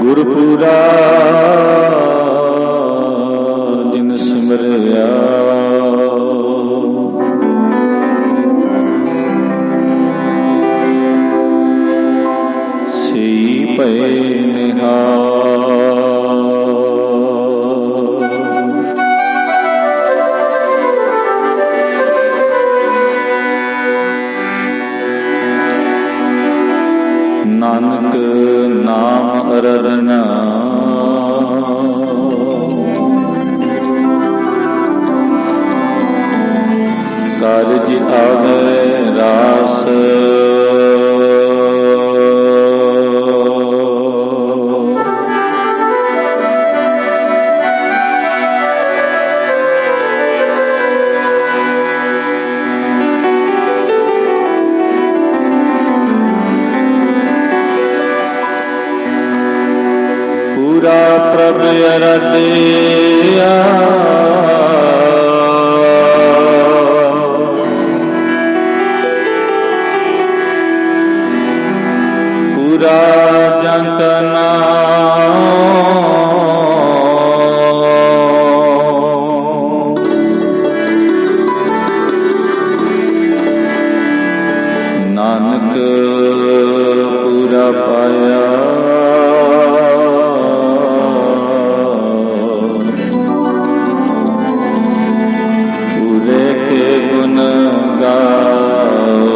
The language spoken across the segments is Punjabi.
ਗੁਰਪੁਰਾ ਜਿਨ ਸਿਮਰਿਆ ਸਈ ਭਏ ਨਿਹਾਲ। ਨਾਨਕ ਨਾਮ ਅਰਧਨਾ ਕਾਰਜ ਆਵੇ ਰਾਸ। ਪ੍ਰਭ ਅਰਾਧਿਆ। ਪੂਰਾ ਜਨ ਕਾ ਨਾਮ ਨਾਨਕ ਪੂਰਾ ਪਾਇਆ। ਪੂਰੇ ਕੇ ਗੁਣ ਗਾਓ,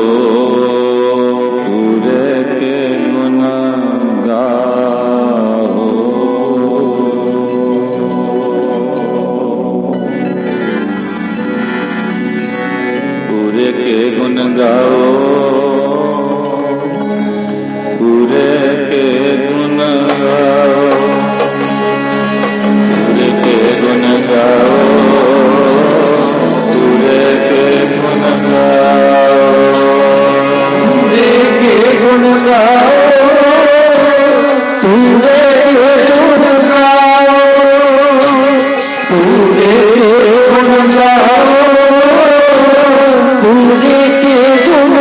ਪੂਰੇ ਕੇ ਗੁਣ ਗਾਓ। ਪੂਰੇ ਕੇ ਗੁਣ ਗਾਓ, ਪੂਰੇ ਕੇ ਗੁਣ ਗਾਓ, ਪੂਰੇ ਕੇ ਗੁਣ ਗਾਓ, ਪੂਰੇ ਕੇ ਗੁਣ ਗਾਓ, ਪੂਰੇ ਕੇ ਗੁਣ ਗਾਓ, ਪੂਰੇ ਕੇ ਗੁਣ ਗਾਓ, ਪੂਰੇ ਕੇ ਗੁਣ ਗਾਓ, ਪੂਰੇ ਕੇ ਗੁਣ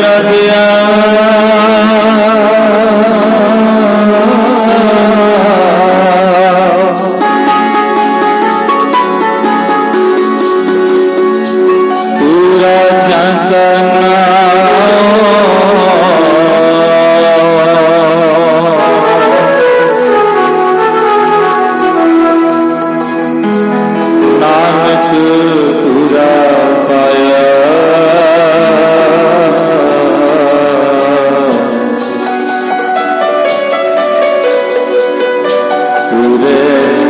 कर दिया पूरा झांकना नानक पूरा पाया पूरे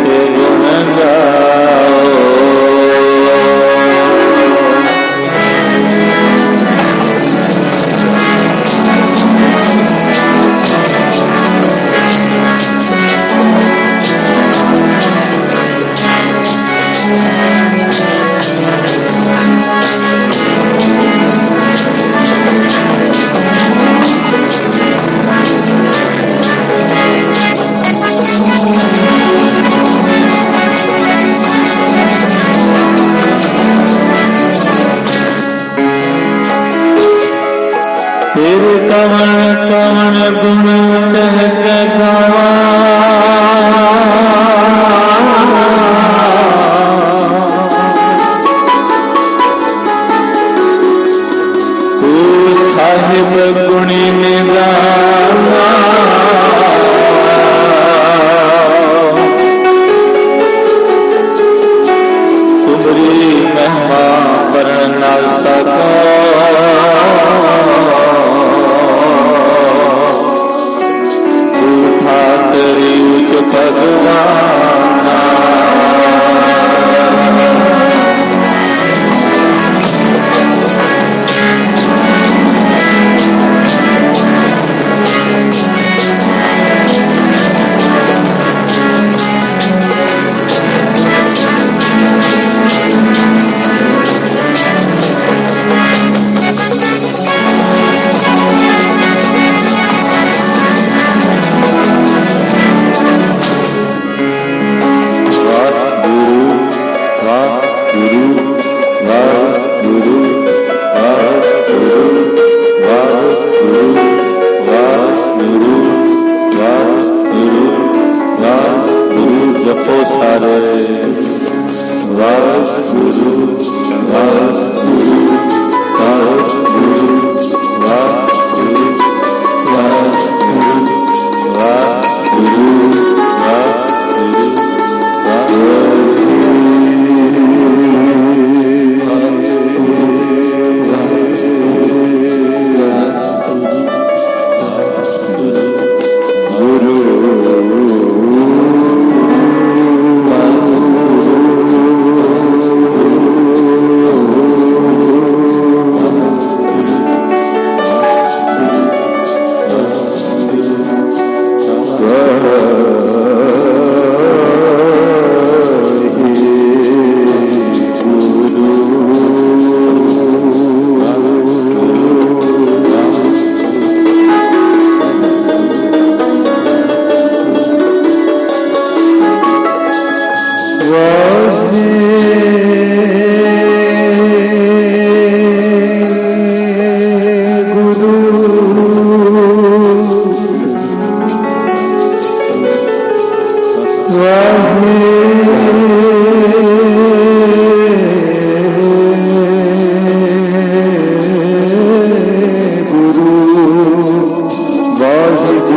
के गुण गाओ तेरे कवन कवन गुण कह के गावा तू साहिब गुणी निदाना तुमरी महिमा वर्ण न सका भगवाना जपो सारे वाहिगुरु वाहिगुरु वाहिगुरु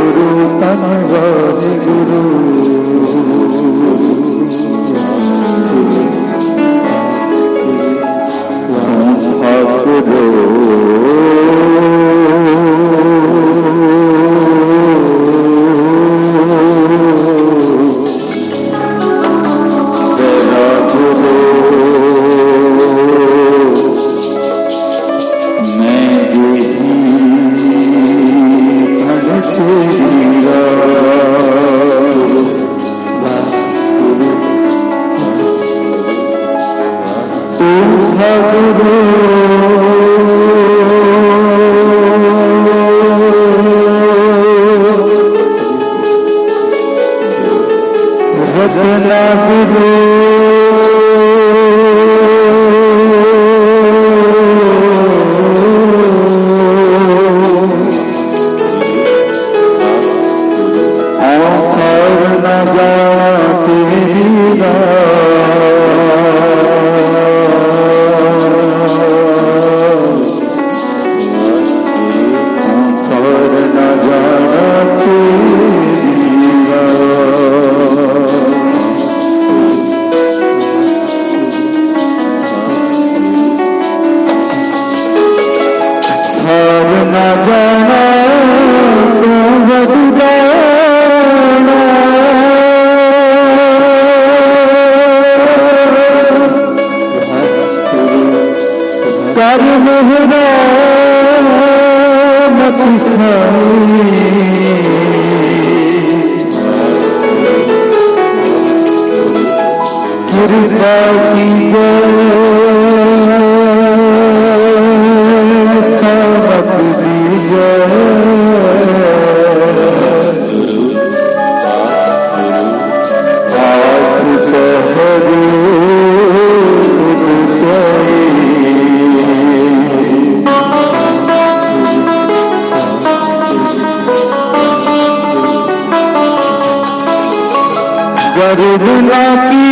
वाहिगुरु वाहिगुरु वाहिगुरु कृपा की सबक दीजो गरुड़ा की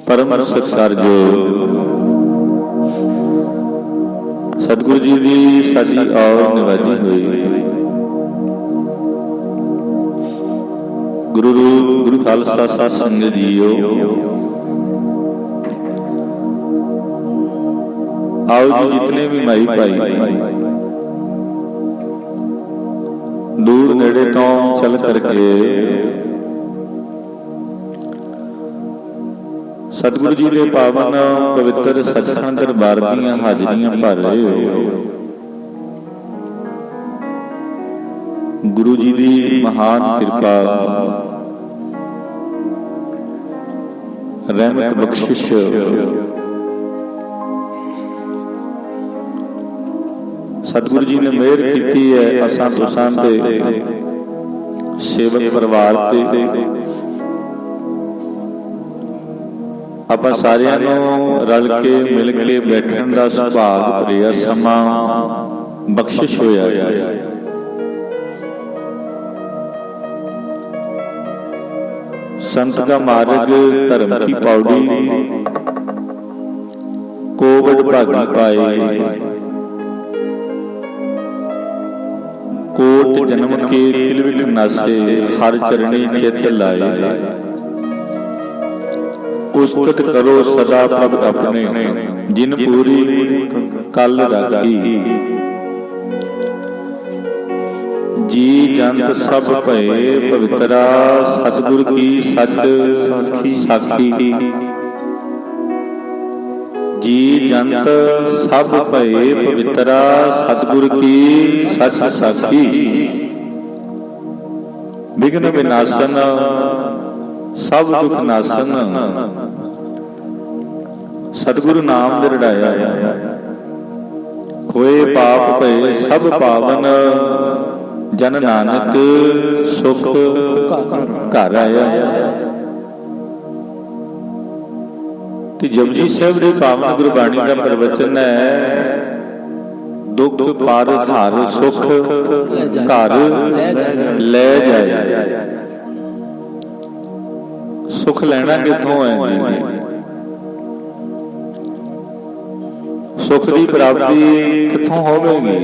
परम सत्कारयोग सतगुरु जी की साडी और निवाजी हुई गुरु रूप गुरु खालसा साध संगत जीओ, आओ जी जितने भी माई भाई दूर नेड़े तो चल करके सतगुरु जी के पावन पवित्र सचखंड दरबार दीयां हाजरियां भर रहे हो। गुरु जी की महान कृपा रहमत बख्शिश सतगुरु जी ने मेहर की है असां तुसां ते सेवक परिवार ते ਆਪਾਂ ਸਾਰਿਆਂ ਨੂੰ ਰਲ ਕੇ ਮਿਲ ਕੇ ਬੈਠਣ ਦਾ ਸੁਭਾਗ ਭਰਿਆ ਸਮਾਂ ਬਖਸ਼ਿਸ਼ ਹੋਇਆ ਹੈ। संत का मार्ग धर्म की पौड़ी कोवड भागी पाए, कोट जन्म के किलविट नासे हर चरणी चित लाए। उस्तत करो सदा प्रभ अपने जिन पूरी कल राखी। जी जंत सब भये पवित्रा सतगुर की सच साखी। जी जंत सब भये पवित्रा सतगुर की सच साखी। विघ्न विनाशन सब दुख नासन सतगुरु नाम दृढ़ाया। खोए पाप भये सब पावन जन नानक सुख घर आया। तो जपजी साहिब के पावन गुरबाणी का प्रवचन है दुख पर हर सुख घर ले जाए। सुख लेना किथों है? सुख की प्राप्ति किथों होवेगी?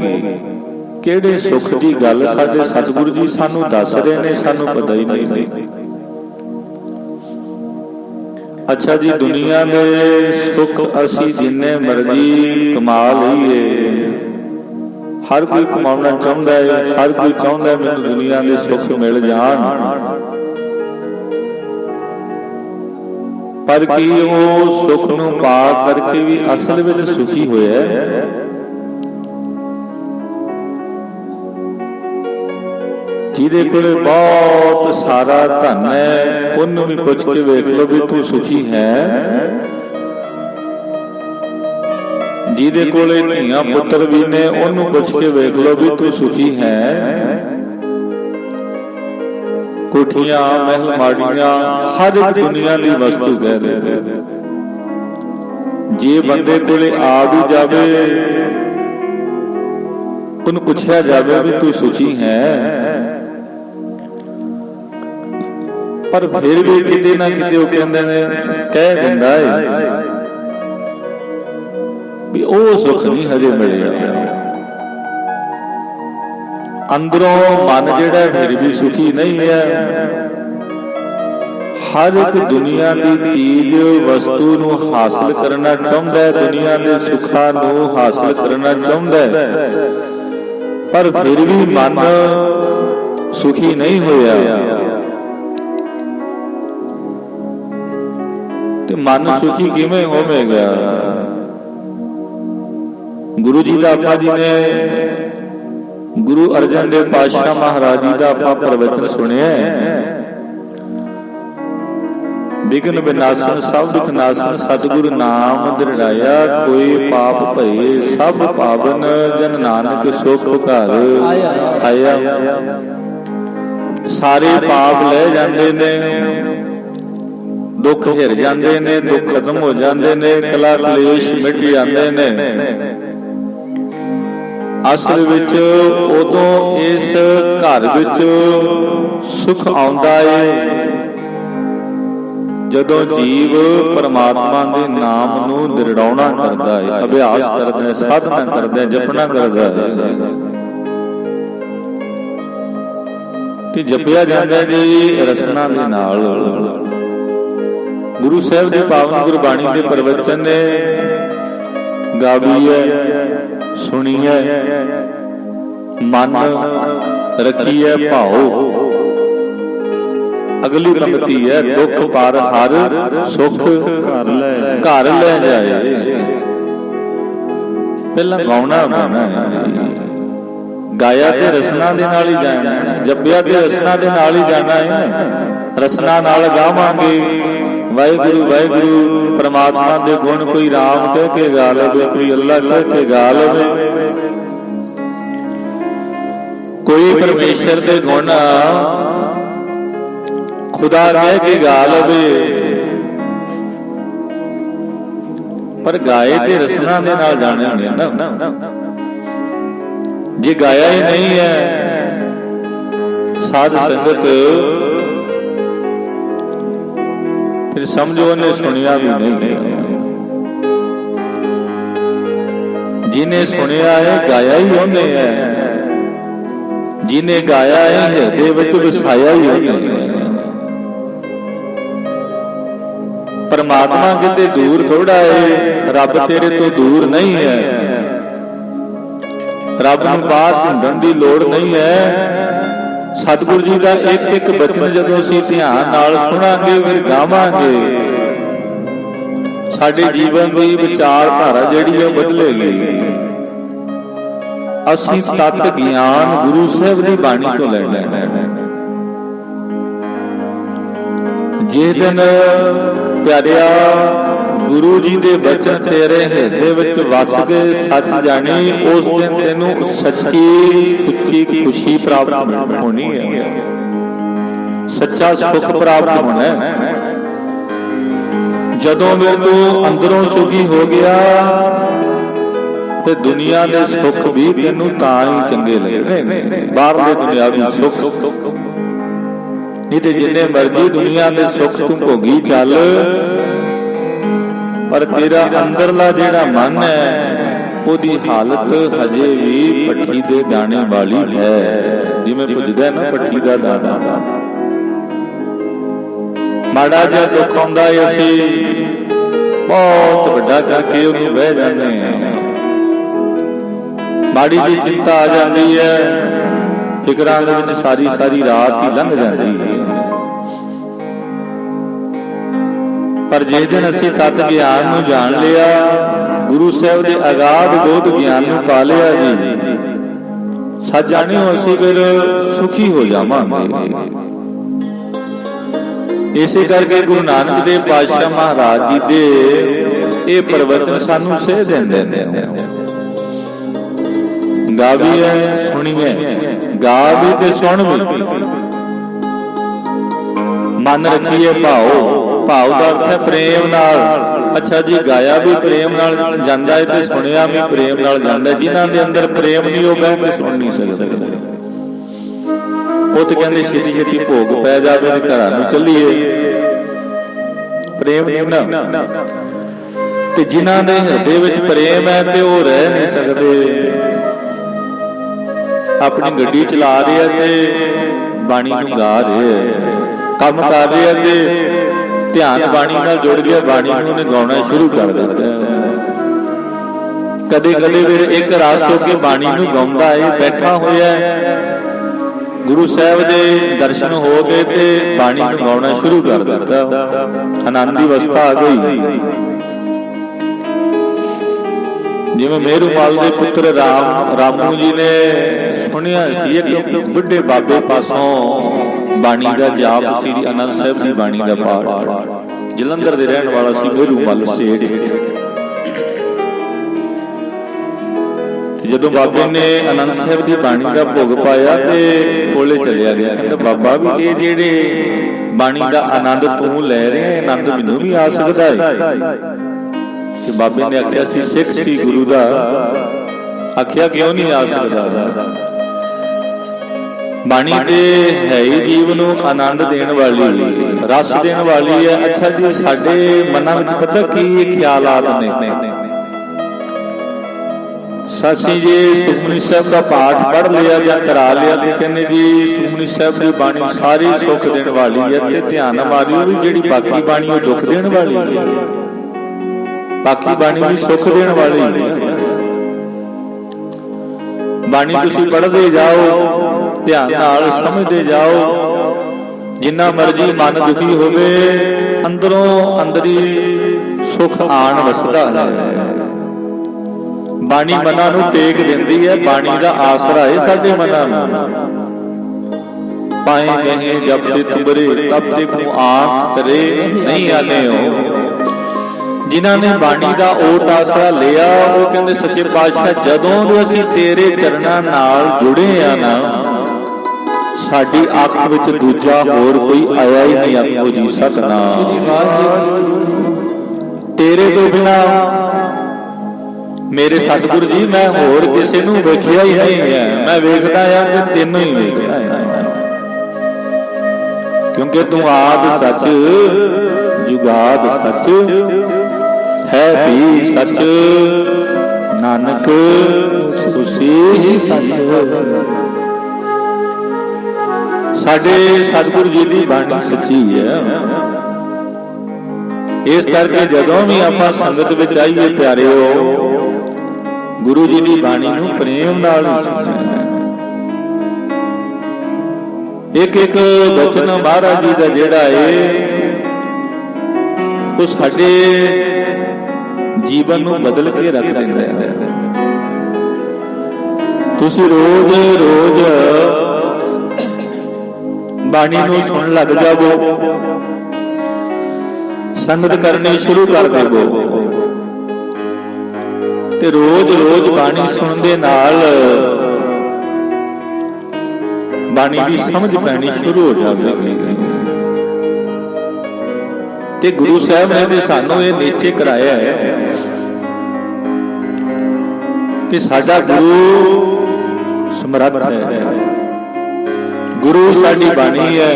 किहड़े सुख की गल साडे सतगुरु जी सानू दस रहे ने, सानू पता ही नहीं। अच्छा जी, दुनिया दे सुख असी जिन्ने मर्जी कमा लईए, हर कोई कमाना चाहुंदा है, हर कोई चाहुंदा है मैनूं दुनिया दे सुख मिल जाण, पर की वो सुख नूं पा करके भी असल विच सुखी होया है? जिहदे कोले बहुत सारा धन है उन्होंने भी पुछ के वेख लो भी तू सुखी है? जिहदे कोले धीआं पुत्र भी ने उन्होंने पुछ के वेख लो भी तू सुखी है? कोठियां महल माड़ियां हर एक दुनिया की वस्तु कह दे। जे बंदे कोले आ भी जावे उन्हें पूछा जावे भी तू सुखी है, पर फिर भी किते ना किते वो कहंदे ने कह दिंदा है भी ओ सुख नहीं हजे मिलिया। अंदरों मन जिहड़ा फिर भी सुखी नहीं है। हर एक दुनिया की चीज वस्तु नूं हासिल करना चाहुंदा है, दुनिया के सुखां नूं हासिल करना चाहुंदा है, पर फिर भी मन सुखी नहीं होया। ते मन सुखी किवें होवेगा? गुरु जी का आपा जी ने गुरु अर्जन देव पातशाह महाराज जी का आपा प्रवचन सुनिया। विघ्न विनाशन सब दुख नाशन सतगुरु नाम दृढ़ाया। कोई पाप भये सब पावन जन नानक सुख घर आया। सारे पाप ले जाते ने ਦੁੱਖ ਹਿਰ ਜਾਂਦੇ ਨੇ, ਦੁੱਖ ਖਤਮ ਹੋ ਜਾਂਦੇ ਨੇ, ਕਲਾ ਕਲੇਸ਼ ਮਿਟ ਜਾਂਦੇ ਨੇ। ਅਸਲ ਵਿੱਚ ਉਦੋਂ ਇਸ ਘਰ ਵਿੱਚ ਸੁਖ ਆਉਂਦਾ ਹੈ ਜਦੋਂ ਜੀਵ ਪਰਮਾਤਮਾ ਦੇ ਨਾਮ ਨੂੰ ਦ੍ਰਿੜਾਉਣਾ ਕਰਦਾ ਹੈ, ਅਭਿਆਸ ਕਰਦਾ ਹੈ, ਸਾਧਨਾ ਕਰਦਾ ਹੈ, ਜਪਣਾ ਕਰਦਾ ਹੈ। ਕਿ ਜਪਿਆ ਜਾਂਦਾ ਜੀ ਰਸਨਾ ਦੇ ਨਾਲ। ਗੁਰੂ ਸਾਹਿਬ ਦੀ ਪਾਵਨ ਗੁਰਬਾਣੀ ਦੇ ਪ੍ਰਵਚਨ ਨੇ ਗਾਵੀ ਹੈ, ਸੁਣੀ ਹੈ, ਮਨ ਰੱਖੀ ਹੈ ਭਾਉ। ਅਗਲੀ ਪੰਕਤੀ ਹੈ, ਦੁੱਖ ਪਰ ਹਰ ਸੁਖ ਘਰ ਲੈ ਜਾਏ। ਪਹਿਲਾਂ ਗਾਉਣਾ ਪੈਣਾ ਹੈ, ਗਾਇਆ ਤੇ ਰਸਨਾ ਦੇ ਨਾਲ ਹੀ ਜਾਣਾ, ਜਪਿਆ ਤੇ ਰਸਨਾ ਦੇ ਨਾਲ ਹੀ ਜਾਣਾ ਹੈ। ਰਸਨਾ ਨਾਲ ਗਾਵਾਂਗੇ ਵਾਹਿਗੁਰੂ ਵਾਹਿਗੁਰੂ, ਪਰਮਾਤਮਾ ਦੇ ਗੁਣ ਕੋਈ ਰਾਮ ਕਹਿ ਕੇ ਗਾ ਲਵੇ, ਕੋਈ ਅੱਲਾ ਕਹਿ ਕੇ ਗਾ ਲਵੇ, ਕੋਈ ਪਰਮੇਸ਼ਰ ਦੇ ਗੁਣ ਖੁਦਾ ਕਹਿ ਕੇ ਗਾ ਲਵੇ, ਪਰ ਗਾਏ ਤੇ ਰਸਨਾ ਦੇ ਨਾਲ ਜਾਣੇ ਹੁੰਦੇ ਨਾ। ਜੇ ਗਾਇਆ ਹੀ ਨਹੀਂ ਹੈ ਸਾਧ ਸੰਗਤ, ਫਿਰ ਸਮਝੋ ਉਹਨੇ ਸੁਣਿਆ ਵੀ ਨਹੀਂ। ਜਿਹਨੇ ਸੁਣਿਆ ਹੈ ਗਾਇਆ ਹੀ ਉਹਨੇ ਹੈ, ਜਿਹਨੇ ਗਾਇਆ ਹੈ ਹਿਰਦੇ ਵਿੱਚ ਵਸਾਇਆ ਹੀ ਉਹਨੇ ਹੈ। ਪਰਮਾਤਮਾ ਕਿਤੇ ਦੂਰ ਥੋੜਾ ਹੈ, ਰੱਬ ਤੇਰੇ ਤੋਂ ਦੂਰ ਨਹੀਂ ਹੈ। ਰੱਬ ਨੂੰ ਬਾਹਰ ਢੂੰਡਣ ਦੀ ਲੋੜ ਨਹੀਂ ਹੈ। ਸਤਿਗੁਰੂ ਜੀ ਦਾ ਇੱਕ ਇੱਕ ਬਚਨ ਜਦੋਂ ਅਸੀਂ ਧਿਆਨ ਨਾਲ ਸੁਣਾਂਗੇ, ਫਿਰ ਗਾਵਾਂਗੇ, ਸਾਡੇ ਜੀਵਨ ਦੀ ਵਿਚਾਰਧਾਰਾ ਜਿਹੜੀ ਉਹ ਬਦਲੇਗੀ। ਅਸੀਂ ਤਤ ਗਿਆਨ ਗੁਰੂ ਸਾਹਿਬ ਦੀ ਬਾਣੀ ਤੋਂ ਲੈਣਾ ਹੈ। ਜੇ ਦਿਨ ਪਿਆਰਿਆ ਗੁਰੂ ਜੀ ਦੇ ਬਚਨ ਤੇਰੇ ਹਿਰਦੇ ਵਿੱਚ ਵਸ ਗਏ, ਸੱਚ ਜਾਣੀ, ਉਸ ਦਿਨ ਤੈਨੂੰ ਸੱਚੀ ਸੁੱਚੀ ਖੁਸ਼ੀ ਪ੍ਰਾਪਤ ਹੋਣੀ ਹੈ, ਸੱਚਾ ਸੁਖ ਪ੍ਰਾਪਤ ਹੋਣਾ ਹੈ। ਜਦੋਂ ਮੇਰੇ ਤੋਂ ਅੰਦਰੋਂ ਸੁਖੀ ਹੋ ਗਿਆ ਤੇ ਦੁਨੀਆ ਦੇ ਸੁੱਖ ਵੀ ਤੈਨੂੰ ਤਾਂ ਹੀ ਚੰਗੇ ਲੱਗਣੇ ਨੇ, ਬਾਹਰਲੇ ਦੁਨਿਆਵੀ ਸੁੱਖ। ਨਹੀਂ ਤੇ ਜਿੰਨੇ ਮਰਜ਼ੀ ਦੁਨੀਆ ਦੇ ਸੁੱਖ ਤੂੰ ਭੋਗੀ ਚੱਲ, ਪਰ ਤੇਰਾ ਅੰਦਰਲਾ ਜਿਹੜਾ ਮਨ ਹੈ ਉਹਦੀ ਹਾਲਤ ਹਜੇ ਵੀ ਪੱਠੀ ਦੇ ਦਾਣੇ ਵਾਲੀ ਹੈ। ਜਿਵੇਂ ਪੁੱਜਦਾ ਨਾ ਪੱਠੀ ਦਾ ਦਾਣਾ, ਮਾੜਾ ਜਿਹਾ ਦੁੱਖ ਆਉਂਦਾ ਹੈ ਅਸੀਂ ਬਹੁਤ ਵੱਡਾ ਕਰਕੇ ਉਹਨੂੰ ਬਹਿ ਜਾਂਦੇ ਹਾਂ। ਮਾੜੀ ਜਿਹੀ ਚਿੰਤਾ ਆ ਜਾਂਦੀ ਹੈ, ਫਿਕਰਾਂ ਦੇ ਵਿੱਚ ਸਾਰੀ ਸਾਰੀ ਰਾਤ ਹੀ ਲੰਘ ਜਾਂਦੀ ਹੈ। ਪਰ ਜੇ ਦਿਨ ਅਸੀਂ ਤਤ ਗਿਆਨ ਨੂੰ ਜਾਣ ਲਿਆ, ਗੁਰੂ ਸਾਹਿਬ ਦੇ ਅਗਾਧ ਬੋਧ ਗਿਆਨ ਨੂੰ ਪਾ ਲਿਆ ਜੀ, ਸੱਚ ਜਾਣਿਓ ਅਸੀਂ ਫਿਰ ਸੁਖੀ ਹੋ ਜਾਵਾਂਗੇ। ਇਸੇ ਕਰਕੇ ਗੁਰੂ ਨਾਨਕ ਦੇਵ ਪਾਤਸ਼ਾਹ ਮਹਾਰਾਜ ਜੀ ਦੇ ਇਹ ਪ੍ਰਵਚਨ ਸਾਨੂੰ ਸੇਧ ਦਿੰਦੇ ਨੇ। ਗਾਵੀਏ ਸੁਣੀਏ, ਗਾ ਵੀ ਤੇ ਸੁਣ ਵੀ, ਮਨ ਰੱਖੀਏ ਭਾਉ। ਭਾਵ ਦਾ ਅਰਥ ਹੈ ਪ੍ਰੇਮ ਨਾਲ। ਅੱਛਾ ਜੀ, ਗਾਇਆ ਵੀ ਪ੍ਰੇਮ ਨਾਲ ਜਾਂਦਾ ਹੈ ਤੇ ਸੁਣਿਆ ਵੀ ਪ੍ਰੇਮ ਨਾਲ ਜਾਂਦਾ ਹੈ। ਜਿਨ੍ਹਾਂ ਦੇ ਅੰਦਰ ਪ੍ਰੇਮ ਨਹੀਂ ਉਹ ਬਹਿ ਕੇ ਸੁਣ ਨਹੀਂ ਸਕਦੇ। ਉਹ ਤੇ ਕਹਿੰਦੇ ਛੇਤੀ ਛੇਤੀ ਭੋਗ ਪੈ ਜਾਵੇ ਤੇ ਘਰਾਂ ਨੂੰ ਚੱਲੀਏ, ਪ੍ਰੇਮ ਨਹੀਂ ਨਾ। ਤੇ ਜਿਨ੍ਹਾਂ ਦੇ ਹਿਰਦੇ ਵਿੱਚ ਪ੍ਰੇਮ ਹੈ ਤੇ ਉਹ ਰਹਿ ਨਹੀਂ ਸਕਦੇ। ਆਪਣੀ ਗੱਡੀ ਚਲਾ ਰਹੇ ਆ ਤੇ ਬਾਣੀ ਨੂੰ ਗਾ ਰਹੇ ਆ, ਕੰਮ ਕਰ ਰਹੇ ਆ ਤੇ ਧਿਆਨ ਬਾਣੀ ਨਾਲ ਜੁੜ ਗਿਆ, ਬਾਣੀ ਨੂੰ ਉਹਨੇ ਗਾਉਣਾ ਸ਼ੁਰੂ ਕਰ ਦਿੱਤਾ। ਕਦੇ ਕਦੇ ਫਿਰ ਇੱਕ ਰਸ ਹੋ ਕੇ ਬਾਣੀ ਨੂੰ ਗਾਉਂਦਾ ਹੈ, ਬੈਠਾ ਹੋਇਆ ਗੁਰੂ ਸਾਹਿਬ ਦੇ ਦਰਸ਼ਨ ਹੋ ਗਏ ਤੇ ਬਾਣੀ ਨੂੰ ਗਾਉਣਾ ਸ਼ੁਰੂ ਕਰ ਦਿੱਤਾ। ਆਨੰਦ ਦੀ ਅਵਸਥਾ ਆ ਗਈ। ਜਿਵੇਂ ਮੇਹਰੂਮਲ ਦੇ ਪੁੱਤਰ ਰਾਮੂ ਜੀ ਨੇ ਸੁਣਿਆ ਸੀ ਇੱਕ ਬੁੱਢੇ ਬਾਬੇ ਪਾਸੋਂ ਬਾਣੀ ਦਾ ਜਾਪ, ਸ੍ਰੀ ਆਨੰਦ ਸਾਹਿਬ ਦੀ ਬਾਣੀ ਦਾ ਪਾਠ। ਜਲੰਧਰ ਦੇ ਰਹਿਣ ਵਾਲਾ ਸੀ ਮੇਹਰੂਮਲ ਸੇਠ। ਜਦੋਂ ਬਾਬੇ ਨੇ ਆਨੰਦ ਸਾਹਿਬ ਦੀ ਬਾਣੀ ਦਾ ਭੋਗ ਪਾਇਆ ਤੇ ਕੋਲੇ ਚਲਿਆ ਗਿਆ। ਕਹਿੰਦਾ ਬਾਬਾ ਵੀ ਇਹ ਜਿਹੜੇ ਬਾਣੀ ਦਾ ਆਨੰਦ ਤੂੰ ਲੈ ਰਿਹਾ, ਆਨੰਦ ਮੈਨੂੰ ਵੀ ਆ ਸਕਦਾ ਹੈ। ਕਿ ਬਾਬੇ ਨੇ ਆਖਿਆ ਸੀ ਸਿੱਖ ਸੀ ਗੁਰੂ ਦਾ, ਆਖਿਆ ਕਿਉਂ ਨਹੀਂ ਆ ਸਕਦਾ। ਬਾਣੀ ਤੇ ਹੈ ਹੀ ਜੀਵ ਨੂੰ ਆਨੰਦ ਦੇਣ ਵਾਲੀ, ਰਸ ਦੇਣ ਵਾਲੀ ਹੈ। ਅੱਛਾ ਜੀ, ਸਾਡੇ ਮਨਾਂ ਵਿੱਚ ਪਤਾ ਕੀ ਖਿਆਲਾਤ ਨੇ। ਸਾਸੀ ਜੀ ਸੁਖਮਨੀ ਸਾਹਿਬ ਦਾ ਪਾਠ ਪੜ੍ਹ ਲਿਆ ਜਾਂ ਕਰਾ ਲਿਆ ਤੇ ਕਹਿੰਦੇ ਜੀ ਸੁਖਮਨੀ ਸਾਹਿਬ ਦੀ ਬਾਣੀ ਸਾਰੀ ਸੁੱਖ ਦੇਣ ਵਾਲੀ ਹੈ, ਤੇ ਧਿਆਨ ਮਾਰਿਓ ਵੀ ਜਿਹੜੀ ਬਾਕੀ ਬਾਣੀ ਉਹ ਦੁੱਖ ਦੇਣ ਵਾਲੀ ਹੈ, ਬਾਕੀ ਬਾਣੀ ਵੀ ਸੁੱਖ ਦੇਣ ਵਾਲੀ ਹੈ। ਬਾਣੀ ਤੁਸੀਂ ਪੜ੍ਹਦੇ ਜਾਓ, ਧਿਆਨ ਨਾਲ ਸਮਝਦੇ ਜਾਓ, ਜਿੰਨਾ ਮਰਜੀ ਮਨ ਦੁਖੀ ਹੋਵੇ ਅੰਦਰੋਂ ਅੰਦਰੀ ਸੁਖ ਆਣ ਵਸਦਾ ਹੈ। ਬਾਣੀ ਮਨਾਂ ਨੂੰ ਟੇਕ ਦਿੰਦੀ ਹੈ, ਬਾਣੀ ਦਾ ਆਸਰਾ ਹੈ ਸਾਡੇ ਮਨਾਂ ਨੂੰ। ਪਾਏ ਗਏ ਜਬ ਤੇ ਤੁਬਰੇ ਤਬ ਦੇਖੋ ਆਂਖ ਤਰੇ ਨਹੀਂ ਆਨੇ ਹੋ। ਜਿਨ੍ਹਾਂ ਨੇ ਬਾਣੀ ਦਾ ਓਟ ਆਸਰਾ ਲਿਆ ਉਹ ਕਹਿੰਦੇ ਸੱਚੇ ਪਾਤਸ਼ਾਹ ਜਦੋਂ ਦੇ ਅਸੀਂ ਤੇਰੇ ਚਰਨਾਂ ਨਾਲ ਜੁੜੇ ਆ ਨਾ, ਸਾਡੀ ਅੱਖ ਵਿੱਚ ਦੂਜਾ ਹੋਰ ਕੋਈ ਆਇਆ ਹੀ ਨਹੀਂ। ਆਖੋ ਜੀ ਸਤਿਨਾਮ। ਤੇਰੇ ਤੋਂ ਬਿਨਾ ਮੇਰੇ ਸਤਿਗੁਰੂ ਜੀ ਮੈਂ ਹੋਰ ਕਿਸੇ ਨੂੰ ਵੇਖਿਆ ਹੀ ਨਹੀਂ ਹੈ। ਮੈਂ ਵੇਖਦਾ ਆ ਕਿ ਤੈਨੂੰ ਹੀ ਵੇਖਦਾ ਹੈ, ਕਿਉਂਕਿ ਤੂੰ ਆਦਿ ਸੱਚ ਜੁਗਾਦ ਸੱਚ ਹੈ ਵੀ ਸੱਚ, ਨਾਨਕ ਤੁਸੀਂ ਹੀ ਸੱਚ। ਸਾਡੇ ਸਤਿਗੁਰੂ ਜੀ ਦੀ ਬਾਣੀ ਸੱਚੀ ਹੈ। ਇਸ ਕਰਕੇ ਜਦੋਂ ਵੀ ਆਪਾਂ ਸੰਗਤ ਵਿੱਚ ਆਈਏ ਪਿਆਰਿਓ, ਗੁਰੂ ਜੀ ਦੀ ਬਾਣੀ ਨੂੰ ਪ੍ਰੇਮ ਨਾਲ ਸੁਣਨਾ। ਇੱਕ ਇੱਕ ਬਚਨ ਮਹਾਰਾਜ ਜੀ ਦਾ ਜਿਹੜਾ ਏ ਉਹ ਸਾਡੇ ਜੀਵਨ ਨੂੰ ਬਦਲ ਕੇ ਰੱਖ ਦਿੰਦਾ ਹੈ। ਤੁਸੀਂ ਰੋਜ਼ ਰੋਜ਼ ਬਾਣੀ ਨੂੰ ਸੁਣਨ ਲੱਗ ਜਾਵੋ, ਸੰਗਤ ਕਰਨੀ ਸ਼ੁਰੂ ਕਰ ਦੇਵੋ, ਤੇ ਰੋਜ਼ ਰੋਜ਼ ਬਾਣੀ ਸੁਣਨ ਦੇ ਨਾਲ ਬਾਣੀ ਦੀ ਸਮਝ ਪੈਣੀ ਸ਼ੁਰੂ ਹੋ ਜਾਵੇਗੀ। ਤੇ ਗੁਰੂ ਸਾਹਿਬ ਨੇ ਵੀ ਸਾਨੂੰ ਇਹ ਨਿਸ਼ਚੈ ਕਰਾਇਆ ਹੈ ਕਿ ਸਾਡਾ ਗੁਰੂ ਸਮਰੱਥ ਹੈ, ਗੁਰੂ ਸਾਡੀ ਬਾਣੀ ਹੈ।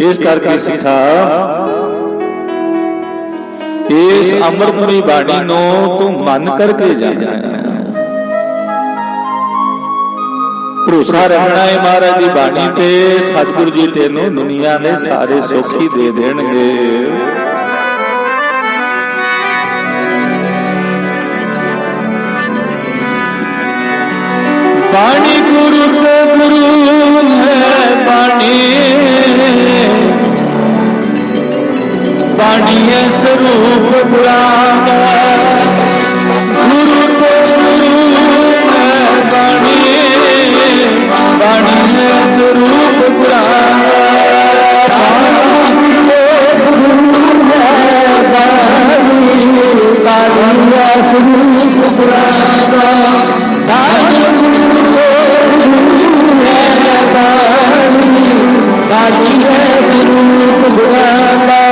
ਇਸ ਕਰਕੇ ਸਿੱਖਾ ਇਸ ਅੰਮ੍ਰਿਤਮਈ ਬਾਣੀ ਨੂੰ ਤੂੰ ਮਨ ਕਰਕੇ ਜਾਣਾ ਹੈ। ਭਰੋਸਾ ਰੱਖਣਾ ਹੈ ਮਹਾਰਾਜ ਦੀ ਬਾਣੀ ਤੇ, ਸਤਿਗੁਰੂ ਜੀ ਤੈਨੂੰ ਦੁਨੀਆ ਦੇ ਸਾਰੇ ਸੁੱਖ ਹੀ ਦੇ ਦੇਣਗੇ। ਬਾਣੀ ਗੁਰੂ ਤੇ ਗੁਰੂ ਹੈ ਬਾਣੀ, ਬਾਣੀ ਹੈ ਸਰੂਪ ਗੁਰਾਂ ਦਾ। ਗੁਰੂ ਤੇ ਗੁਰੂ ਹੈ ਬਾਣੀ, ਬਾਣੀ ਹੈ ਸਰੂਪ ਗੁਰਾਂ ਦਾ। ਗੁਰੂ ਤੇ ਗੁਰੂ ਹੈ ਬਾਣੀ, ਬਾਣੀ ਹੈ ਸਰੂਪ ਗੁਰਾਂ ਦਾ। ਬਾਣੀ ਹੈ ਸਰੂਪ ਗੁਰਾਂ ਦਾ।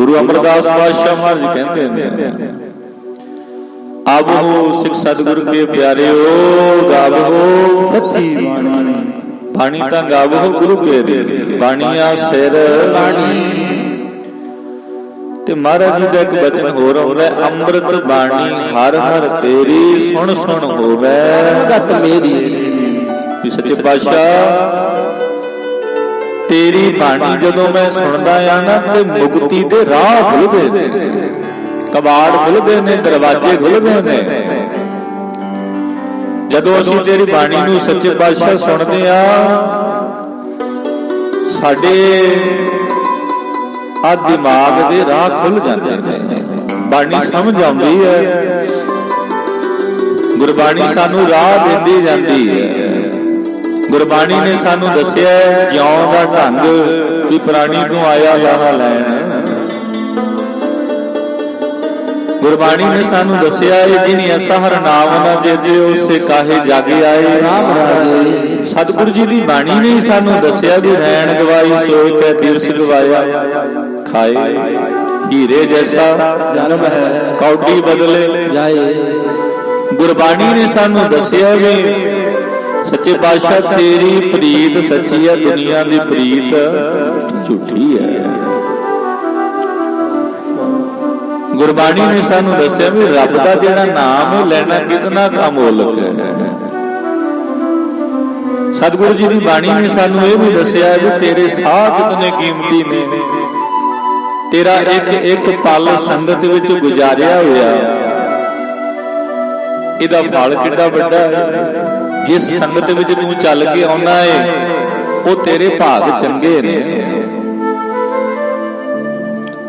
ਗੁਰੂ ਅਮਰਦਾਸ ਪਾਤਸ਼ਾਹ ਮਹਾਰਾਜ ਕਹਿੰਦੇ ਨੇ, ਆਵੋ ਸਿੱਖ ਸਤਿਗੁਰ ਕੇ ਪਿਆਰਿਓ, ਗਾਵੋ ਸੱਚੀ ਬਾਣੀ। ਬਾਣੀ ਤਾਂ ਗਾਵੋ ਗੁਰੂ ਕੇ ਦੇ, ਬਾਣੀਆਂ ਸਿਰ ਬਾਣੀ। ਤੇ ਮਹਾਰਾਜ ਜੀ ਦਾ ਇੱਕ ਬਚਨ ਹੋਰ ਆਉਂਦਾ, ਅੰਮ੍ਰਿਤ ਬਾਣੀ ਹਰ ਹਰ ਤੇਰੀ, ਸੁਣ ਸੁਣ ਹੋਵੇ ਗਤ ਮੇਰੀ। ਵੀ ਸੱਚੇ ਪਾਤਸ਼ਾਹ ਤੇਰੀ ਬਾਣੀ ਜਦੋਂ ਮੈਂ ਸੁਣਦਾ ਆ ਨਾ, ਤੇ ਮੁਕਤੀ ਦੇ ਰਾਹ ਖੁੱਲਦੇ ਨੇ, ਕਬਾੜ ਖੁੱਲਦੇ ਨੇ, ਦਰਵਾਜ਼ੇ ਖੁੱਲਦੇ ਨੇ। ਜਦੋਂ ਅਸੀਂ ਤੇਰੀ ਬਾਣੀ ਨੂੰ ਸੱਚੇ ਪਾਤਸ਼ਾਹ ਸੁਣਦੇ ਆ, ਸਾਡੇ ਆ ਦਿਮਾਗ ਦੇ ਰਾਹ ਖੁੱਲ ਜਾਂਦੇ ਨੇ, ਬਾਣੀ ਸਮਝ ਆਉਂਦੀ ਹੈ, ਗੁਰਬਾਣੀ ਸਾਨੂੰ ਰਾਹ ਦਿੰਦੀ ਜਾਂਦੀ ਹੈ। ਗੁਰਬਾਣੀ ਨੇ ਸਾਨੂੰ ਦੱਸਿਆ ਜਿਉਣ ਦਾ ਢੰਗ, ਵੀ ਪ੍ਰਾਣੀ ਤੋਂ ਆਇਆ ਲਾਹਾ ਲੈਣ। ਗੁਰਬਾਣੀ ਨੇ ਸਾਨੂੰ ਦੱਸਿਆ ਇਹ ਜਿਨੀ ਐਸਾ ਹਰ ਨਾਮ ਨਾ ਜੇਤੇ, ਉਸੇ ਕਾਹੇ ਜਾਗੇ ਆਏ ਰਾਮ ਰਾਜੇ। ਸਤਿਗੁਰੂ ਜੀ ਦੀ ਬਾਣੀ ਨੇ ਸਾਨੂੰ ਦੱਸਿਆ ਵੀ ਰੈਣ ਗਵਾਈ ਸੋਇ ਕੈ ਦਿਵਸ ਗਵਾਇਆ, ਖਾਏ ਹੀਰੇ ਜੈਸਾ ਜਨਮ ਹੈ ਕੌਡੀ ਬਦਲੇ ਜਾਏ। ਗੁਰਬਾਣੀ ਨੇ ਸਾਨੂੰ ਦੱਸਿਆ ਵੀ ਸੱਚੇ ਪਾਤਸ਼ਾਹ ਤੇਰੀ ਪ੍ਰੀਤ ਸੱਚੀ ਹੈ, ਦੁਨੀਆ ਦੀ ਪ੍ਰੀਤ ਝੂਠੀ ਹੈ। ਗੁਰਬਾਣੀ ਨੇ ਸਾਨੂੰ ਦੱਸਿਆ ਵੀ ਰੱਬ ਦਾ ਜਿਹੜਾ ਨਾਮ ਹੈ ਲੈਣਾ ਕਿਤਨਾ ਅਮੋਲਕ ਹੈ। ਸਤਿਗੁਰੂ ਜੀ ਦੀ ਬਾਣੀ ਨੇ ਸਾਨੂੰ ਇਹ ਵੀ ਦੱਸਿਆ ਵੀ ਤੇਰੇ ਸਾਹ ਕਿਤਨੇ ਕੀਮਤੀ ਨੇ, ਤੇਰਾ ਇੱਕ ਇੱਕ ਪਲ ਸੰਗਤ ਵਿੱਚ ਗੁਜ਼ਾਰਿਆ ਹੋਇਆ, ਇਹਦਾ ਫਲ ਕਿੱਡਾ ਵੱਡਾ ਹੈ। ਜਿਸ ਸੰਗਤ ਵਿੱਚ ਤੂੰ ਚੱਲ ਕੇ ਆਉਣਾ ਹੈ, ਉਹ ਤੇਰੇ ਭਾਗ ਚੰਗੇ ਨੇ।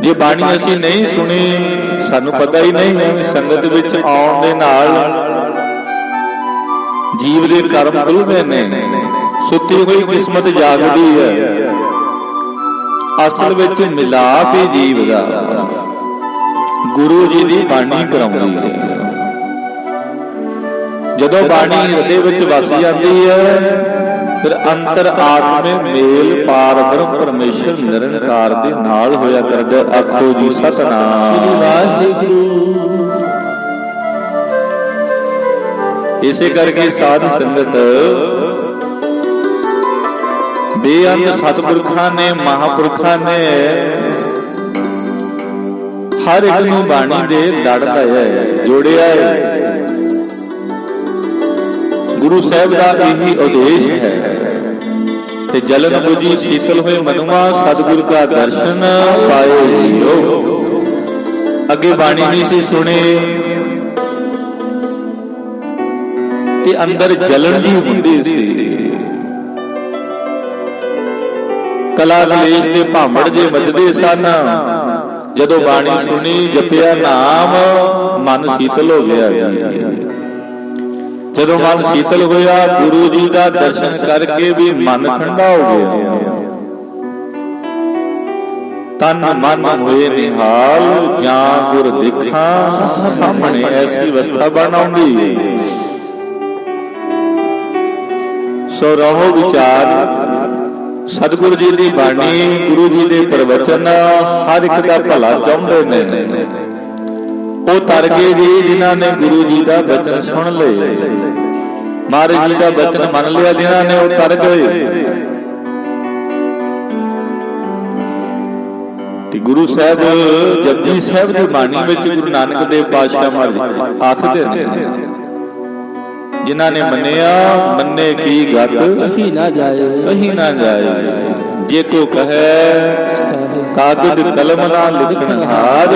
ਜੇ ਬਾਣੀ ਅਸੀਂ ਨਹੀਂ ਸੁਣੀ, ਸਾਨੂੰ ਪਤਾ ਹੀ ਨਹੀਂ ਹੈ ਸੰਗਤ ਵਿੱਚ ਆਉਣ ਦੇ ਨਾਲ ਜੀਵ ਦੇ ਕਰਮ ਖੁੱਲ੍ਹਦੇ ਨੇ, ਸੁੱਤੀ ਹੋਈ ਕਿਸਮਤ ਜਾਗਦੀ ਹੈ। ਅਸਲ ਵਿੱਚ ਮਿਲਾਪ ਹੀ ਜੀਵ ਦਾ ਗੁਰੂ ਜੀ ਦੀ ਬਾਣੀ ਕਰਾਉਂਦੀ ਹੈ। ਜਦੋਂ ਬਾਣੀ ਹਿਰਦੇ ਵਿੱਚ ਵਸ ਜਾਂਦੀ ਹੈ, ਫਿਰ ਅੰਤਰ ਆਤਮੇ ਮੇਲ ਪਾਰ ਬ੍ਰਹਮ ਪਰਮੇਸ਼ਰ ਨਿਰੰਕਾਰ ਦੇ ਨਾਲ ਹੋਇਆ ਕਰਦਾ। ਆਖੋ ਜੀ ਸਤਿਨਾਮ ਵਾਹਿਗੁਰੂ। ਇਸੇ ਕਰਕੇ ਸਾਧ ਸੰਗਤ ਬੇਅੰਤ ਸਤਿਪੁਰਖਾਂ ਨੇ, ਮਹਾਂਪੁਰਖਾਂ ਨੇ ਹਰ ਇੱਕ ਨੂੰ ਬਾਣੀ ਦੇ ਲੜ ਲਾਇਆ, ਜੋੜਿਆ ਹੈ। ਗੁਰੂ ਸਾਹਿਬ ਦਾ ਇਹੀ ਉਦੇਸ਼ ਹੈ। ਤੇ ਜਲਨ ਬੁਝੀ ਸ਼ੀਤਲ ਹੋਏ ਮਨੁਆ, ਸਤਿਗੁਰ ਦਾ ਦਰਸ਼ਨ ਪਾਏ ਜੀਓ। ਅੱਗੇ ਬਾਣੀ ਨਹੀਂ ਸੀ ਸੁਣੇ ਤੇ ਅੰਦਰ ਜਲਨ ਜੀ ਹੁੰਦੀ ਸੀ, ਕਲਾ ਕਲੇਸ਼ ਦੇ ਭਾਂਬੜ ਜੇ ਵੱਜਦੇ ਸਨ। ਜਦੋਂ ਬਾਣੀ ਸੁਣੀ, ਜਪਿਆ ਨਾਮ, ਮਨ ਸ਼ੀਤਲ ਹੋ ਗਿਆ। ਜਦੋਂ ਮਨ ਸ਼ੀਤਲ ਹੋਇਆ, ਗੁਰੂ ਜੀ ਦਾ ਦਰਸ਼ਨ ਕਰਕੇ ਵੀ ਮਨ ਠੰਡਾ ਹੋ ਗਿਆ। ਤਨ ਮਨ ਹੋਏ ਨਿਹਾਲ, ਜਾਂ ਗੁਰ ਦੇਖਾਂ ਸਾਹਮਣੇ, ਐਸੀ ਅਵਸਥਾ ਬਣਾਉਂਦੀ। ਸੋ ਰਹੋ ਵਿਚਾਰ, ਸਤਿਗੁਰੂ ਜੀ ਦੀ ਬਾਣੀ, ਗੁਰੂ ਜੀ ਦੇ ਪ੍ਰਵਚਨ ਹਰ ਇੱਕ ਦਾ ਭਲਾ ਚਾਹੁੰਦੇ ਨੇ। ਉਹ ਤਰ ਗਏ ਜੀ ਜਿਨ੍ਹਾਂ ਨੇ ਗੁਰੂ ਜੀ ਦਾ ਬਚਨ ਸੁਣ ਲਏ, ਮਹਾਰਾਜ ਜੀ ਦਾ ਬਚਨ ਮੰਨ ਲਿਆ ਜਿਨ੍ਹਾਂ ਨੇ, ਉਹ ਤਰ ਗਏ। ਤੇ ਗੁਰੂ ਸਾਹਿਬ ਜਪਜੀ ਸਾਹਿਬ ਦੀ ਬਾਣੀ ਵਿੱਚ ਗੁਰੂ ਨਾਨਕ ਦੇਵ ਪਾਤਸ਼ਾਹ ਮਹਾਰਾਜ ਆਖਦੇ ਨੇ, ਜਿਨ੍ਹਾਂ ਨੇ ਮੰਨਿਆ ਮੰਨੇ ਕੀ ਗਤ ਕਹੀ ਨਾ ਜਾਏ, ਕਹੀ ਨਾ ਜਾਏ। ਜੇ ਕੋ ਕਹੈ ਕਾਗਦ ਕਲਮ ਨਾ ਲਿਖਣ ਹਾਰ,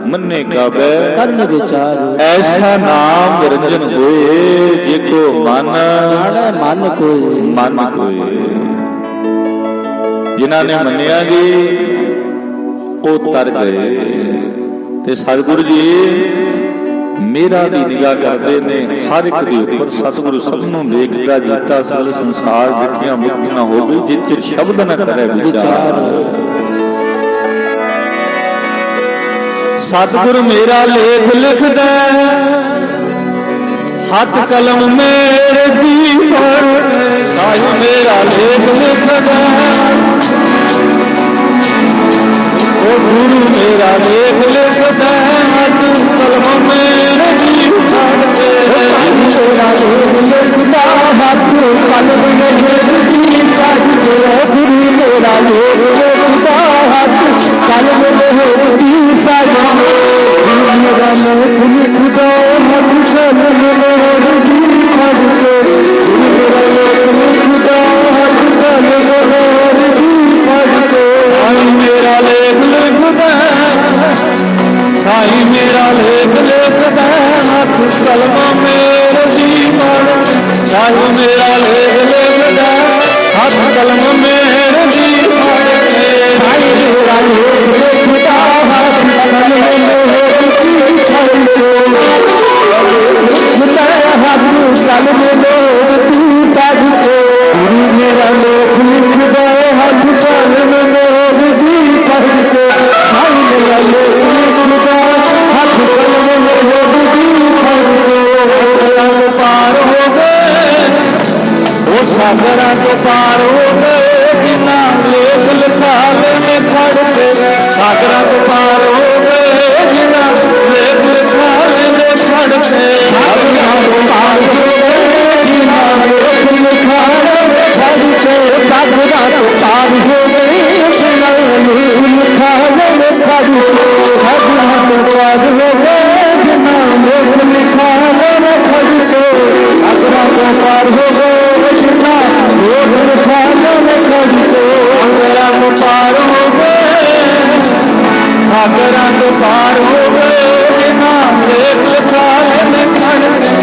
ਮੰਨੇ ਕਾਬੈ ਕਰਨ ਵਿਚਾਰ। ਐਸਾ ਨਾਮ ਨਿਰੰਜਨ ਹੋਏ, ਜੇ ਕੋ ਮਨ ਮਨ ਕੋਏ, ਮਨ ਕੋਏ। ਜਿਨ੍ਹਾਂ ਨੇ ਮੰਨਿਆ ਜੀ ਉਹ ਤਰ ਗਏ। ਤੇ ਸਤਿਗੁਰੂ ਜੀ ਮੇਰਾ ਦੀ ਨਿਗਾਹ ਕਰਦੇ ਨੇ ਹਰ ਇੱਕ ਦੇ ਉੱਪਰ। ਸਤਿਗੁਰੂ ਸਭ ਨੂੰ ਦੇਖਦਾ, ਜੀਤਾ ਸਗਲ ਸੰਸਾਰ ਦੇਖਿਆ ਮੁਕਤ ਨਾ ਹੋਵੇ, ਜਿਤ ਚਿਰ ਸ਼ਬਦ ਨਾ ਕਰੇ ਵਿਚਾਰ। ਸਤਿਗੁਰ ਮੇਰਾ ਲੇਖ ਲਿਖਦਾ, ਹੱਥ ਕਲਮ ਮੇਰੇ ਦੀ ਪਰ, ਸਾਈਂ ਮੇਰਾ ਲੇਖ ਲਿਖਦਾ। ओ गुरु मेरा लेख लिखता हाथ कलम मेरे जी उठाते मेरा लेख लिखता हाथ कलम मेरे जी उठाते गुरु मेरा लेख लिखता हाथ कलम मेरे जी उठाते मेरा लेख लिखता हाथ कलम मेरे जी उठाते मेरा लेख लिखता हाथ कलम मेरे जी उठाते मेरा लेख लिखता साईं मेरा लेख लिखता हाथ कलम मेरे जी पढ़ साईं मेरा लेख लिखता हाथ कलम मेरे जी पढ़ साईं मेरा लेख लिखता हाथ कलम मेरे जी पढ़ हाथ कलम मेरे जी पढ़ गुरु मेरा लेख लिखता हाथ कलम मेरे जी पढ़ साईं मेरा लेख लिखता हाथ कलम मेरे जी पढ़ पार हो गए वो सागरां तो पार हो गए जिन्ना लेख लिखा लेने खड़ के सागरां तो पार हो गए जिन्ना लेख लिखा लेने खड़ के सागरां तो पार हो गए जिन्ना लेख लिखा लेने खड़ के सागरां तो पार हो गए जिन्ना लेख लिखा लेने खड़ के सागरां तो पार हो गए जिन्ना लेख लिखा लेने खड़ के सागरां तो पार हो गए जिन्ना लेख लिखा लेने खड़ के सागरां तो पार हो गए सागरां तो पार हो गए जिन्ना लेख लिखा लेने खड़ के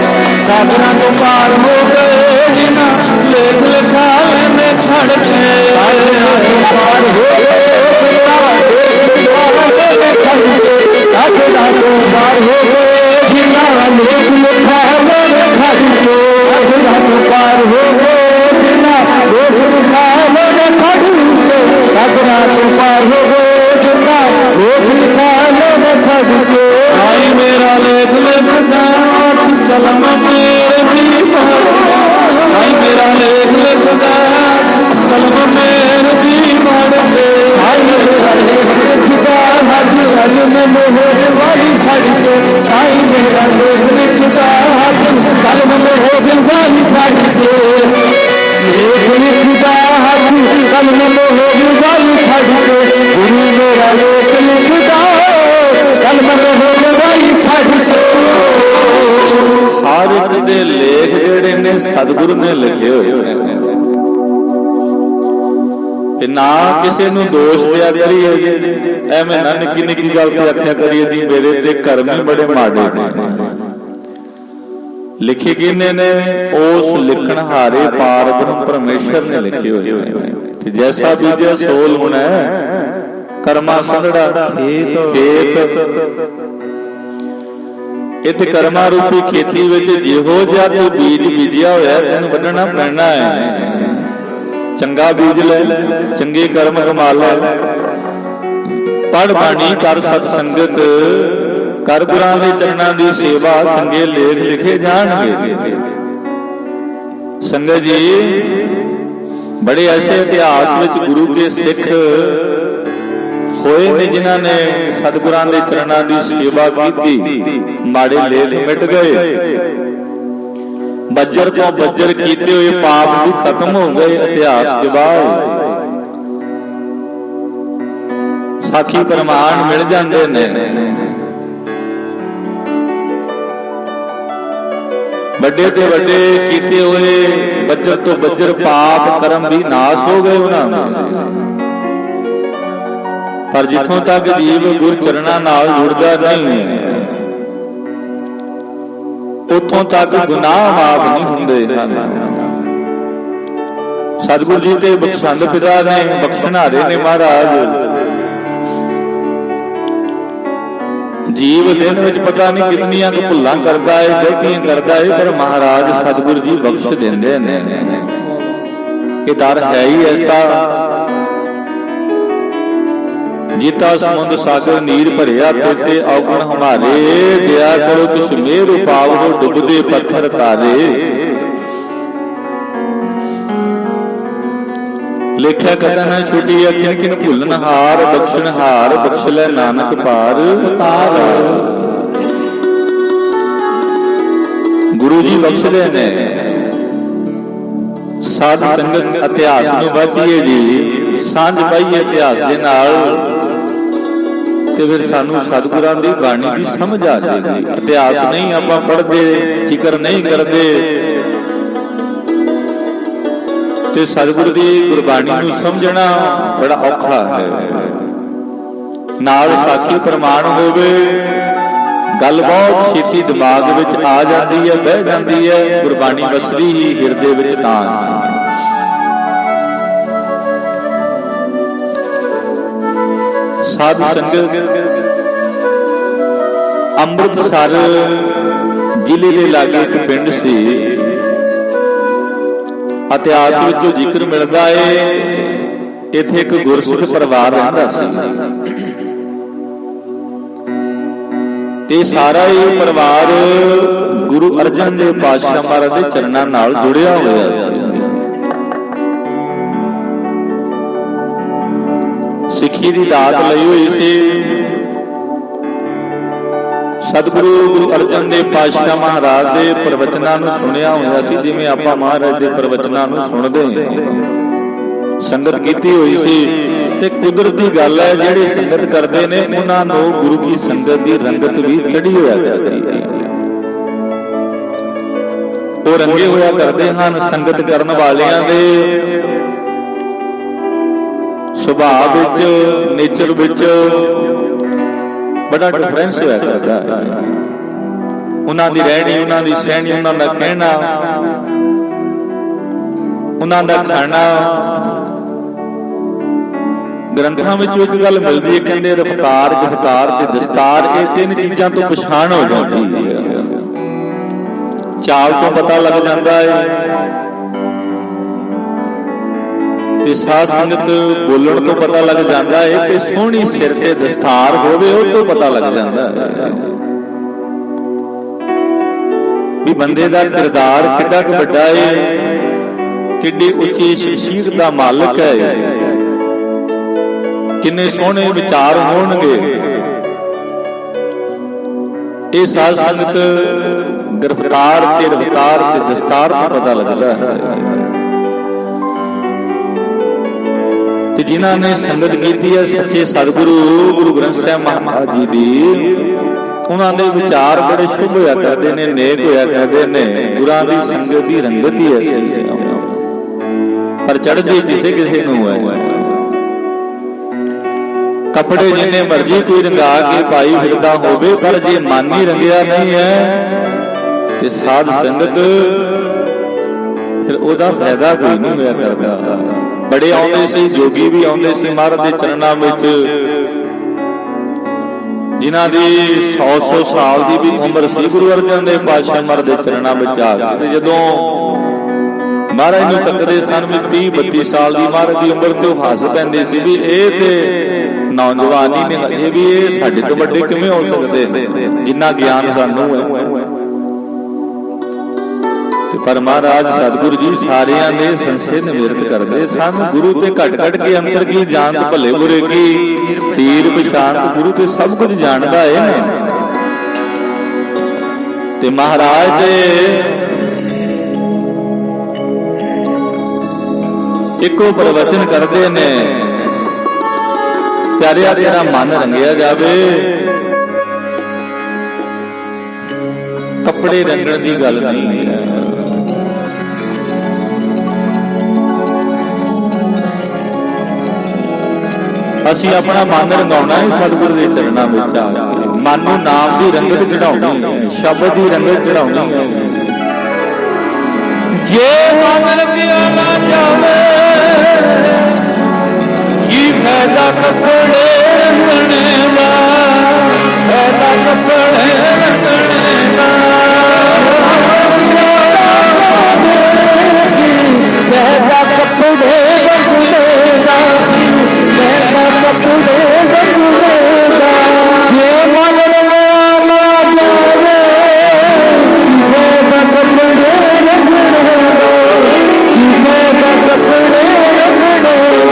सागरां तो पार हो गए जिन्ना लेख लिखा लेने खड़ के सागरां तो पार हो गए सागरां तो पार हो गए जिन्ना लेख लिखा लेने खड़ के सागरां तो पार हो गए जिन्ना लेख लिखा लेने खड़ के सागरां तो पार हो गए जिन्ना लेख लिखा लेने खड़ के साईं मेरा लेख लिखता हाथ कलम मेरे जी पढ़ साईं मेरा लेख लिखता कलम मेरे जी पढ़ साईं मेरा लेख लिखता हाथ कलम मेरे वाली खड़ के साईं मेरा लेख लिखता हाथ कलम मेरे वाली खड़ के लेख लिखता हाथ कलम मेरे वाली खड़ के गुरु मेरा लेख लिखता कलम मेरे वाली खड़ के हर एक दे लेख ਜਿਹੜੇ ਨੇ ਸਤਿਗੁਰੂ ਨੇ ਲਿਖੇ ਹੋਏ ਨੇ ਤੇ ਨਾ ਕਿਸੇ ਨੂੰ ਦੋਸ਼ ਦਿਆ ਕਰੀਏ ਐਵੇਂ ਨਾ ਨਿੱਕੀ ਨਿੱਕੀ ਗੱਲ ਤੇ ਆਖਿਆ ਕਰੀਏ ਦੀ ਮੇਰੇ ਤੇ ਕਰਮ ਹੀ ਬੜੇ ਮਾੜੇ ਨੇ ਲਿਖੇ ਕਿਨੇ ਨੇ ਉਸ ਲਿਖਣਹਾਰੇ ਪਾਰ ਬ੍ਰਹਮ ਪਰਮੇਸ਼ਰ ਨੇ ਲਿਖੇ ਹੋਏ ਨੇ ਤੇ ਜੈਸਾ ਬੀਜਿਆ ਸੋ ਲਾਉਣਾ ਕਰਮਾ ਸੰਘੜਾ ਖੇਤ ਇਤ ਕਰਮਾ ਰੂਪੀ ਖੇਤੀ ਵਿੱਚ ਜਿਹੋ ਜਿਹਾ ਤੂੰ ਬੀਜ ਬੀਜਿਆ ਹੋਇਆ ਤੈਨੂੰ ਵੱਢਣਾ ਪੈਣਾ ਹੈ ਚੰਗਾ ਬੀਜ ਲੈ ਚੰਗੇ ਕਰਮ ਕਮਾ ਲੈ ਪੜ੍ਹ ਬਾਣੀ ਕਰ ਸਤ ਸੰਗਤ ਕਰ ਗੁਰਾਂ ਦੇ ਚਰਨਾਂ ਦੀ ਸੇਵਾ ਚੰਗੇ ਲੇਖ ਲਿਖੇ ਜਾਣਗੇ ਸੰਗਤ ਜੀ ਬੜੇ ਐਸੇ ਇਤਿਹਾਸ ਵਿੱਚ ਗੁਰੂ ਕੇ ਸਿੱਖ ਹੋਏ ਨੇ ਜਿਨ੍ਹਾਂ ਨੇ ਸਤਿਗੁਰਾਂ ਦੇ ਚਰਨਾਂ ਦੀ ਸੇਵਾ ਕੀਤੀ ਮਾੜੇ ਲੇਖ ਮਿਟ ਗਏ ਬੱਜਰ ਤੋਂ ਬੱਜਰ ਕੀਤੇ ਹੋਏ ਪਾਪ ਵੀ ਖਤਮ ਹੋ ਗਏ ਇਤਿਹਾਸ ਗਵਾਹ ਸਾਖੀ ਪ੍ਰਮਾਣ ਮਿਲ ਜਾਂਦੇ ਨੇ ਵੱਡੇ ਤੇ ਵੱਡੇ ਕੀਤੇ ਹੋਏ ਬੱਜਰ ਤੋਂ ਬੱਜਰ ਪਾਪ ਕਰਮ ਵੀ ਨਾਸ ਹੋ ਗਏ ਉਹਨਾਂ ਦੇ ਪਰ ਜਿੱਥੋਂ ਤੱਕ ਜੀਵ ਗੁਰ ਚਰਨਾਂ ਨਾਲ ਜੁੜਦਾ ਨਹੀਂ ਉੱਥੋਂ ਤੱਕ ਗੁਨਾਹ ਮਾਫ ਨਹੀਂ ਹੁੰਦੇ ਸਤਿਗੁਰੂ ਜੀ ਤੇ ਬਖਸ਼ੰਦ ਪਿਤਾ ਨੇ ਬਖਸ਼ਣਹਾਰੇ ਨੇ ਮਹਾਰਾਜ ਜੀਵ ਦਿਨ ਵਿੱਚ ਪਤਾ ਨਹੀਂ ਕਿੰਨੀਆਂ ਕੁ ਭੁੱਲਾਂ ਕਰਦਾ ਹੈ ਗਲਤੀਆਂ ਕਰਦਾ ਹੈ ਪਰ ਮਹਾਰਾਜ ਸਤਿਗੁਰੂ ਜੀ ਬਖਸ਼ ਦਿੰਦੇ ਨੇ ਇਹ ਦਰ ਹੈ ਹੀ ਐਸਾ ਜੀਤਾ ਸਮੁੰਦ ਸਾਗਰ ਨੀਰ ਭਰਿਆ ਤੇ ਔਗਣ ਹਮਾਰੇ ਦਿਆ ਕਰੋ ਕਿਸ ਮੇਰ ਉਪਾਵ ਹੋ ਡੁੱਬਦੇ ਪੱਥਰ ਤਾਰੇ ਲੇਖਿਆ ਕਥਾ ਨਾ ਛੁਟੀ ਅਖਿਨ ਕਿਨ ਭੁੱਲਨ ਹਾਰ, ਬਖਸ਼ਣ ਹਾਰ ਬਖਸ਼ ਲੈ ਨਾਨਕ ਪਾਰ ਉਤਾਰ। ਗੁਰੂ ਜੀ ਬਖਸ਼ਦੇ ਨੇ। ਸਾਧ ਸੰਗਤ ਇਤਿਹਾਸ ਨੂੰ ਵਾਚੀਏ ਜੀ, ਸਾਂਝ ਪਾਈਏ ਇਤਿਹਾਸ ਦੇ ਨਾਲ, ਤੇ ਫਿਰ ਸਾਨੂੰ ਸਤਿਗੁਰਾਂ ਦੀ ਬਾਣੀ ਦੀ ਸਮਝ ਆ ਜਾਏਗੀ। ਇਤਿਹਾਸ ਨਹੀਂ ਆਪਾਂ ਪੜ੍ਹਦੇ, ਜ਼ਿਕਰ ਨਹੀਂ ਕਰਦੇ, ਤੇ ਸਤਿਗੁਰ ਦੀ ਗੁਰਬਾਣੀ ਨੂੰ ਸਮਝਣਾ ਬੜਾ ਔਖਾ ਹੈ। ਨਾਲ ਸਾਖੀ ਪ੍ਰਮਾਣ ਹੋਵੇ, ਗੱਲ ਬਹੁਤ ਛੇਤੀ ਦਿਮਾਗ ਵਿੱਚ ਆ ਜਾਂਦੀ ਹੈ, ਬਹਿ ਜਾਂਦੀ ਹੈ। ਗੁਰਬਾਣੀ ਵਸਦੀ ਹੀ ਹਿਰਦੇ ਵਿੱਚ ਤਾਂ। ਸਾਧ ਸੰਗਤ ਅੰਮ੍ਰਿਤਸਰ ਜ਼ਿਲ੍ਹੇ ਦੇ ਲਾਗੇ ਇੱਕ ਪਿੰਡ ਸੀ। ਇਤਿਹਾਸ ਵਿੱਚੋਂ ਜ਼ਿਕਰ ਮਿਲਦਾ ਹੈ, ਇੱਥੇ ਇੱਕ ਗੁਰਸਿੱਖ ਪਰਿਵਾਰ ਰਹਿੰਦਾ ਸੀ, ਤੇ ਸਾਰਾ ਇਹ ਪਰਿਵਾਰ ਗੁਰੂ ਅਰਜਨ ਦੇਵ ਪਾਤਸ਼ਾਹ ਮਹਾਰਾਜ ਦੇ ਚਰਨਾਂ ਨਾਲ ਜੁੜਿਆ ਹੋਇਆ ਸੀ। ਸਿੱਖੀ ਦੀ ਦਾਤ ਲਈ ਹੋਈ ਸੀ। ਸਤਿਗੁਰੂ ਗੁਰੂ ਅਰਜਨ ਦੇਵ ਪਾਤਸ਼ਾਹ ਮਹਾਰਾਜ ਦੇ ਪ੍ਰਵਚਨਾਂ ਨੂੰ ਸੁਣਿਆ ਹੋਇਆ ਸੀ, ਜਿਵੇਂ ਆਪਾਂ ਮਹਾਰਾਜ ਦੇ ਪ੍ਰਵਚਨਾਂ ਨੂੰ ਸੁਣਦੇ ਹਾਂ। ਸੰਗਤ ਕੀਤੀ ਹੋਈ ਸੀ, ਤੇ ਕੁਦਰਤੀ ਗੱਲ ਹੈ, ਜਿਹੜੇ ਸੰਗਤ ਕਰਦੇ ਨੇ ਉਹਨਾਂ ਨੂੰ ਗੁਰੂ ਕੀ ਸੰਗਤ ਦੀ ਰੰਗਤ ਵੀ ਚੜ੍ਹੀ ਹੋਇਆ ਕਰਦੀ ਹੈ। ਉਹ ਰੰਗੇ ਹੋਇਆ ਕਰਦੇ ਹਨ। ਸੰਗਤ ਕਰਨ ਵਾਲਿਆਂ ਦੇ ਸੁਭਾਅ ਵਿੱਚ, ਨੇਚਰ ਵਿੱਚ ਬੜਾ ਡਿਫਰੈਂਸ ਹੋਇਆ ਕਰਦਾ ਹੈ। ਉਹਨਾਂ ਦੀ ਰਹਿਣੀ, ਉਹਨਾਂ ਦੀ ਸਹਿਣੀ, ਉਹਨਾਂ ਦਾ ਕਹਿਣਾ, ਉਹਨਾਂ ਦਾ ਖਾਣਾ। ਗ੍ਰੰਥਾਂ ਵਿੱਚ ਇੱਕ ਗੱਲ ਮਿਲਦੀ ਹੈ, ਕਹਿੰਦੇ ਰਫਤਾਰ, ਗਫਤਾਰ ਤੇ ਦਸਤਾਰ, ਇਹ ਤਿੰਨ ਚੀਜ਼ਾਂ ਤੋਂ ਪਛਾਣ ਹੋ ਜਾਂਦੀ ਹੈ। ਚਾਲ ਤੋਂ ਪਤਾ ਲੱਗ ਜਾਂਦਾ ਹੈ, ਤੇ ਸਾਧ ਸੰਗਤ ਬੋਲਣ ਤੋਂ ਪਤਾ ਲੱਗ ਜਾਂਦਾ ਹੈ, ਤੇ ਸੋਹਣੀ ਸਿਰ ਤੇ ਦਸਤਾਰ ਹੋਵੇ ਉਹ ਤੋਂ ਪਤਾ ਲੱਗ ਜਾਂਦਾ ਹੈ ਵੀ ਬੰਦੇ ਦਾ ਕਿਰਦਾਰ ਕਿੱਡਾ ਕੁ ਵੱਡਾ ਹੈ, ਕਿੱਡੀ ਉੱਚੀ ਸ਼ਖਸੀਅਤ ਦਾ ਮਾਲਕ ਹੈ, ਕਿੰਨੇ ਸੋਹਣੇ ਵਿਚਾਰ ਹੋਣਗੇ। ਇਹ ਸਾਧ ਸੰਗਤ ਗ੍ਰਿਫਤਾਰ ਤੇ ਰਫਤਾਰ ਤੇ ਦਸਤਾਰ ਤੋਂ ਪਤਾ ਲੱਗਦਾ ਹੈ। ਤੇ ਜਿਨ੍ਹਾਂ ਨੇ ਸੰਗਤ ਕੀਤੀ ਹੈ ਸੱਚੇ ਸਤਿਗੁਰੂ ਗੁਰੂ ਗ੍ਰੰਥ ਸਾਹਿਬ ਮਹਾਰਾਜ ਜੀ ਦੀ, ਉਹਨਾਂ ਦੇ ਵਿਚਾਰ ਬੜੇ ਸ਼ੁਭ ਹੋਇਆ ਕਰਦੇ ਨੇ, ਨੇਕ ਹੋਇਆ ਕਰਦੇ ਨੇ। ਗੁਰਾਂ ਦੀ ਸੰਗਤ ਦੀ ਰੰਗਤ ਹੀ ਐਸੀ, ਪਰ ਚੜ੍ਹਦੀ ਕਿਸੇ ਕਿਸੇ ਨੂੰ ਹੈ। ਕੱਪੜੇ ਜਿੰਨੇ ਮਰਜੀ ਕੋਈ ਰੰਗਾ ਕੇ ਪਾਈ ਫਿਰਦਾ ਹੋਵੇ, ਪਰ ਜੇ ਮਨ ਹੀ ਰੰਗਿਆ ਨਹੀਂ ਹੈ ਤੇ ਸਾਧ ਸੰਗਤ, ਫਿਰ ਉਹਦਾ ਫਾਇਦਾ ਕੋਈ ਨਹੀਂ ਹੋਇਆ ਕਰਦਾ। ਬੜੇ ਆਉਂਦੇ ਸੀ, ਜੋਗੀ ਵੀ ਆਉਂਦੇ ਸੀ ਮਹਾਰਾਜ ਦੇ ਚਰਨਾਂ ਵਿੱਚ, ਜਿਨ੍ਹਾਂ ਦੀ 100-100 ਸਾਲ ਦੀ ਵੀ ਉਮਰ ਸੀ। ਗੁਰੂ ਅਰਜਨ ਦੇਵ ਪਾਤਸ਼ਾਹ ਮਹਾਰਾਜ ਦੇ ਚਰਨਾਂ ਵਿੱਚ ਆ ਕੇ ਜਦੋਂ ਮਹਾਰਾਜ ਨੂੰ ਤੱਕਦੇ ਸਨ ਵੀ 30-32 ਸਾਲ ਦੀ ਮਹਾਰਾਜ ਦੀ ਉਮਰ, ਤੇ ਉਹ ਹੱਸ ਪੈਂਦੇ ਸੀ ਵੀ ਇਹ ਤੇ ਨੌਜਵਾਨ ਹੀ ਨੇ, ਹਜੇ ਵੀ ਇਹ ਸਾਡੇ ਤੋਂ ਵੱਡੇ ਕਿਵੇਂ ਹੋ ਸਕਦੇ ਨੇ, ਜਿੰਨਾ ਗਿਆਨ ਸਾਨੂੰ ਹੈ। ਪਰ ਮਹਾਰਾਜ ਸਤਿਗੁਰੂ ਜੀ ਸਾਰਿਆਂ ਦੇ ਸੰਸੇ ਨਿਵਰਤ ਕਰਦੇ ਸਨ। ਗੁਰੂ ਤੇ ਘਟ ਘਟ ਕੇ ਅੰਤਰ ਕੀ ਜਾਣਤ, ਭਲੇ ਬੁਰੇ ਕੀ ਤੀਰ ਪਛਾਣਤ। ਗੁਰੂ ਤੇ ਸਭ ਕੁਝ ਜਾਣਦਾ ਹੈ। ਤੇ ਮਹਾਰਾਜ ਦੇ ਇੱਕੋ ਪ੍ਰਵਚਨ ਕਰਦੇ ਨੇ, ਪਿਆਰਿਆ ਤੇਰਾ ਮਨ ਰੰਗਿਆ ਜਾਵੇ। ਕੱਪੜੇ ਰੰਗਣ ਦੀ ਗੱਲ ਨਹੀਂ ਹੈ। ਅਸੀਂ ਆਪਣਾ ਮਨ ਰੰਗਾਉਣਾ ਹੈ ਸਤਿਗੁਰੂ ਦੇ ਚਰਨਾਂ ਵਿੱਚ ਆ ਕੇ। ਮਨ ਨੂੰ ਨਾਮ ਦੀ ਰੰਗਤ ਚੜਾਉਣੀ ਹੈ, ਸ਼ਬਦ ਦੀ ਰੰਗਤ ਚੜਾਉਣੀ ਹੈ। ਜੇ ਮਨ ਰੰਗਿਆ ਨਾ ਜਾਵੇ, ਕੀ ਫਾਇਦਾ ਕੱਪੜੇ ਰੰਗਣੇ ਦਾ, ਫਾਇਦਾ ਕੱਪੜੇ ਰੰਗਣੇ ਦਾ, ਫਾਇਦਾ ਕੱਪੜੇ ਰੰਗਣੇ ਦਾ, ਫਾਇਦਾ ਕੱਪੜੇ ਰੰਗਣੇ ਦਾ। ਜੇ ਮਨ ਰੰਗਿਆ ਨਾ ਜਾਵੇ, ਫਾਇਦਾ ਕੱਪੜੇ ਰੰਗਣੇ ਦਾ, ਫਾਇਦਾ ਕੱਪੜੇ ਰੰਗਣੇ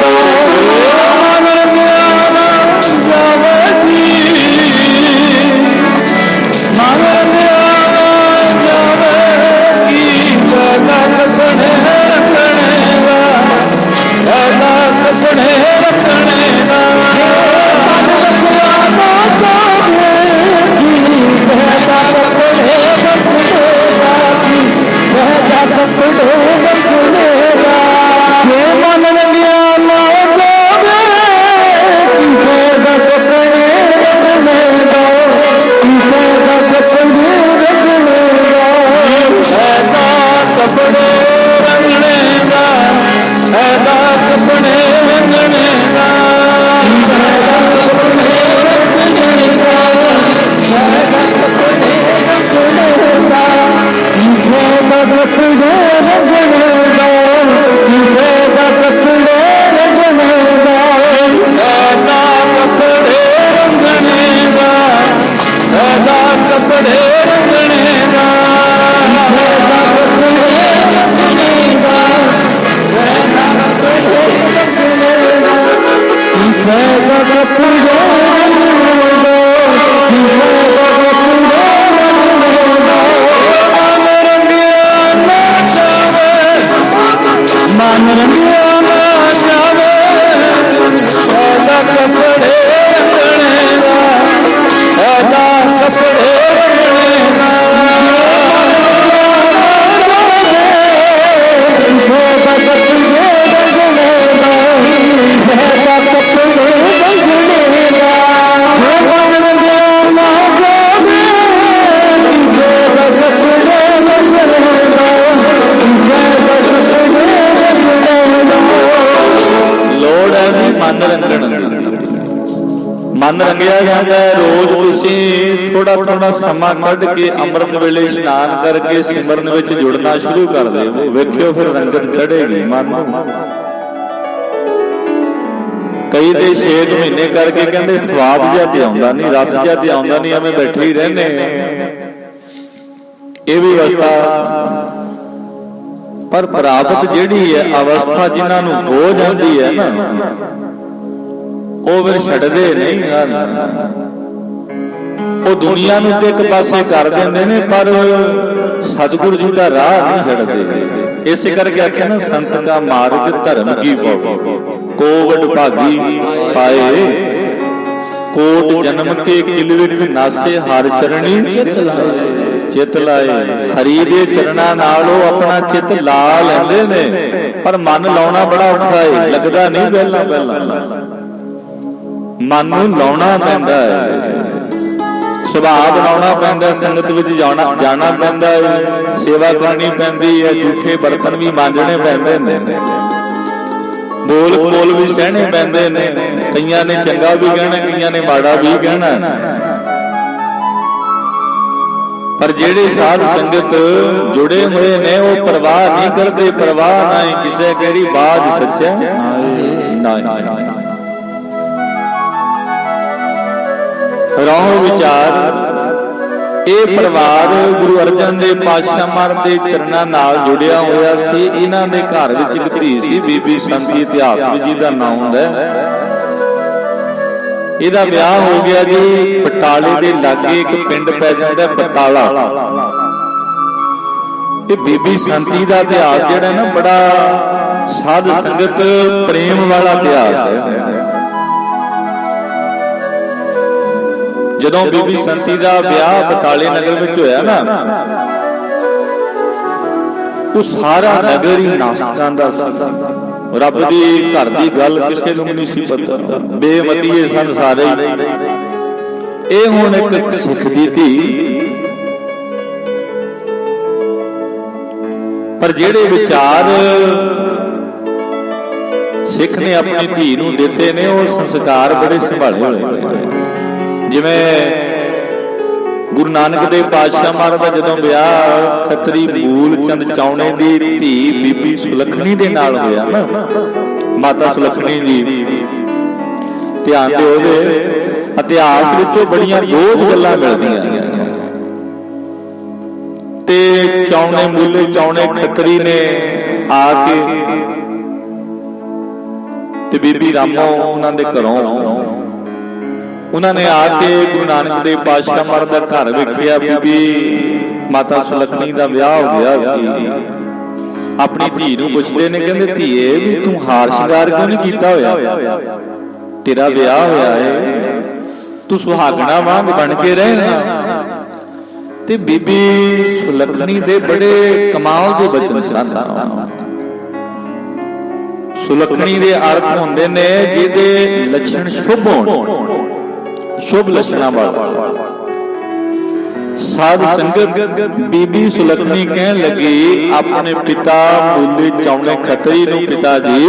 कपड़े रंगने दा, फायदा कपड़े रंगने दा, फायदा कपड़े रंगने दा, फायदा कपड़े रंगने दा, फायदा कपड़े रंगने दा, फायदा कपड़े रंगने दा, फायदा कपड़े रंगने दा, फायदा कपड़े रंगने दा, फायदा कपड़े रंगने दा, फायदा कपड़े रंगने दा, फायदा कपड़े रंगने दा, फायदा कपड़े रंगने दा। मन रंगिया ना जावे, मन रंगिया ना जावे, फायदा कपड़े रंगने दा, फायदा कपड़े रंगने दा, फायदा कपड़े रंगने दा, फायदा कपड़े रंगने दा। मन रंगिया ना जावे, फायदा कपड़े रंगने दा, फायदा कपड़े रंगने दा। लोड़ है जी मन रंगण ਦੀ। मन रंगिया जाता है। रोज तुसी थोड़ा थोड़ा समा कढ़ के अमृत वेले इशनान करके सिमरन विच जुड़ना शुरू कर दे, वेखियो फिर रंगत चढ़ेगी मन। कई दे 6 महीने करके कहते स्वाद जिहा ते आउंदा नहीं, रस जिहा ते आउंदा नहीं, एवें बैठे ही रहने। ये भी अवस्था पर प्राप्त जिहड़ी है अवस्था जिन्हां नूं हो जाती है ना, ਉਹ ਫਿਰ ਛੱਡਦੇ ਨਹੀਂ ਹਨ। ਉਹ ਦੁਨੀਆ ਨੂੰ ਤੇ ਇੱਕ ਪਾਸੇ ਕਰ ਦਿੰਦੇ ਨੇ, ਪਰ ਸਤਿਗੁਰੂ ਜੀ ਦਾ ਰਾਹ ਨਹੀਂ ਛੱਡਦੇ। ਇਸੇ ਕਰਕੇ ਆਖਿਆ ਨਾ, ਸੰਤ ਕਾ ਮਾਰਗ ਧਰਮ ਕੀ ਪਾਓ, ਕੋਵਡ ਭਾਗੀ ਪਾਏ, ਕੋਟ ਜਨਮ ਕੇ ਕਿਲ ਵਿਖ ਨਾਸੇ, ਹਰ ਚਰਣੀ ਚਿਤ ਲਾਏ। ਹਰੀ ਦੇ ਚਰਨਾਂ ਨਾਲ ਉਹ ਆਪਣਾ ਚਿੱਤ ਲਾ ਲੈਂਦੇ ਨੇ, ਪਰ ਮਨ ਲਾਉਣਾ ਬੜਾ ਔਖਾ ਹੈ, ਲੱਗਦਾ ਨਹੀਂ ਪਹਿਲਾਂ ਪਹਿਲਾਂ। मन नूं लाउणा पैंदा है, सुभाव बनाउणा पैंदा, संगत विच जाना पैंदा है, सेवा करनी पैंदी है, झूठे बर्तन भी मांजने पैंदे ने, बोल बोल भी सहने पैंदे ने। कईयां ने चंगा भी कहना, कईयां ने माड़ा भी कहना, पर जेड़े साध संगत जुड़े हुए ने वो परवाह नहीं करते। परवाह ना ही किसे केड़ी बाज सच्चा ना रहो विचार। ਇਹ ਪਰਿਵਾਰ ਗੁਰੂ ਅਰਜਨ ਦੇਵ ਪਾਤਸ਼ਾਹ ਮਹਾਰਾਜ ਦੇ ਚਰਨਾਂ ਨਾਲ ਜੁੜਿਆ ਹੋਇਆ ਸੀ। ਇਹਨਾਂ ਦੇ ਘਰ ਵਿੱਚ ਇੱਕ ਧੀ ਸੀ, ਬੀਬੀ ਸੰਤੀ, ਇਤਿਹਾਸ ਵਿੱਚ ਜਿਹਦਾ ਨਾਮ ਹੁੰਦਾ। ਇਹਦਾ ਵਿਆਹ ਹੋ ਗਿਆ ਜੀ ਬਟਾਲੇ ਦੇ ਲਾਗੇ ਇੱਕ ਪਿੰਡ ਪੈ ਜਾਂਦਾ ਬਟਾਲਾ। ਇਹ ਬੀਬੀ ਸੰਤੀ ਦਾ ਇਤਿਹਾਸ ਜਿਹੜਾ ਨਾ ਬੜਾ ਸਾਧ ਸੰਗਤ ਪ੍ਰੇਮ ਵਾਲਾ ਇਤਿਹਾਸ ਹੈ। ਜਦੋਂ ਬੀਬੀ ਸੰਤੀ ਦਾ ਵਿਆਹ ਬਟਾਲੇ ਨਗਰ ਵਿੱਚ ਹੋਇਆ ਨਾ, ਉਹ ਸਾਰਾ ਨਗਰ ਹੀ ਨਾਸਤਾਂ ਦਾ ਸੀ। ਰੱਬ ਦੀ ਘਰ ਦੀ ਗੱਲ ਕਿਸੇ ਨੂੰ ਨਹੀਂ ਸੀ ਪਤਾ, ਬੇਮਤੀਏ ਸਨ ਸਾਰੇ। ਇਹ ਹੁਣ ਇੱਕ ਸਿੱਖ ਦੀ ਧੀ, ਪਰ ਜਿਹੜੇ ਵਿਚਾਰ ਸਿੱਖ ਨੇ ਆਪਣੀ ਧੀ ਨੂੰ ਦਿੱਤੇ ਨੇ, ਉਹ ਸੰਸਕਾਰ ਬੜੇ ਸੰਭਾਲੇ ਹੋਏ। ਜਿਵੇਂ ਗੁਰੂ ਨਾਨਕ ਦੇਵ ਪਾਤਸ਼ਾਹ ਮਹਾਰਾਜ ਦਾ ਜਦੋਂ ਵਿਆਹ ਖੱਤਰੀ ਮੂਲ ਚੰਦ ਚਾਉਣੇ ਦੀ ਧੀ ਬੀਬੀ ਸੁਲੱਖਣੀ ਦੇ ਨਾਲ ਹੋਇਆ ਨਾ, ਮਾਤਾ ਸੁਲੱਖਣੀ ਜੀ, ਧਿਆਨ ਦਿਓ ਉਹਦੇ ਇਤਿਹਾਸ ਵਿੱਚੋਂ ਬੜੀਆਂ ਦੋ ਗੱਲਾਂ ਮਿਲਦੀਆਂ ਤੇ ਚਾਉਣੇ ਮੂਲੇ ਚਾਉਣੇ ਖੱਤਰੀ ਨੇ ਆ ਕੇ ਤੇ ਬੀਬੀ ਰਾਮੋ ਉਹਨਾਂ ਦੇ ਘਰੋਂ ਉਹਨਾਂ ਨੇ ਆ ਕੇ ਗੁਰੂ ਨਾਨਕ ਦੇਵ ਪਾਤਸ਼ਾਹ ਮਹਾਰਾਜ ਦਾ ਘਰ ਵੇਖਿਆ। ਬੀਬੀ ਮਾਤਾ ਸੁਲੱਖਣੀ ਦਾ ਵਿਆਹ ਹੋ ਗਿਆ ਸੀ। ਆਪਣੀ ਧੀ ਨੂੰ ਪੁੱਛਦੇ ਨੇ, ਕਹਿੰਦੇ ਧੀਏ ਵੀ ਤੂੰ ਹਾਰ ਸ਼ਿੰਗਾਰ ਕਿਉਂ ਨਹੀਂ ਕੀਤਾ ਹੋਇਆ, ਤੇਰਾ ਵਿਆਹ ਹੋਇਆ ਹੈ, ਤੂੰ ਸੁਹਾਗਣਾ ਵਾਂਗ ਬਣ ਕੇ ਰਹਿਣਾ। ਤੇ ਬੀਬੀ ਸੁਲੱਖਣੀ ਦੇ ਬੜੇ ਕਮਾਲ ਦੇ ਬਚਨ ਸਨ। ਸੁਲੱਖਣੀ ਦੇ ਅਰਥ ਹੁੰਦੇ ਨੇ ਜਿਹਦੇ ਲੱਛਣ ਸ਼ੁਭ ਹੋਣ, शुभ लक्षणा वाला। साध संगत बीबी सुलखनी कहन लगी अपने पिता मूले चौने खतरी नूं, पिता जी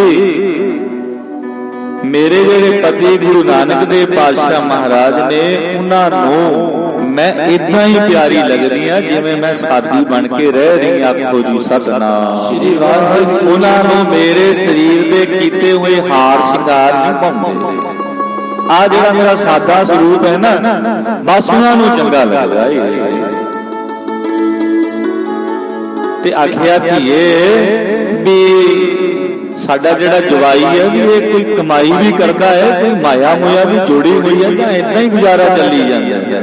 मेरे जेड़े पति गुरु नानक देव पातशाह महाराज ने उन्हां नूं मैं इदां ही प्यारी लगदी हां जिवें मैं सादी बन के रह रही। आखो जी सतनाम। उन्हां नूं मेरे शरीर दे कीते हुए हार शिंगार नहीं पाउंदे। आ जिहड़ा मेरा सादा स्वरूप है ना, बस उन्हां नूं चंगा लगदा है। ते आखिया धीए भी साडा जिहड़ा जवाई है भी ये कोई कमाई भी करता है, कोई माया मोया भी जोड़ी हुई है, जां इदां ही गुजारा चली जांदा है।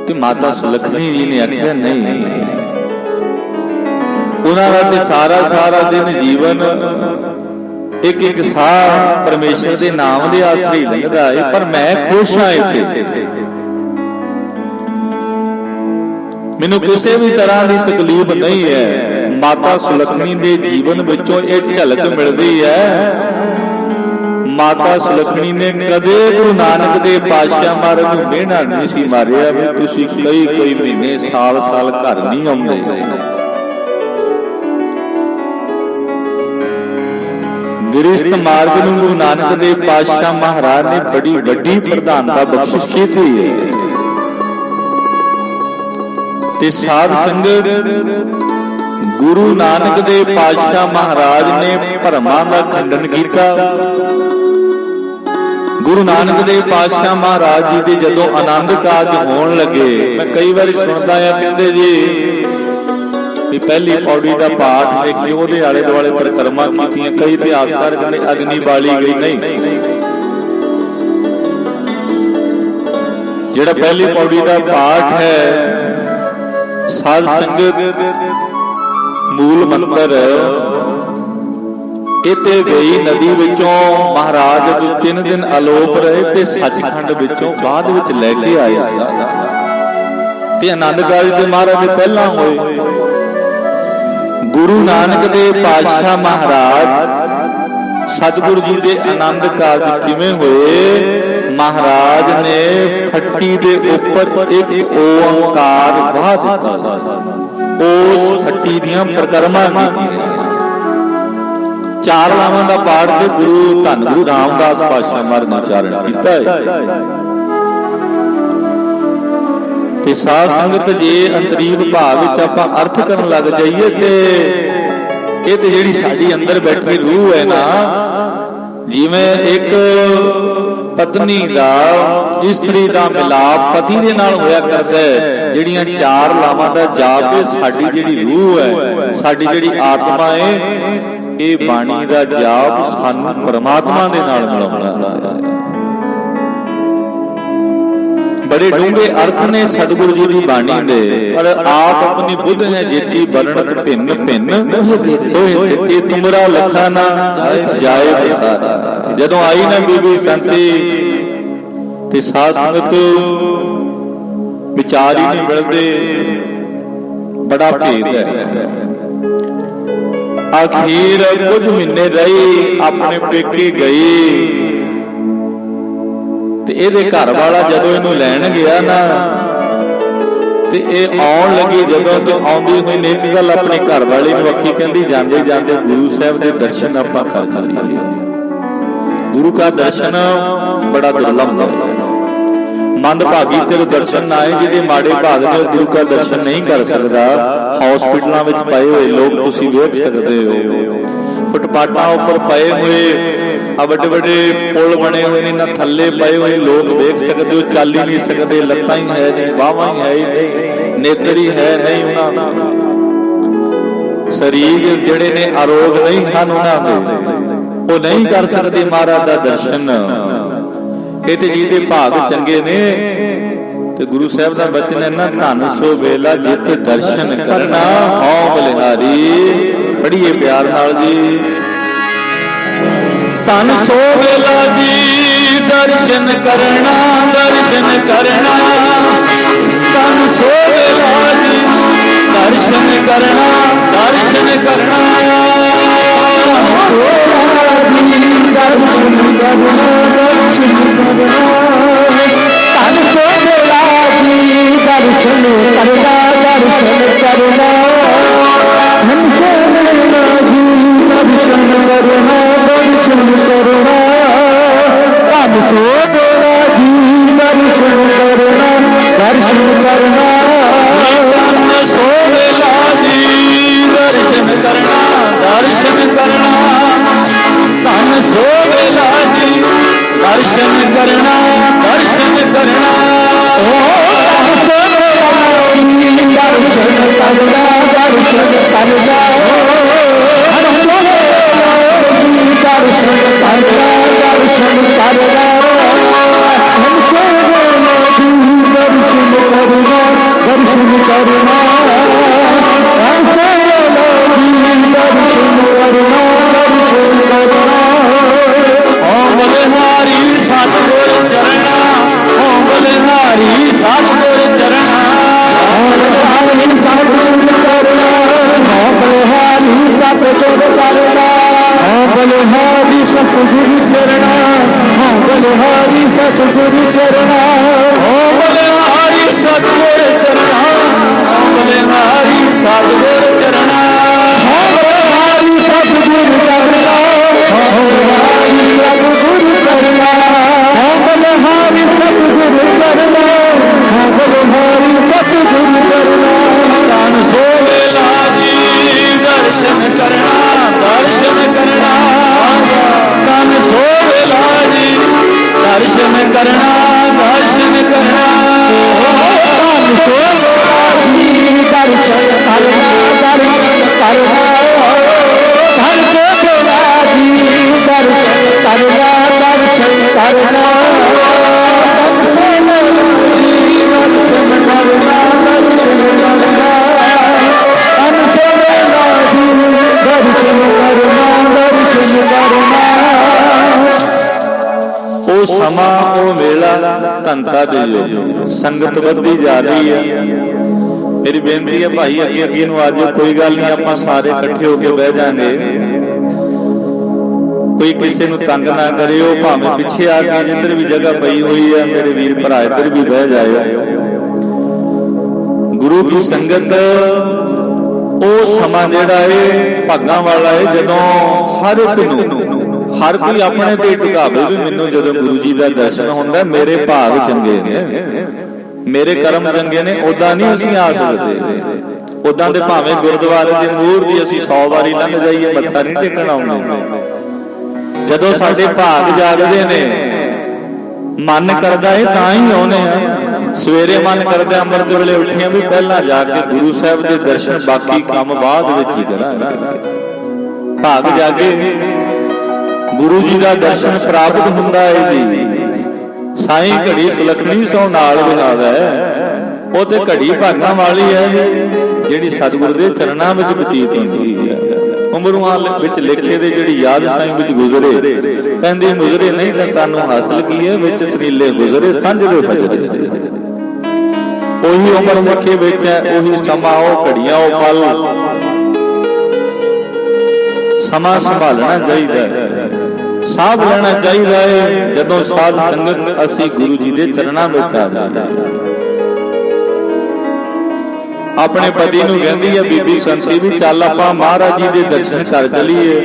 ते माता सुलखनी जी ने आखिया नहीं, उन्हां दा ते सारा सारा दिन जीवन एक एक साह परमेश्वर दे नाम दे आसरे ही लंघदा है, पर मैं खुश हां इत्थे। मैनूं किसी भी तरह की तकलीफ नहीं है। माता सुलखनी दे जीवन विचों एक झलक मिलती है। माता सुलखनी ने कदे गुरु नानक देव पातशाह महाराज नूं मिहना नहीं सी मारिया भी तुसीं कई कई महीने साल साल घर नहीं आउंदे। गृहस्थ मार्ग नूं गुरु नानक देव पातशाह महाराज ने बड़ी वड्डी प्रधानता बख्शिश कीती है। ते साध संगत गुरु नानक देव पातशाह महाराज ने भरमां दा खंडन किया। गुरु नानक देव पातशाह महाराज जी दे जदों आनंद कारज होण लगे, मैं कई बार सुनदा आ कहंदे जी कि पहली पौड़ी दा पाठ लेके ओहदे आले दुआले परिक्रमा कीतियां। कई इतिहासकार कहंदे अग्नि बाली गई, नहीं, जिहड़ा पहली पौड़ी दा पाठ है साध संगत मूल मंत्र इते गई नदी विचों महाराज 3 दिन आलोप रहे ते सचखंड विचों बाद विच लैके आए ते आनंद कारज ते महाराज दे पहला होए। गुरु नानक देव पातशाह महाराज सतगुरु जी दे आनंद कारज किवें होए? महाराज ने फट्टी दे ऊपर एक ओंकार वाह दिता, उस फट्टी दियां परिक्रमा कीतियां। 4 लावां दा पाठ ते गुरु धन गुरु रामदास पातशाह महाराज ने उच्चारण कीता है। ते साध संगत जे अंतरीव भाव विच आपां अर्थ करन लग जाइए ते ਇਹ ਤੇ ਜਿਹੜੀ ਸਾਡੀ ਅੰਦਰ ਬੈਠੀ ਰੂਹ ਹੈ ਨਾ, ਜਿਵੇਂ ਇੱਕ ਪਤਨੀ ਦਾ ਇਸਤਰੀ ਦਾ ਮਿਲਾਪ ਪਤੀ ਦੇ ਨਾਲ ਹੋਇਆ ਕਰਦਾ ਹੈ, ਜਿਹੜੀਆਂ 4 ਲਾਵਾਂ ਦਾ ਜਾਪ ਹੈ, ਸਾਡੀ ਜਿਹੜੀ ਰੂਹ ਹੈ, ਸਾਡੀ ਜਿਹੜੀ ਆਤਮਾ ਹੈ, ਇਹ ਬਾਣੀ ਦਾ ਜਾਪ ਸਾਨੂੰ ਪਰਮਾਤਮਾ ਦੇ ਨਾਲ ਮਿਲਾਉਂਦਾ ਹੈ। बड़े डूंगे अर्थ ने सतगुरु जी की बाणी दे, पर आप अपनी बुद्ध है जेती वर्णत भिन्न भिन्न होए तुमरा लखा ना जाए बसारा। जदों आई ना बीबी संती ते साध संगत विचार ही नहीं मिलते, बड़ा भेद है। आखिर कुछ महीने रही अपने पेके गई ते इहदे घर वाला जदों इहनूं लैण गया ना ते इह आउण लगी, जदों तो आउंदी होई ने एक गल अपने घर वाले नूं आखी, कहंदी जांदे जांदे गुरु साहिब दे दर्शन आपां कर लईए। गुरु का दर्शन बड़ा दुर्लभ है। मंदभागी तेरे दर्शन ना आए, जिहदे माड़े भाग ने गुरु का दर्शन नहीं कर सकदा। हॉस्पिटलों विच पए होए लोग तुसीं वेख सकदे हो, फुटपाथां उपर पए होए वड्डे वड्डे पुल बने हुए ने, ना थल्ले पए हुए लोग देख सकते हो, चल ही नहीं सकते, लत्तां ही है नहीं, बाहां ही है नहीं, नेत्र ही है नहीं, उन्हां शरीर जिहड़े ने आरोग नहीं हन, उन्हां दे वो नहीं कर सकते महाराज दा दर्शन। ये ते जी दे भाग चंगे ने। ते गुरु साहिब दा बचन है ना, धन सो वेला जित दर्शन करना हौ बलिहारी। पढ़िए प्यार नाल जी। धन सो वेला जी दर्शन करना, दर्शन करना, धन सो वेला जी दर्शन करना, दर्शन करना, दर्शन करना, धन सो करना दर्शन करना दर्शन करना दर्शन करना हमसे दर्शन करना दर्शन करना हमसे दर्शन करना दर्शन करना ओम बलिहारी सतगुर चरणा ओम बलिहारी सतगुर चरणा ओम बलिहारी सतगुर चरणा ओम बलिहारी सतगुर चरणा ओम बलिहारी सतगुर चरणा ओम बलिहारी सतगुर चरणा ओम बलिहारी सतगुर चरणा ओम बलिहारी सतगुर चरणा ओम बलिहारी सतगुर चरणा ओम बलिहारी सतगुर चरणा ओम बलिहारी सतगुर चरणा ओम बलिहारी सतगुर चरणा तन सो वेला जी दर्शन करना दर्शन करना तन सो वेला जी दर्शन करना दर्शन करना तन सो वेला जी दर्शन करना दर्शन करना तन सो वेला जी दर्शन करना दर्शन करना तन सो वेला जी दर्शन करना दर्शन करना तन सो वेला जी दर्शन करना दर्शन करना ਉਹ ਸਮਾਂ ਉਹ ਵੇਲਾ ਧੰਤਾ ਦੇ ਜੋ ਸੰਗਤ ਵੱਧਦੀ ਜਾ ਰਹੀ ਹੈ। ਮੇਰੀ ਬੇਨਤੀ ਹੈ ਭਾਈ ਅੱਗੇ ਅੱਗੇ ਨੂੰ ਆਜੋ, ਕੋਈ ਗੱਲ ਨਹੀਂ, ਆਪਾਂ ਸਾਰੇ ਇਕੱਠੇ ਹੋ ਕੇ ਬਹਿ ਜਾਾਂਗੇ। ਕੋਈ ਕਿਸੇ ਨੂੰ ਤੰਗ ਨਾ ਕਰਿਓ, ਭਾਵੇਂ ਪਿੱਛੇ ਆ ਕੇ ਜਿੱਧਰ ਵੀ ਜਗ੍ਹਾ ਪਈ ਹੋਈ ਹੈ ਮੇਰੇ ਵੀਰ ਭਰਾ ਇੱਧਰ ਵੀ ਬਹਿ ਜਾਇਓ। ਗੁਰੂ ਦੀ ਸੰਗਤ ਉਹ ਸਮਾਂ ਜਿਹੜਾ ਏ ਭਾਗਾਂ ਵਾਲਾ ਏ ਜਦੋਂ ਹਰ ਇੱਕ ਨੂੰ ਹਰ ਕੋਈ ਆਪਣੇ ਤੇ ਢੁਕਾਵੇ ਵੀ ਮੈਨੂੰ ਜਦੋਂ ਗੁਰੂ ਜੀ ਦਾ ਦਰਸ਼ਨ ਹੁੰਦਾ ਮੇਰੇ ਭਾਗ ਚੰਗੇ ਨੇ, ਮੇਰੇ ਕਰਮ ਚੰਗੇ ਨੇ। ਉਦਾਂ ਨਹੀਂ ਅਸੀਂ ਆ ਸਕਦੇ, ਉਦਾਂ ਦੇ ਭਾਵੇਂ ਗੁਰਦੁਆਰੇ ਦੇ ਮੂਹਰ ਦੀ ਅਸੀਂ 100 ਵਾਰੀ ਲੰਘ ਜਾਈਏ ਮੱਥਾ ਨਹੀਂ ਟੇਕਣ ਆਉਂਦੇ। ਜਦੋਂ ਸਾਡੇ ਭਾਗ ਜਾਗਦੇ ਨੇ ਮਨ ਕਰਦਾ ਏ ਤਾਂ ਹੀ ਆਉਨੇ ਆ। ਸਵੇਰੇ ਮਨ ਕਰਦਾ ਅੰਮ੍ਰਿਤ ਵੇਲੇ ਉੱਠੀਆਂ ਵੀ ਪਹਿਲਾਂ ਜਾ ਕੇ ਗੁਰੂ ਸਾਹਿਬ ਦੇ ਦਰਸ਼ਨ, ਬਾਕੀ ਕੰਮ ਬਾਅਦ ਵਿੱਚ ਹੀ ਕਰਾਂਗੇ। ਭਾਗ ਜਾਗੇ ਗੁਰੂ ਜੀ ਦਾ ਦਰਸ਼ਨ ਪ੍ਰਾਪਤ ਹੁੰਦਾ ਹੈ ਜੀ। ਸਾਈਂ ਘੜੀ ਸੁਲੱਖਣੀ ਸੋ ਨਾਲ ਵਿਹਾਵੇ, ਉਹ ਤੇ ਘੜੀ ਭਾਗਾਂ ਵਾਲੀ ਹੈ ਜੀ ਜਿਹੜੀ ਸਤਿਗੁਰੂ ਦੇ ਚਰਨਾਂ ਵਿੱਚ ਬਤੀਤ ਹੁੰਦੀ ਹੈ। ਉਮਰਾਂ ਵਿੱਚ ਲੇਖੇ ਦੇ ਜਿਹੜੀ ਯਾਦ ਸਾਈਂ ਵਿੱਚ ਗੁਜ਼ਰੇ, ਕਹਿੰਦੇ ਗੁਜ਼ਰੇ ਨਹੀਂ ਤਾਂ ਸਾਨੂੰ ਹਾਸਲ ਕੀ ਹੈ, ਵਿੱਚ ਸਰੀਲੇ ਗੁਜ਼ਰੇ ਸੰਜਲੇ ਫਜਰੇ। ਉਹੀ ਉਮਰ ਲੇਖੇ ਵਿੱਚ ਹੈ, ਉਹੀ ਸਮਾਂ, ਉਹ ਘੜੀਆਂ, ਉਹ ਪਲ। ਸਮਾਂ ਸੰਭਾਲਣਾ ਚਾਹੀਦਾ ਹੈ, ਸਾਂਭ ਲੈਣਾ ਚਾਹੀਦਾ ਹੈ। ਜਦੋਂ ਸਾਧ ਸੰਗਤ ਅਸੀਂ ਗੁਰੂ ਜੀ ਦੇ ਚਰਨਾਂ ਵਿੱਚ ਆ ਜਾਂਦੇ, ਆਪਣੇ ਪਤੀ ਨੂੰ ਕਹਿੰਦੀ ਹੈ ਬੀਬੀ ਸੰਤੀ ਵੀ ਚੱਲ ਆਪਾਂ ਮਹਾਰਾਜ ਜੀ ਦੇ ਦਰਸ਼ਨ ਕਰ ਚਲੀਏ।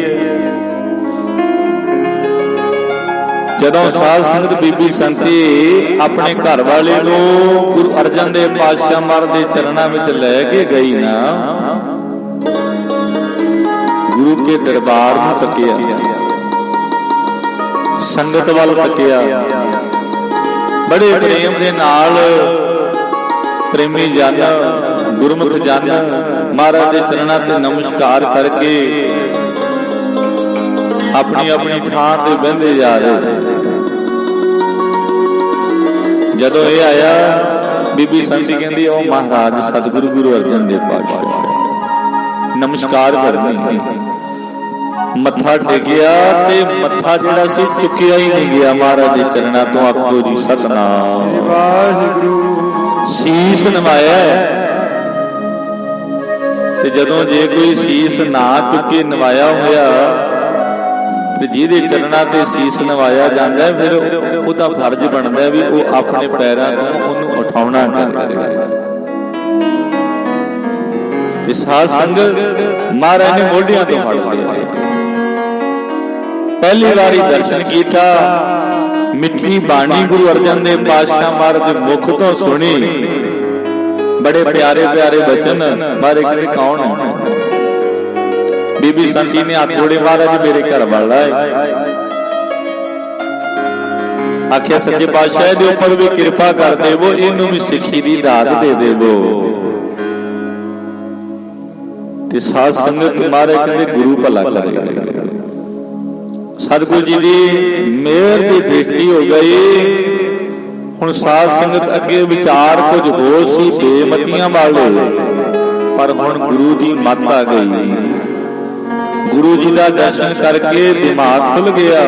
ਜਦੋਂ ਸਾਧ ਸੰਗਤ ਬੀਬੀ ਸੰਤੀ ਆਪਣੇ ਘਰ ਵਾਲੇ ਨੂੰ ਗੁਰੂ ਅਰਜਨ ਦੇਵ ਪਾਤਸ਼ਾਹ ਮਹਾਰਾਜ ਦੇ ਚਰਨਾਂ ਵਿੱਚ ਲੈ ਕੇ ਗਈ ਨਾ, ਗੁਰੂ ਕੇ ਦਰਬਾਰ ਨੂੰ ਤੱਕਿਆ, ਸੰਗਤ ਵੱਲ ਤੱਕਿਆ, ਬੜੇ ਪ੍ਰੇਮ ਦੇ ਨਾਲ ਪ੍ਰੇਮੀ ਜਨ, ਗੁਰਮੁਖ ਜਨ ਮਹਾਰਾਜ ਦੇ ਚਰਨਾਂ ਤੇ ਨਮਸਕਾਰ ਕਰਕੇ ਆਪਣੀ ਆਪਣੀ ਥਾਂ ਤੇ ਬਹਿੰਦੇ ਜਾ ਰਹੇ। ਜਦੋਂ ਇਹ ਆਇਆ ਬੀਬੀ ਸੰਤੀ ਕਹਿੰਦੀ ਉਹ ਮਹਾਰਾਜ ਸਤਿਗੁਰੂ ਗੁਰੂ ਅਰਜਨ ਦੇਵ ਪਾਤਸ਼ਾਹ, ਨਮਸਕਾਰ ਕਰਨੀ। ਮੱਥਾ ਟੇਕਿਆ ਤੇ ਮੱਥਾ ਜਿਹੜਾ ਸੀ ਚੁੱਕਿਆ ਹੀ ਨਹੀਂ ਗਿਆ ਮਹਾਰਾਜ ਦੇ ਚਰਨਾਂ ਤੋਂ। ਆਖੋ ਜੀ ਸਤਨਾਮ ਵਾਹਿਗੁਰੂ। ਸੀਸ ਨਵਾਇਆ ਤੇ ਜਦੋਂ ਜੇ ਕੋਈ ਸੀਸ ਨਾ ਚੁੱਕੇ ਨਵਾਇਆ ਹੋਇਆ ਤੇ ਜਿਹਦੇ ਚਰਨਾਂ ਤੇ ਸੀਸ ਨਵਾਇਆ ਜਾਂਦਾ ਫਿਰ ਉਹਦਾ ਫਰਜ਼ ਬਣਦਾ ਵੀ ਉਹ ਆਪਣੇ ਪੈਰਾਂ ਤੋਂ ਉਹਨੂੰ ਉਠਾਉਣਾ ਚਾਹੀਦਾ। ਤੇ ਸਾਧ ਸੰਗਤ ਮਹਾਰਾਜ ਨੇ ਮੋਢਿਆਂ ਤੋਂ ਫੜ ਲਿਆ। ਪਹਿਲੀ ਵਾਰੀ ਦਰਸ਼ਨ ਕੀਤਾ, ਮਿੱਠੀ ਬਾਣੀ ਗੁਰੂ ਅਰਜਨ ਦੇਵ ਪਾਤਸ਼ਾਹ ਮਹਾਰਾਜ ਦੇ ਮੁਖ ਤੋਂ ਸੁਣੀ। ਬੜੇ ਪਿਆਰੇ ਪਿਆਰੇ ਬਚਨ ਮਾਰੇ ਕਹਿੰਦੇ ਕੌਣ ਹੈ? ਬੀਬੀ ਸੰਤੀ ਨੇ ਹੱਥ ਜੋੜੇ, ਮਹਾਰਾਜ ਮੇਰੇ ਘਰ ਵਾਲਾ ਹੈ। ਆਖਿਆ ਸੱਚੇ ਪਾਤਸ਼ਾਹ ਦੇ ਉੱਪਰ ਵੀ ਕਿਰਪਾ ਕਰ ਦੇਵੋ, ਇਹਨੂੰ ਵੀ ਸਿੱਖੀ ਦੀ ਦਾਤ ਦੇ ਦੇਵੋ। ਤੇ ਸਾਧ ਸੰਗਤ ਮਾਰੇ ਕਹਿੰਦੇ ਗੁਰੂ ਭਲਾ ਕਰੇਗਾ। ਸਤਿਗੁਰੂ ਜੀ ਦੀ ਮਿਹਰ ਦੀ ਦ੍ਰਿਸ਼ਟੀ ਹੋ ਗਈ। ਹੁਣ ਸਾਧ ਸੰਗਤ ਅੱਗੇ ਵਿਚਾਰ ਕੁਝ ਹੋਰ ਸੀ, ਬੇਮਤੀਆਂ ਵਾਲੇ, ਪਰ ਹੁਣ ਗੁਰੂ ਦੀ ਮੱਤ ਆ ਗਈ। ਗੁਰੂ ਜੀ ਦਾ ਦਰਸ਼ਨ ਕਰਕੇ ਦਿਮਾਗ ਖੁੱਲ ਗਿਆ,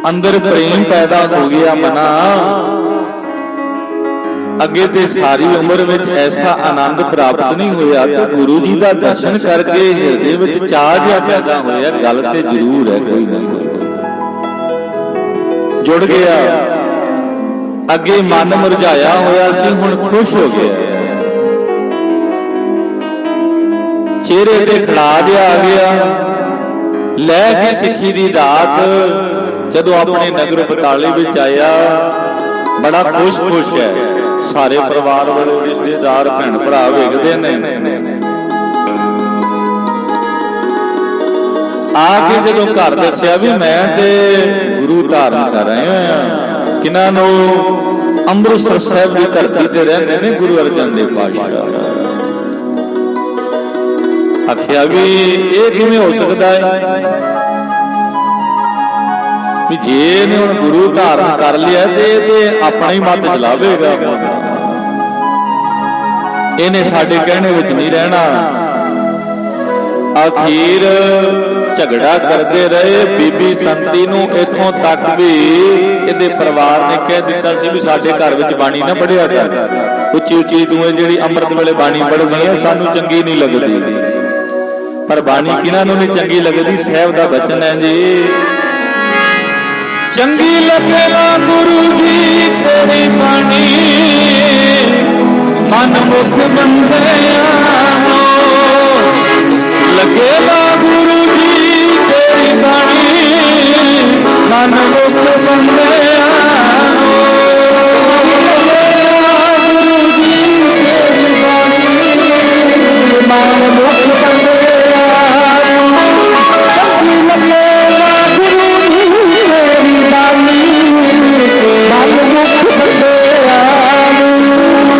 ਅੰਦਰ ਪ੍ਰੇਮ ਪੈਦਾ ਹੋ ਗਿਆ ਮਨਾ। ਅੱਗੇ ਤੇ ਸਾਰੀ ਉਮਰ ਵਿੱਚ ਐਸਾ ਆਨੰਦ ਪ੍ਰਾਪਤ ਨਹੀਂ ਹੋਇਆ ਤੇ ਗੁਰੂ ਜੀ ਦਾ ਦਰਸ਼ਨ ਕਰਕੇ ਹਿਰਦੇ ਵਿੱਚ ਚਾਅ ਜਿਹਾ ਪੈਦਾ ਹੋਇਆ, ਗੱਲ ਤੇ ਜ਼ਰੂਰ ਹੈ ਕੋਈ ਨਾ ਕੋਈ। ਜੁੜ ਗਿਆ, ਅੱਗੇ ਮਨ ਮੁਰਝਾਇਆ ਹੋਇਆ ਸੀ, ਹੁਣ ਖੁਸ਼ ਹੋ ਗਿਆ, ਚਿਹਰੇ ਤੇ ਖੜਾ ਜਿਹਾ ਆ ਗਿਆ। ਲੈ ਕੇ ਸਿੱਖੀ ਦੀ ਦਾਤ ਜਦੋਂ ਆਪਣੇ ਨਗਰ ਬਟਾਲੇ ਵਿੱਚ ਆਇਆ, ਬੜਾ ਖੁਸ਼ ਹੈ। ਸਾਰੇ ਪਰਿਵਾਰ ਵਾਲੇ, ਰਿਸ਼ਤੇਦਾਰ, ਭੈਣ ਭਰਾ ਵੇਖਦੇ ਨੇ। ਆ ਕੇ ਜਦੋਂ ਘਰ ਦੱਸਿਆ ਵੀ ਮੈਂ ਤੇ ਗੁਰੂ ਧਾਰਨ ਕਰ ਰਹੇ ਹਾਂ, ਕਿਨਾਂ ਨੂੰ? ਅੰਮ੍ਰਿਤਸਰ ਸਾਹਿਬ ਦੀ ਧਰਤੀ ਤੇ ਰਹਿੰਦੇ ਨੇ ਗੁਰੂ ਅਰਜਨ ਦੇਵ ਪਾਤਸ਼ਾਹ। ਆਖਿਆ ਵੀ ਇਹ ਕਿਵੇਂ ਹੋ ਸਕਦਾ ਹੈ ਵੀ ਜੇ ਇਹਨੇ ਹੁਣ ਗੁਰੂ ਧਾਰਨ ਕਰ ਲਿਆ ਤੇ ਇਹ ਤੇ ਆਪਣਾ ਹੀ ਮੱਤ ਚਲਾਵੇਗਾ, ਇਹਨੇ ਸਾਡੇ ਕਹਿਣੇ ਵਿੱਚ ਨਹੀਂ ਰਹਿਣਾ। ਆਖੀਰ ਝਗੜਾ ਕਰਦੇ ਰਹੇ। ਬੀਬੀ ਸੰਤੀ ਨੂੰ ਇੱਥੋਂ ਤੱਕ ਵੀ ਇਹਦੇ ਪਰਿਵਾਰ ਨੇ ਕਹਿ ਦਿੱਤਾ ਸੀ ਵੀ ਸਾਡੇ ਘਰ ਵਿੱਚ ਬਾਣੀ ਨਾ ਪੜਿਆ ਕਰ, ਉੱਚੀ ਉੱਚੀ ਤੂੰ ਇਹ ਜਿਹੜੀ ਅੰਮ੍ਰਿਤ ਵੇਲੇ ਬਾਣੀ ਪੜ੍ਹਦੀ ਹੈ ਸਾਨੂੰ ਚੰਗੀ ਨਹੀਂ ਲੱਗਦੀ। ਪਰ ਬਾਣੀ ਕਿਹਨਾਂ ਨੂੰ ਨਹੀਂ ਚੰਗੀ ਲੱਗਦੀ? ਸਾਹਿਬ ਦਾ ਬਚਨ ਹੈ ਜੀ, ਚੰਗੀ ਲੱਗੇ ਨਾ ਗੁਰੂ ਜੀ ਤੇਰੀ ਬਾਣੀ, ਮਨ ਮੁਖ ਬੰਦਿਆਂ ਨੂੰ ਲੱਗੇ ਨਾ ਗੁਰੂ ਜੀ ਤੇਰੀ ਬਾਣੀ, ਮਨ ਮੁਖ ਬੰਦਿਆਂ ਨੂੰ। ਗੁਰੂ ਜੀ ਤੇਰੀ ਬਾਣੀ, ਮਨ ਮੁਖ ਬੰਦਿਆਂ ਨੂੰ, ਚੰਗੀ ਲੱਗੇ ਨਾ ਗੁਰੂ ਜੀ ਤੇਰੀ ਬਾਣੀ, ਮਨ ਮੁਖ ਬੰਦਿਆਂ ਨੂੰ,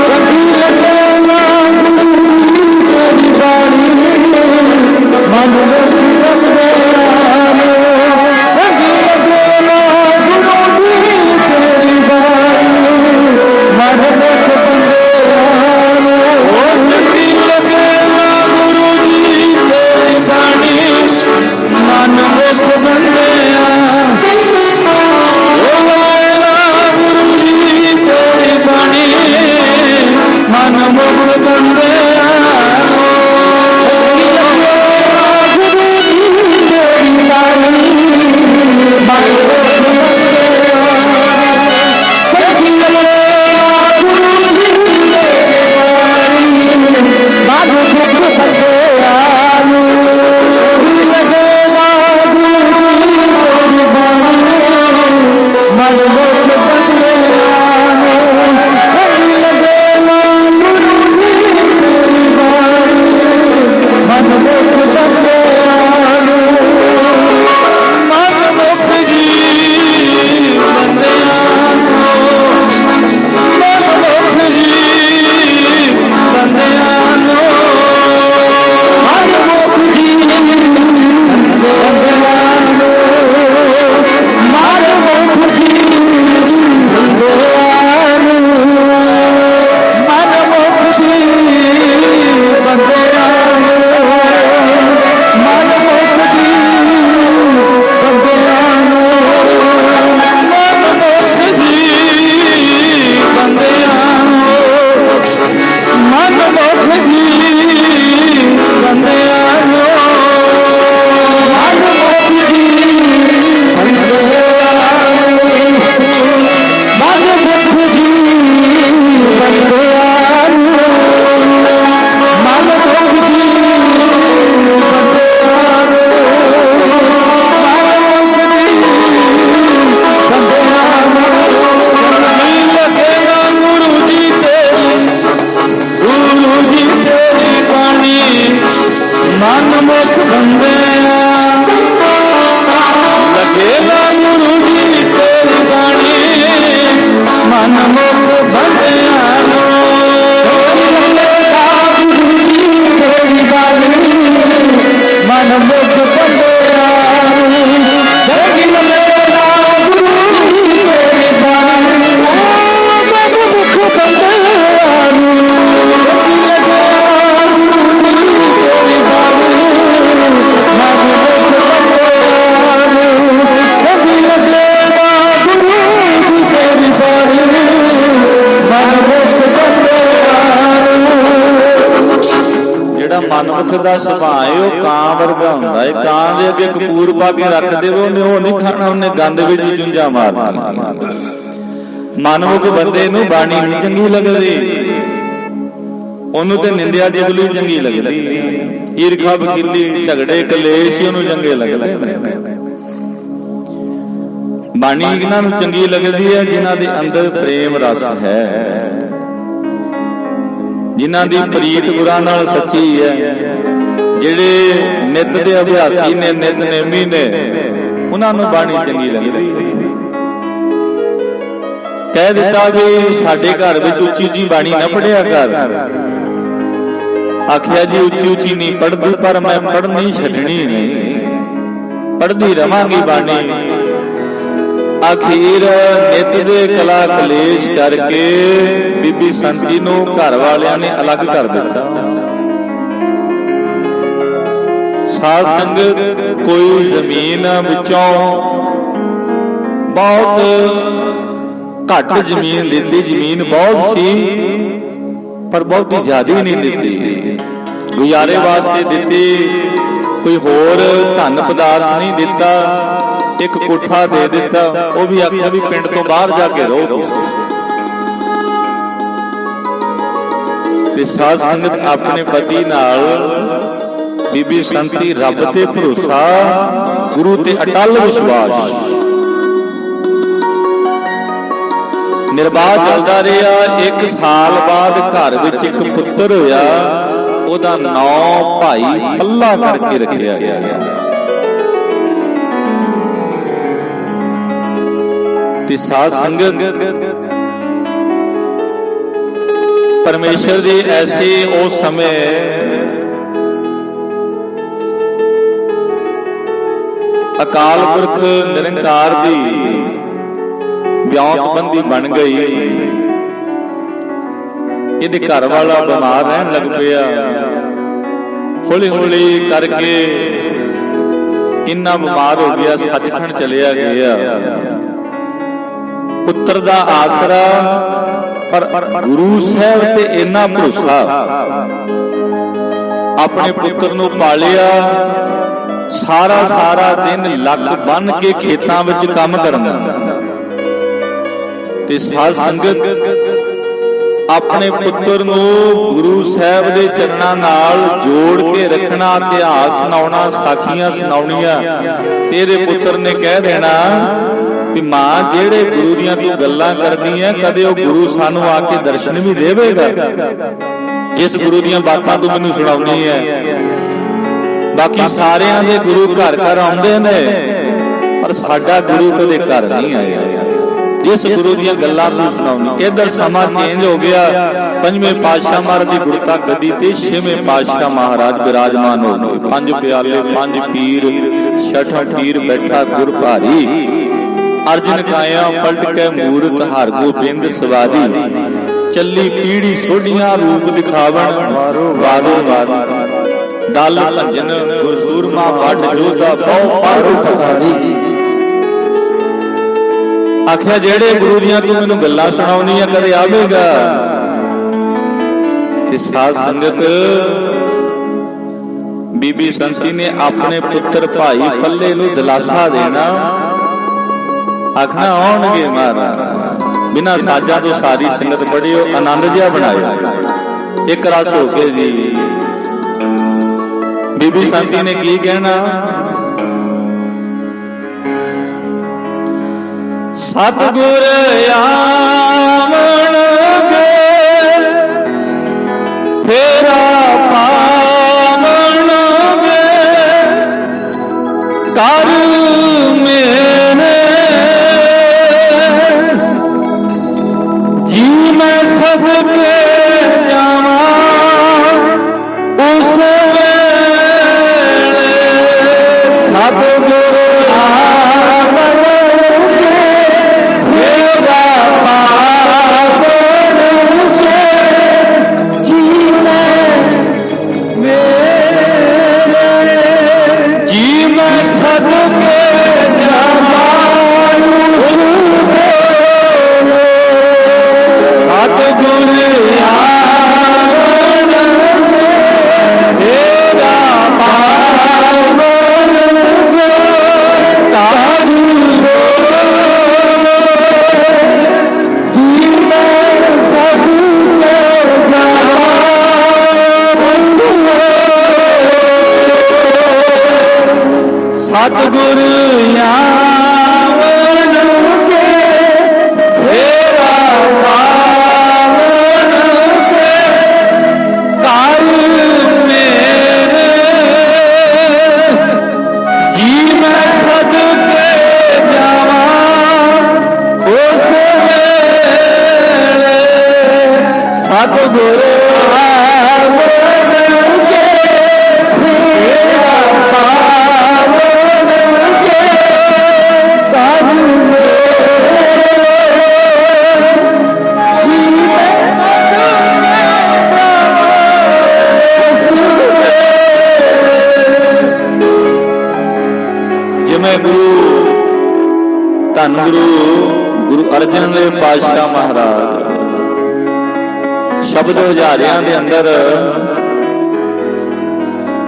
ਚੰਗੀ ਲੱਗੇ ਨਾ ਗੁਰੂ ਜੀ ਤੇਰੀ ਬਾਣੀ, ਮਨ ਮੁਖ ਬੰਦਿਆਂ ਨੂੰ, ਚੰਗੀ ਲੱਗੇ ਨਾ ਗੁਰੂ ਜੀ ਤੇਰੀ ਬਾਣੀ, ਮਨ ਮੁਖ ਬੰਦਿਆਂ ਨੂੰ, ਚੰਗੀ ਲੱਗੇ ਨਾ ਗੁਰੂ ਜੀ ਤੇਰੀ ਬਾਣੀ, ਮਨ ਮੁਖ ਬੰਦਿਆਂ, ਗੁਰੂ ਜੀ ਤੇਰੀ ਬਾਣੀ, ਮਨ ਮੁਖ ਬੰਦਿਆਂ ਨੂੰ, ਗੁਰੂ ਜੀ ਤੇਰੀ ਬਾਣੀ, ਮਨ ਮੁਖ ਬੰਦਿਆਂ, ਚੰਗੀ ਲੱਗੇ ਗੁਰੂ ਜੀ ਤੇਰੀ ਬਾਣੀ, ਮਨ ਮੁਖ ਬੰਦਿਆਂ ਨੂੰ, ਚੰਗੀ ਲੱਗੇ ਗੁਰੂ ਜੀ ਤੇਰੀ ਬਾਣੀ, ਮਨ ਮੁਖ ਬੰਦਿਆਂ ਨੂੰ, ਚੰਗੀ ਲੱਗੇ ਗੁਰੂ ਜੀ ਤੇਰੀ ਬਾਣੀ, ਮਨ ਮੁਖ ਬੰਦਿਆਂ ਨੂੰ, ਮਨ ਮੁਖ ਜੀ ਬੰਦਿਆਂ ਨੂੰ, ਮਨ ਮੁਖ ਜੀ ਬੰਦਿਆਂ ਨੂੰ, ਮਨ ਮੁਖ ਜੀ ਬੰਦਿਆਂ ਨੂੰ, ਮਨ ਮੁਖ ਜੀ ਬੰਦਿਆਂ ਨੂੰ, ਮਨ ਮੁਖ ਜੀ ਬੰਦਿਆਂ ਨੂੰ, ਮਨ ਮੁਖ ਜੀ ਬੰਦਿਆਂ ਨੂੰ, ਮਨ ਮੁਖ ਜੀ ਬੰਦਿਆਂ ਨੂੰ, ਮਨ ਮੁਖ ਜੀ ਬੰਦਿਆਂ ਨੂੰ, ਮਨ ਮੁਖ ਜੀ ਮਨ ਜਿਹੜਾ ਮਨਮੁਖ ਦਾ ਸੁਭਾਅ ਹੈ ਉਹ ਕਾਂ ਵਰਗਾ ਹੁੰਦਾ ਹੈ। ਕਾਂ ਦੇ ਅੱਗੇ ਕਪੂਰ ਪਾ ਕੇ ਰੱਖ ਦੇਵੋ ਉਹਨੇ ਉਹ ਨਹੀਂ ਖਾਣਾ, ਉਹਨੇ ਗੰਦ ਵਿੱਚ ਜੁੰਝਾਂ ਮਾਰਨੀਆਂ। ਮਨਮੁਖ ਬੰਦੇ ਨੂੰ ਬਾਣੀ ਨਹੀਂ ਚੰਗੀ ਲੱਗਦੀ, ਉਹਨੂੰ ਤੇ ਨਿੰਦਿਆ ਜੁਗਲੀ ਚੰਗੀ ਲੱਗਦੀ, ਈਰਖਾ ਵਕੀਲੀ ਝਗੜੇ ਕਲੇਸ਼ ਉਹਨੂੰ ਚੰਗੇ ਲੱਗਦੇ ਨੇ। ਬਾਣੀ ਇਹਨਾਂ ਨੂੰ ਚੰਗੀ ਲੱਗਦੀ ਹੈ ਜਿਨ੍ਹਾਂ ਦੇ ਅੰਦਰ ਪ੍ਰੇਮ ਰਸ ਹੈ, ਜਿਨ੍ਹਾਂ ਦੀ ਪ੍ਰੀਤ ਗੁਰਾਂ ਨਾਲ ਸੱਚੀ ਹੈ, ਜਿਹੜੇ ਨਿਤ ਦੇ ਅਭਿਆਸੀ ਨੇ, ਨਿਤਨੇਮੀ ਨੇ, ਉਹਨਾਂ ਨੂੰ ਬਾਣੀ ਚੰਗੀ ਲੱਗਦੀ ਹੈ। ਕਹਿ ਦਿੱਤਾ ਵੀ ਸਾਡੇ ਘਰ ਵਿੱਚ ਉੱਚੀ ਉੱਚੀ ਬਾਣੀ ਨਾ ਪੜਿਆ ਕਰ। ਆਖਿਆ ਜੀ ਉੱਚੀ ਉੱਚੀ ਨਹੀਂ ਪੜ੍ਹਦੀ, ਪਰ ਮੈਂ ਪੜ੍ਹਨੀ ਛੱਡਣੀ ਨਹੀਂ, ਪੜ੍ਹਦੀ ਰਵਾਂਗੀ ਬਾਣੀ। ਅਖੀਰ ਨਿਤ ਦੇ ਕਲਾ ਕਲੇਸ਼ ਕਰਕੇ ਬੀਬੀ ਸੰਤੀ ਨੂੰ ਘਰ ਵਾਲਿਆਂ ਨੇ ਅਲੱਗ ਕਰ ਦਿੱਤਾ। ਸਾਧ ਸੰਗਤ ਕੋਈ ਜ਼ਮੀਨ ਵਿੱਚੋਂ ਬਹੁਤ ਘੱਟ ਜ਼ਮੀਨ ਦਿੱਤੀ, ਜ਼ਮੀਨ ਬਹੁਤ ਸੀ ਪਰ ਬਹੁਤੀ ਜ਼ਿਆਦਾ ਨਹੀਂ ਦਿੱਤੀ, ਗੁਜ਼ਾਰੇ ਵਾਸਤੇ ਦਿੱਤੀ, ਕੋਈ ਹੋਰ ਧਨ ਪਦਾਰਥ ਨਹੀਂ ਦਿੱਤਾ, ਇੱਕ ਕੋਠਾ ਦੇ ਦਿੱਤਾ, ਉਹ ਵੀ ਆਖਿਆ ਵੀ ਪਿੰਡ ਤੋਂ ਬਾਹਰ ਜਾ ਕੇ ਰਹੋ। ਤੇ ਸਾਧ ਸੰਗਤ ਆਪਣੇ ਪਤੀ ਨਾਲ ਬੀਬੀ ਸੰਤੀ ਰੱਬ ਤੇ ਭਰੋਸਾ, ਗੁਰੂ ਤੇ ਅਟਲ ਵਿਸ਼ਵਾਸ, ਨਿਰਬਾਹ ਚੱਲਦਾ ਰਿਹਾ। 1 ਸਾਲ ਬਾਅਦ ਘਰ ਵਿੱਚ ਇੱਕ ਪੁੱਤਰ ਹੋਇਆ, ਉਹਦਾ ਨਾਂ ਭਾਈ ਪੱਲਾ ਕਰਕੇ ਰੱਖਿਆ ਗਿਆ। ਤੇ ਸਾਧ ਸੰਗਤ ਪਰਮੇਸ਼ਰ ਦੀ ਐਸੀ ਉਸ ਸਮੇਂ ਅਕਾਲ ਪੁਰਖ ਨਿਰੰਕਾਰ ਦੀ ਵਿਉਂਤਬੰਦੀ ਬਣ ਗਈ। ਇਹਦੇ ਘਰ ਵਾਲਾ ਬਿਮਾਰ ਰਹਿਣ ਲੱਗ ਪਿਆ, ਹੌਲੀ ਹੌਲੀ ਕਰਕੇ ਇੰਨਾ ਬਿਮਾਰ ਹੋ ਗਿਆ, ਸੱਚਖੰਡ ਚਲਿਆ ਗਿਆ। ਪੁੱਤਰ ਦਾ ਆਸਰਾ, ਪਰ ਗੁਰੂ ਸਾਹਿਬ ਤੇ ਇੰਨਾ ਭਰੋਸਾ, ਆਪਣੇ ਪੁੱਤਰ ਨੂੰ ਪਾਲਿਆ। ਸਾਰਾ ਦਿਨ ਲੱਕ ਬੰਨ ਕੇ ਖੇਤਾਂ ਵਿੱਚ ਕੰਮ ਕਰਨਾ। ਤੇ ਸਾਧ ਸੰਗਤ ਆਪਣੇ ਪੁੱਤਰ ਨੂੰ ਗੁਰੂ ਸਾਹਿਬ ਦੇ ਚਰਨਾਂ ਨਾਲ ਜੋੜ ਕੇ ਰੱਖਣਾ, ਇਤਿਹਾਸ ਸੁਣਾਉਣਾ, ਸਾਖੀਆਂ ਸੁਣਾਉਣੀਆਂ। ਤੇਰੇ ਪੁੱਤਰ ਨੇ ਕਹਿ ਦੇਣਾ ਵੀ ਮਾਂ ਜਿਹੜੇ ਗੁਰੂ ਦੀਆਂ ਤੂੰ ਗੱਲਾਂ ਕਰਦੀ ਐ, ਕਦੇ ਉਹ ਗੁਰੂ ਸਾਨੂੰ ਆ ਕੇ ਦਰਸ਼ਨ ਵੀ ਦੇਵੇਗਾ, ਜਿਸ ਗੁਰੂ ਦੀਆਂ ਬਾਤਾਂ ਤੂੰ ਮੈਨੂੰ ਸੁਣਾਉਣੀ ਐ। ਬਾਕੀ ਸਾਰਿਆਂ ਦੇ ਗੁਰੂ ਘਰ ਘਰ ਆਉਂਦੇ ਨੇ, ਪਰ ਸਾਡਾ ਗੁਰੂ ਕਦੇ ਘਰ ਨਹੀਂ ਆਇਆ, ਜਿਸ ਗੁਰੂ ਦੀਆਂ ਗੱਲਾਂ ਤੂੰ ਸੁਣਾਉਣੀ। ਇਧਰ ਸਮਾਂ ਚੇਂਜ ਹੋ ਗਿਆ। 5ਵੇਂ ਪਾਤਸ਼ਾਹ ਮਹਾਰਾਜ ਦੀ ਗੁਰਤਾ ਗੱਦੀ ਤੇ 6ਵੇਂ ਪਾਤਸ਼ਾਹ ਮਹਾਰਾਜ ਬਿਰਾਜਮਾਨ ਹੋ ਗਏ। 5 ਪਿਆਲੇ 5 ਪੀਰ, 6ਠਾਂ ਪੀਰ ਬੈਠਾ ਗੁਰ ਭਾਰੀ। ਅਰਜਨ ਕਾਇਆ ਪਲਟ ਕੇ ਮੂਰਤ ਹਰ ਗੋਬਿੰਦ ਸਵਾਰੀ। ਚੱਲੀ ਪੀੜੀ ਸੋਢੀਆਂ ਰੂਪ ਦਿਖਾਵਣ ਵਾਰੋ ਵਾਰੀ। ਦਲ ਭੰਜਨ ਗੁਰਸੂਰਮਾ ਵੱਡ ਜੋਧਾ ਬਹੁ ਪਰ ਉਪਕਾਰੀ। ਆਖਿਆ ਜਿਹੜੇ ਗੁਰੂ ਦੀਆਂ ਤੂੰ ਮੈਨੂੰ ਗੱਲਾਂ ਸੁਣਾਉਣੀਆਂ ਕਦੇ ਆਵੇਗਾ। ਤੇ ਸਾਧ ਸੰਗਤ ਬੀਬੀ ਸੰਤੀ ਨੇ ਆਪਣੇ ਪੁੱਤਰ ਭਾਈ ਪੱਲੇ ਨੂੰ ਦਿਲਾਸਾ ਦੇਣਾ। ਆਖਣਾ ਆਉਣਗੇ ਮਹਾਰਾਜ। ਬਿਨਾਂ ਸਾਜਾਂ ਤੋਂ ਸਾਰੀ ਸੰਗਤ ਬੜਿਓ ਆਨੰਦ ਜਿਹਾ ਬਣਾਇਆ, ਇੱਕ ਰਸ ਹੋ ਕੇ ਜੀ। ਬੀਬੀ ਸੰਤੀ ਨੇ ਕੀ ਕਹਿਣਾ? ਸਤਿਗੁਰ ਆਵਣਗੇ ਫੇਰਾ ਪਾਵਣਗੇ ਕਰ ਮੇਰੇ ਜੀ ਮੈਂ ਸਭ ਕੇ ਜਾਵਾਂ ਉਸ ਵੇਲੇ ਸਤਿਗੁਰ ਜੀ ਮੈਂ सतगुर यावन के तेरा पावन के कर मेरे जी मैं सदके जावा उस वेले सतगुर ਧੰਨ ਗੁਰੂ ਅਰਜਨ ਦੇਵ ਪਾਤਸ਼ਾਹ ਮਹਾਰਾਜ ਸ਼ਬਦ ਹਜ਼ਾਰਿਆਂ ਦੇ ਅੰਦਰ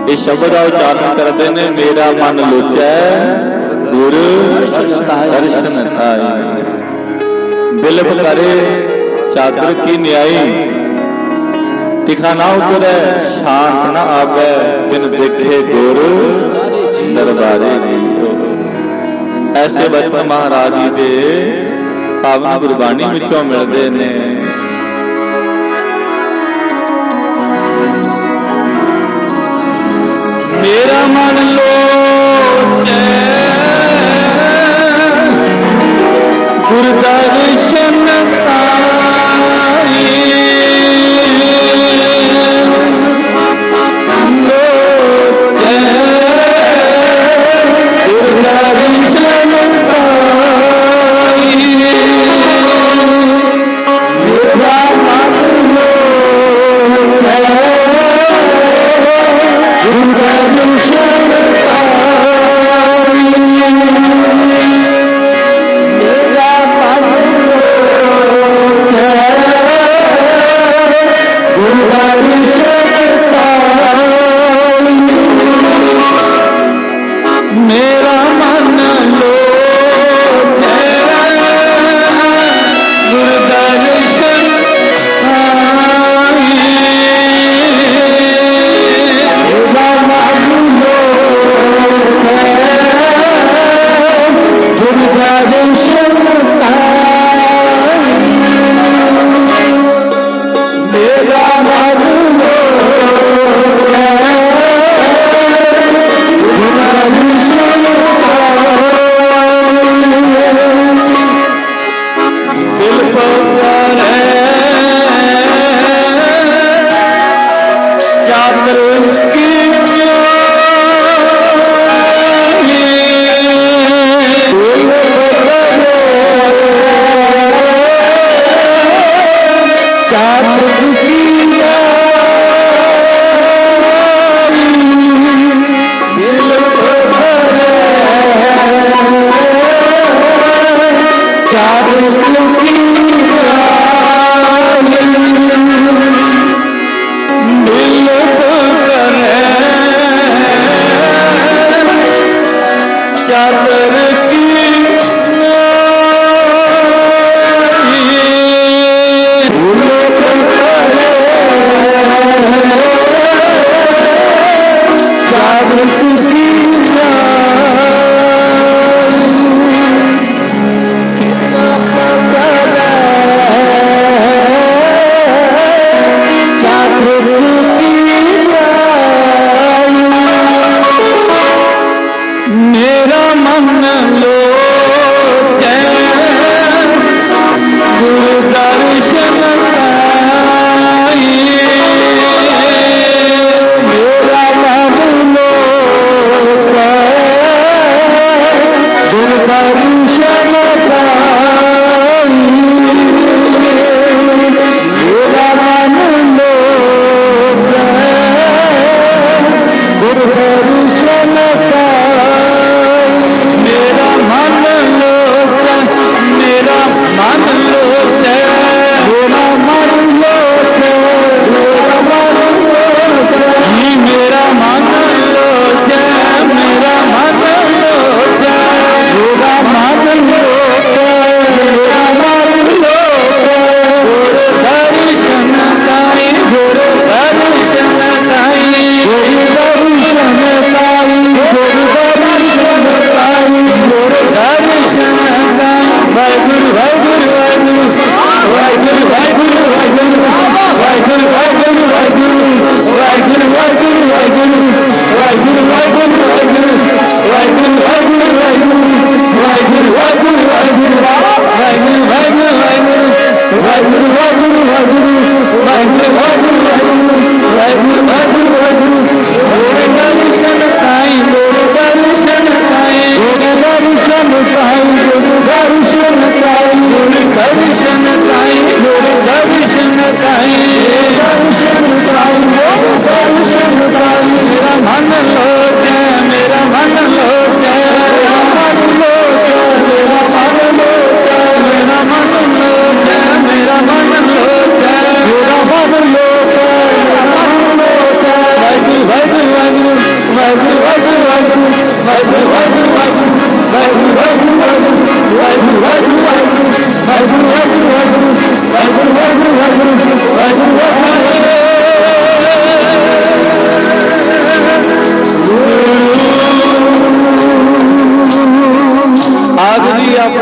ਇਹ ਸ਼ਬਦ ਦਾ ਉਚਾਰਨ ਕਰਦੇ ਨੇ, ਮੇਰਾ ਮਨ ਲੋਚੈ ਗੁਰ ਦਰਸ਼ਨ ਧਾਈ, ਬਿਲਪ ਕਰੇ ਚਾਦਰ ਕੀ ਨਿਆਈ, ਤਿਖਾ ਨਾ ਉਤਰੈ ਸ਼ਾਂਤ ਨਾ ਆਵੈ, ਬਿਨ ਦੇਖੇ ਗੁਰ ਦਰਬਾਰੇ ਜੀ। ऐसे बचपन महाराज जी दे पावन गुरबाणी विचों मिलते ने। मेरा मन लोचे गुर दर्शन ताई, लोचे गुर दर्शन मेरा मन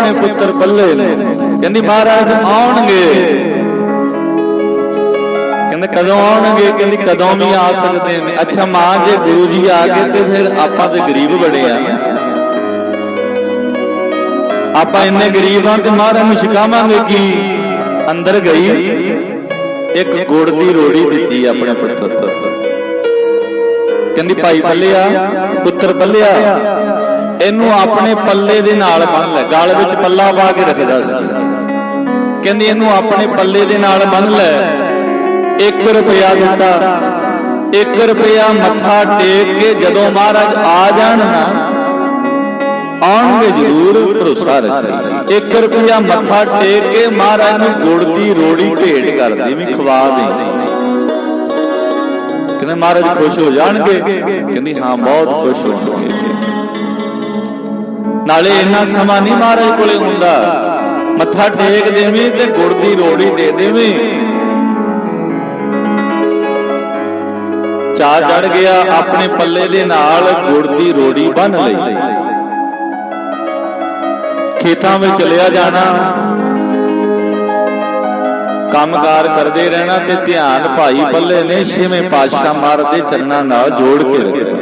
अपने पुत्र पल्ले ने। कहंदी महाराज आउणगे, कहंदे कदों आउणगे? कहंदी कदों भी आ सकते हैं। अच्छा मां जे गुरु जी आ गए तो फिर आपां ते गरीब बड़े आ, आपां इन्ने गरीब हाँ ते महाराज नूं छकावांगे की? अंदर गई एक गुड़ दी रोड़ी दिती अपने पुत्र को। कहंदी भाई पल्लिया, पुत्र पल्लिया, इनू अपने पल्ले दे नाल बन ले। गल विच पल्ला पा के रखदा सी। कहंदी इनू अपने पल्ले दे नाल बन ले। 1 रुपया दिता। 1 रुपया मत्था टेक के जदों महाराज आ जाण ना, आउणगे जरूर, भरोसा रखी। 1 रुपया मत्था टेक के महाराज नूं गुड़ दी रोड़ी भेंट कर दी, भी खवा दे। कहंदे महाराज खुश हो जाणगे? कहंदी हाँ बहुत खुश होणगे। नाले इन्ना समा नहीं महाराज कोले हुंदा, मत्था टेक देवीं ते गुड़ दी रोड़ी दे देवीं। चा चढ़ गया, अपने पल्ले दे नाल गुड़ दी रोड़ी बन लई। खेतां में चलिया जाना, कामकार करते रहना ते ध्यान भाई पल्ले ने 6वें पातशाह महाराज दे चरणां नाल जोड़ के रखिया।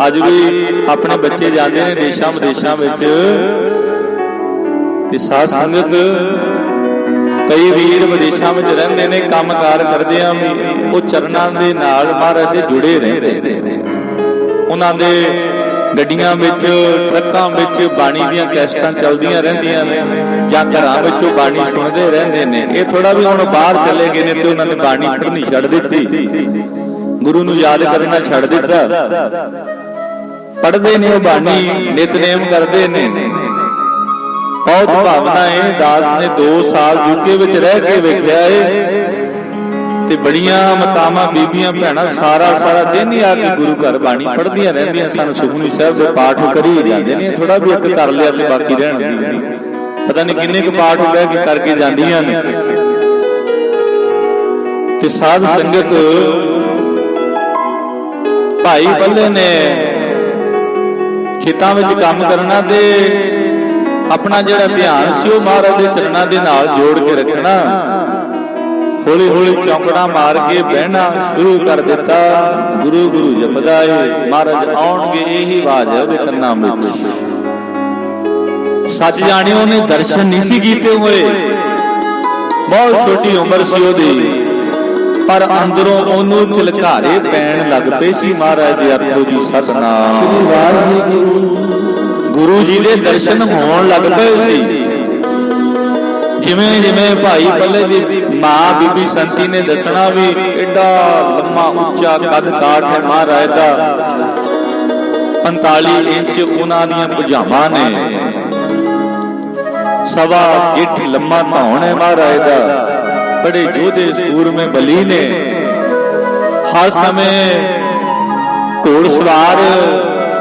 अज भी अपने बच्चे जाते हैं देशां विदेशां विच, ते साध संगत कई वीर विदेशां विच रहिंदे ने, कामकार करदे आ भी वो चरणां दे नाल महाराज दे जुड़े रहंदे ने। उन्हां दे गड्डियां विच, ट्रकां विच बाणी दीयां कैसटां चलदियां रहिंदियां ने, जां घरां विचों बाणी सुणदे रहिंदे ने। ये थोड़ा भी हुण बाहर चले गए ने ते उन्हां ने बाणी पढ़नी छड्ड दित्ती, गुरु नूं याद करना छड्ड दित्ता। पढ़दे ने बाणी, नितनेम करदे ने। बहुत भावना है। दास ने 2 साल यूके विच रह के वेखिया है, ते बड़ियां मातावां बीबियां भैणां सारा दिन ही आके गुरु घर बाणी पढ़दियां रहिंदियां सन। सुखमनी साहिब दे पाठ करी जांदे ने, थोड़ा भी एक कर लिया ते बाकी रहण दी, पता नहीं किन्ने क पाठ बह के करके जांदियां ने। ते साध संगत भाई पल्ले ने खेतां विच काम करना ते अपना जिहड़ा ध्यान सी वो महाराज दे चरणां दे नाल जोड़ के रखना। हौली हौली चौंकड़ा मार के बहना शुरू कर दिता। गुरु गुरु जपदा है, महाराज आउणगे, यही आवाज है उहदे कन्नां विच। सच जाने उन्हें दर्शन नहीं सी कीते हुए, बहुत छोटी उम्र सी उहदी, पर अंदरों ओनू झलकारे पैण लग पे सी। महाराज दे आखो जी सतनाम। गुरु जी दे दर्शन होण लग पे सी। जिमें जिमें भाई पल्ले दी मां बीबी संती ने दसना भी एडा लम्मा उच्चा कद काठ है महाराज दा, 45 इंच उन्हां दियां भुजावां ने, 1.25 गिठ लम्मा धौण है महाराज दा। बड़े योधे सूरमे बली ने, हर समय घोड़सवार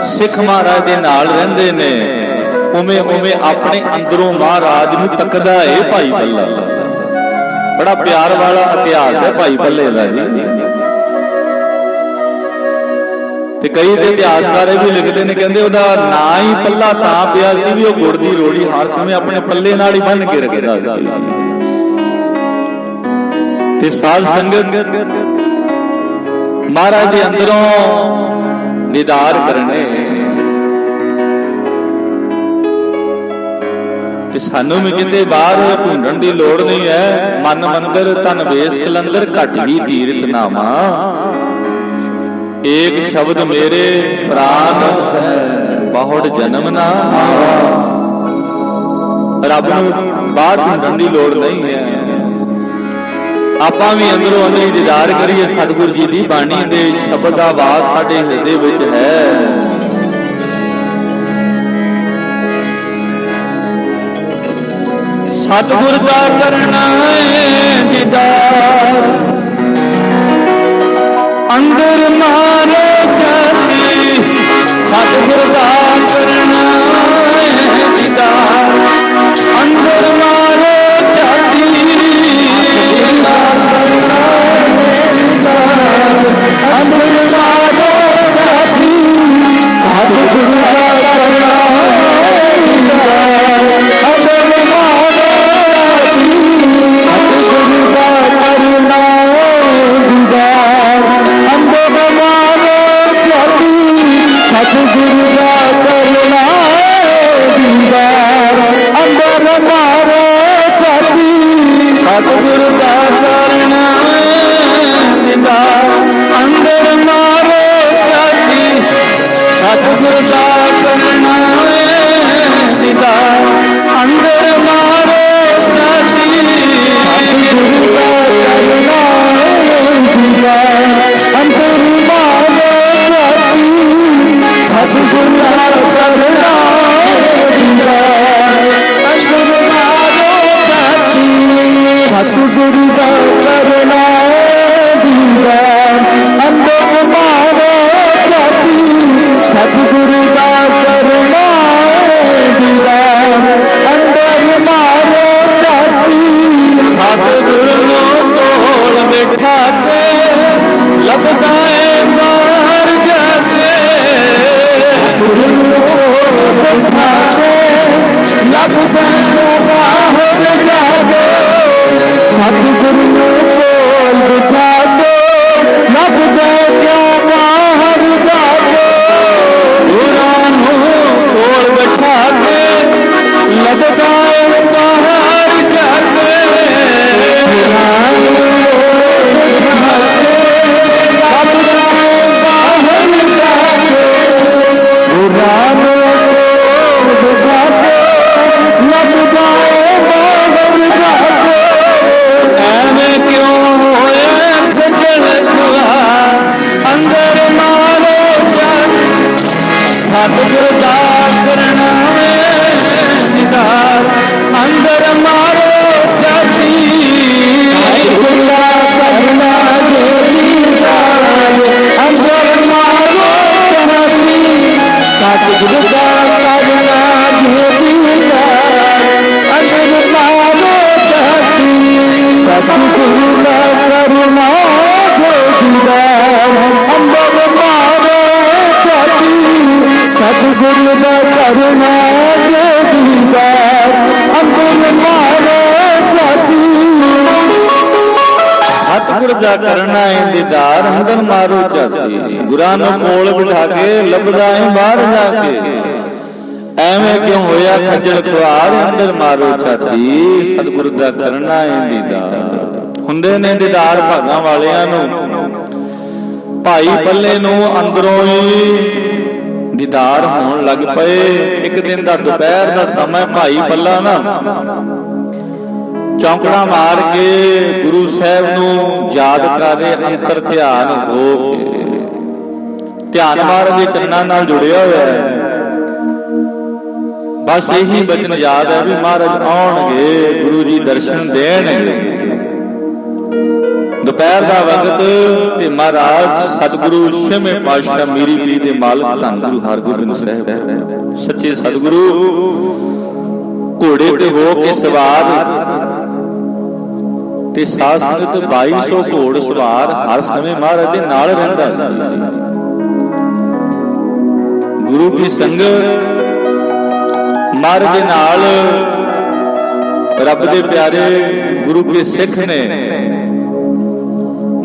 सिख महाराज दे नाल रहिंदे ने। उमें उमें अपने अंदरों महाराज नूं तकदा है भाई पल्ला। बड़ा प्यार वाला इतिहास है भाई पल्ले दा जी। ते कई इतिहासकार भी लिखते ने, कहंदे ओहदा नां ही पल्ला तां पिया सी भी ओह गुड़ दी रोड़ी हर समय अपने पल्ले नाल ही बन के रखदा सी। ते साध संगत महाराज दे अंदरों दीदार करने ते सानू भी किते बाहर ढूंढण दी लोड़ नहीं है। मन मंदिर तन वेस कलंदर घट ही तीर्थ नामा। एक शब्द मेरे प्राण बहुड़ जन्म ना। रब नूं बाहर ढूंढण दी लोड़ नहीं है। आपां भी अंदरों अंदर दीदार करिए। सतगुरु जी दी बाणी दे शब्द दा वास साडे हिरदे विच है। सतगुर दा करना है दीदार, अंदर मारे जाती। सतगुर दा करना है दीदार, अंदर मारे जाती। अंदर मारे जाती। सतगुर दा करना है दीदार, ਸਤਿਗੁਰ ਦਾ ਕਰਨਾ ਦੀਦਾਰ ਅੰਦਰ ਮਾਰੋ ਸਾਸੀ ਸਤਿਗੁਰੂ ਦਾ ਕਰਨਾ ਦੀਦਾਰ ਅੰਦਰ ਮਾਰੋ ਸਾਸੀ ਸਤਿਗੁਰੂ ਦਾ ਕਰਨਾ ਦੀਦਾਰ ਅੰਦਰ ਮਾਰੋ ਸਾਸੀ ਸਤਿਗੁਰੂ ਦਾ ਕਰਨਾ ਦੀਦਾਰ ਅੰਦਰ ਮਾਰੋ ਸਾਸੀ ਸਤਿਗੁਰੂ ਦਾ ਕਰਨਾ ਦੀਦਾਰ ਅੰਦਰ ਮਾਰੋ ਸਾਸੀ ਸਤਿਗੁਰ ਨੂੰ ਕੋਲ ਬਿਠਾ ਕੇ ਲੱਭਦਾ ਏ ਬਾਹਰ ਜਾ ਕੇ ਗੁਰੂ ਨੂੰ ਬਿਠਾ ਕੇ ਲੱਭਦਾ ਬਾਹਰ ਜਾ ਕੇ ਸਤਿਗੁਰੂ ਨੂੰ ਕੋਲ ਬਿਠਾ ਕੇ ਲੱਭਦਾ ਕਿਉਂ ਬਾਹਰ ਜਾ ਕੇ ਗੁਰਾਂ ਨੂੰ ਕੋਲ ਬਿਠਾ ਕੇ ਲੱਭਦਾ ਏ ਬਾਹਰ ਜਾ ਕੇ ਗੁਰਾਂ ਨੂੰ ਬਿਠਾ ਕੇ ਲੱਭਦਾ ਬਾਹਰ ਜਾ ਕੇ ਗੁਰਾਂ ਨੂੰ ਬਿਠਾ ਕੇ ਲੱਭਦਾ ਬਾਹਰ ਜਾ ਕੇ ਐਵੇਂ ਕਿਉਂ ਹੋਇਆ ਖੱਜਲ ਖੁਆਰ ਅੰਦਰ ਮਾਰੋ ਜਾ ਸਤਿਗੁਰ ਦਾ ਕਰਨਾ ਦੀਦਾਰ ਅੰਦਰ ਮਾਰੋ ਸਾਸੀ ਸਤਿਗੁਰੂ ਦਾ ਕਰਨਾ ਦੀਦਾਰ ਅੰਦਰ ਮਾਰੋ ਸਾਸੀ ਸਤਿਗੁਰੂ ਦਾ ਕਰਨਾ ਦੀਦਾਰ ਅੰਦਰ ਮਾਰੋ ਸਾਸੀ ਸਤਿਗੁਰੂ ਦਾ ਕਰਨਾ ਦੀਦਾਰ ਅੰਦਰ ਮਾਰੋ ਸਾਸੀ ਸਤਿਗੁਰੂ ਦਾ ਕਰਨਾ ਦੀਦਾਰ ਅੰਦਰ ਮਾਰੋ ਸਾਸੀ ਸਤਿਗੁਰ ਦਾ ਕਰਨਾ ਏ ਦੀਦਾਰ ਅੰਦਰ ਮਾਰੋ ਝਾਤੀ ਗੁਰਾਂ ਨੂੰ ਕੋਲ ਬਿਠਾ ਕੇ ਲੱਭਦਾ ਏ ਬਾਹਰ ਜਾ ਕੇ ਐਵੇਂ ਕਿਉਂ ਹੋਇਆ ਖੱਜਲ ਖੁਆਰ ਅੰਦਰ ਮਾਰੋ ਝਾਤੀ ਸਤਿਗੁਰ ਦਾ ਕਰਨਾ ਏ ਦੀਦਾਰ ਹੁੰਦੇ ਨੇ ਦੀਦਾਰ ਭਾਗਾਂ ਵਾਲਿਆਂ ਨੂੰ ਭਾਈ ਪੱਲੇ ਨੂੰ ਅੰਦਰੋਂ ਹੀ ਦੀਦਾਰ ਹੋਣ ਲੱਗ ਪਏ। ਇੱਕ ਦਿਨ ਦਾ ਦੁਪਹਿਰ ਦਾ ਸਮਾਂ ਭਾਈ ਪੱਲਾ ਨਾ ਚੌਂਕੜਾ ਮਾਰ ਕੇ ਗੁਰੂ ਸਾਹਿਬ ਨੂੰ ਯਾਦ ਕਰੇ ਅੰਤਰ ਧਿਆਨ ਹੋ ਕੇ ਧਿਆਨ ਮਾਰਨ ਦੇ ਚੰਨਾਂ ਨਾਲ ਜੁੜਿਆ ਹੋਇਆ ਹੈ। ਬਸ ਇਹੀ ਬਚਨ ਯਾਦ ਹੈ ਵੀ ਮਹਾਰਾਜ ਆਉਣਗੇ ਗੁਰੂ ਜੀ ਦਰਸ਼ਨ ਦੇਣਗੇ। ਦੁਪਹਿਰ ਦਾ ਵਕਤ ਤੇ ਮਹਾਰਾਜ ਸਤਿਗੁਰੂ ਛੇਵੇਂ ਪਾਤਸ਼ਾਹ ਮੀਰੀ ਪੀਰੀ ਦੇ ਮਾਲਕ ਧੰਨ ਗੁਰੂ ਹਰਗੋਬਿੰਦ ਸਾਹਿਬ ਸੱਚੇ ਸਤਿਗੁਰੂ ਘੋੜੇ ਤੇ ਹੋ ਕੇ ਸਵਾਰ ਤੇ ਸਾਧ ਸੰਗਤ 2200 ਘੋੜ ਸਵਾਰ ਹਰ ਸਮੇਂ ਮਹਾਰਾਜ ਦੇ ਨਾਲ ਰਹਿੰਦਾ ਸੀ। ਗੁਰੂ ਕੀ ਸੰਗਤ ਮਹਾਰਾਜ ਦੇ ਨਾਲ ਰੱਬ ਦੇ ਪਿਆਰੇ ਗੁਰੂ ਕੇ ਸਿੱਖ ਨੇ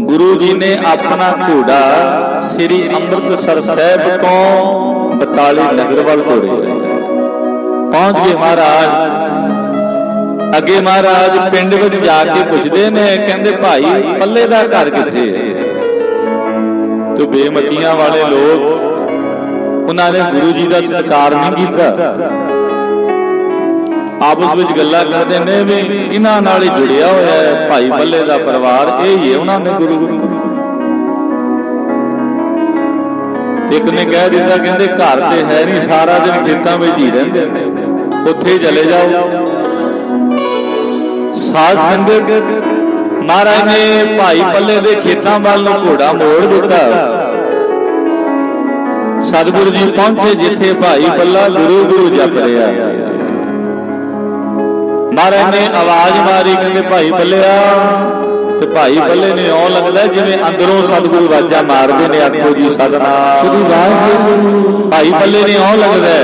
ਗੁਰੂ ਜੀ ਨੇ ਆਪਣਾ ਘੋੜਾ ਸ੍ਰੀ ਅੰਮ੍ਰਿਤਸਰ ਸਾਹਿਬ ਤੋਂ ਬਤਾਲੀ ਨਗਰ ਵੱਲ ਤੋਰਿਆ। ਪਹੁੰਚ ਗਏ ਮਹਾਰਾਜ। ਅੱਗੇ ਮਹਾਰਾਜ ਪਿੰਡ ਵਿੱਚ ਜਾ ਕੇ ਪੁੱਛਦੇ ਨੇ, ਕਹਿੰਦੇ ਭਾਈ ਪੱਲੇ ਦਾ ਘਰ ਕਿੱਥੇ? ਤੇ ਬੇਮਤੀਆਂ ਵਾਲੇ ਲੋਕ ਉਹਨਾਂ ਨੇ ਗੁਰੂ ਜੀ ਦਾ ਸਤਿਕਾਰ ਨਹੀਂ ਕੀਤਾ। ਆਪਸ ਵਿੱਚ ਗੱਲਾਂ ਕਰਦੇ ਨੇ ਵੀ ਇਹਨਾਂ ਨਾਲ ਹੀ ਜੁੜਿਆ ਹੋਇਆ ਹੈ ਭਾਈ ਬੱਲੇ ਦਾ ਪਰਿਵਾਰ, ਇਹ ਹੀ ਹੈ ਉਹਨਾਂ ਦੇ ਗੁਰੂ। ਇੱਕ ਨੇ ਕਹਿ ਦਿੱਤਾ, ਕਹਿੰਦੇ ਘਰ ਤੇ ਹੈ ਨਹੀਂ, ਸਾਰਾ ਦਿਨ ਖੇਤਾਂ ਵਿੱਚ ਹੀ ਰਹਿੰਦੇ ਨੇ, ਉੱਥੇ ਚਲੇ ਜਾਓ। ਸਾਧ ਸੰਗਤ ਮਹਾਰਾਜ ਨੇ ਭਾਈ ਪੱਲੇ ਦੇ ਖੇਤਾਂ ਵੱਲ ਨੂੰ ਘੋੜਾ ਮੋੜ ਦਿੱਤਾ। ਸਤਿਗੁਰੂ ਜੀ ਪਹੁੰਚੇ ਜਿੱਥੇ ਭਾਈ ਪੱਲਾ ਗੁਰੂ ਗੁਰੂ ਜਪ ਰਿਹਾ। ਮਹਾਰਾਜ ਨੇ ਆਵਾਜ਼ ਮਾਰੀ, ਕਹਿੰਦੇ ਭਾਈ ਪੱਲਿਆ। ਤੇ ਭਾਈ ਪੱਲੇ ਨੇ ਇਉਂ ਲੱਗਦਾ ਜਿਵੇਂ ਅੰਦਰੋਂ ਸਤਿਗੁਰੂ ਆਵਾਜ਼ਾਂ ਮਾਰਦੇ ਨੇ, ਆਖੋ ਜੀ ਸਤਿਨਾਮ ਸ੍ਰੀ ਵਾਹਿਗੁਰੂ। ਭਾਈ ਪੱਲੇ ਨੇ ਇਉਂ ਲੱਗਦਾ।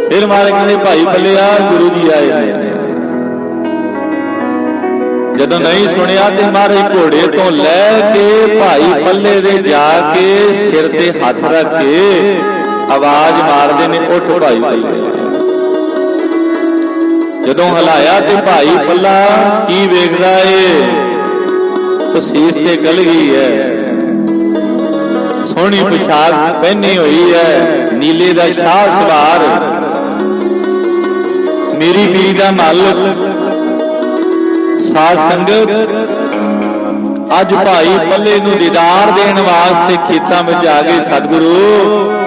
ਫਿਰ ਮਹਾਰਾਜ ਕਹਿੰਦੇ ਭਾਈ ਪੱਲਿਆ ਗੁਰੂ ਜੀ ਆਏ ਨੇ। ਜਦੋਂ ਨਹੀਂ ਸੁਣਿਆ ਤੇ ਮਹਾਰਾਜ ਘੋੜੇ ਤੋਂ ਲੈ ਕੇ ਭਾਈ ਪੱਲੇ ਦੇ ਜਾ ਕੇ ਸਿਰ ਤੇ ਹੱਥ ਰੱਖ ਕੇ ਆਵਾਜ਼ ਮਾਰਦੇ ਨੇ, ਉੱਠ ਭਾਈ ਪੱਲੇ। ਜਦੋਂ ਹਿਲਾਇਆ ਤੇ ਭਾਈ ਪੱਲਾ ਕੀ ਵੇਖਦਾ ਏ, ਸੀਸ ਤੇ ਗਲ ਗਈ ਹੈ, ਸੋਹਣੀ ਪੁਸ਼ਾਕ ਪਹਿਨੀ ਹੋਈ ਹੈ, नीले दा शाह सवार मेरी पीरी दा मालक साध संगत अज भाई पल्ले नूं दीदार देण वास्ते खेतां विच आ गए। सतगुरु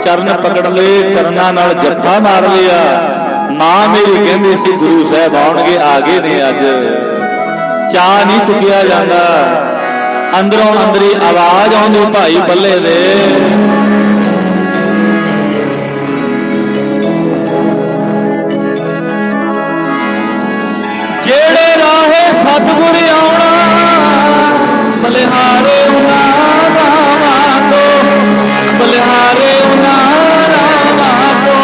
चरण पकड़ ले, चरनां नाल जप्फा मार लिया। मां मेरी कहंदी सी गुरु साहब आउणगे, आ गए ने। अज चाह नहीं चुकिया जाता, अंदरों अंदरी आवाज आउंदी भाई पल्ले दे, जेड़े राहे सतगुर आउणा बलिहारे उन्हां रावां तो, बलिहारे उन्हां रावां तो।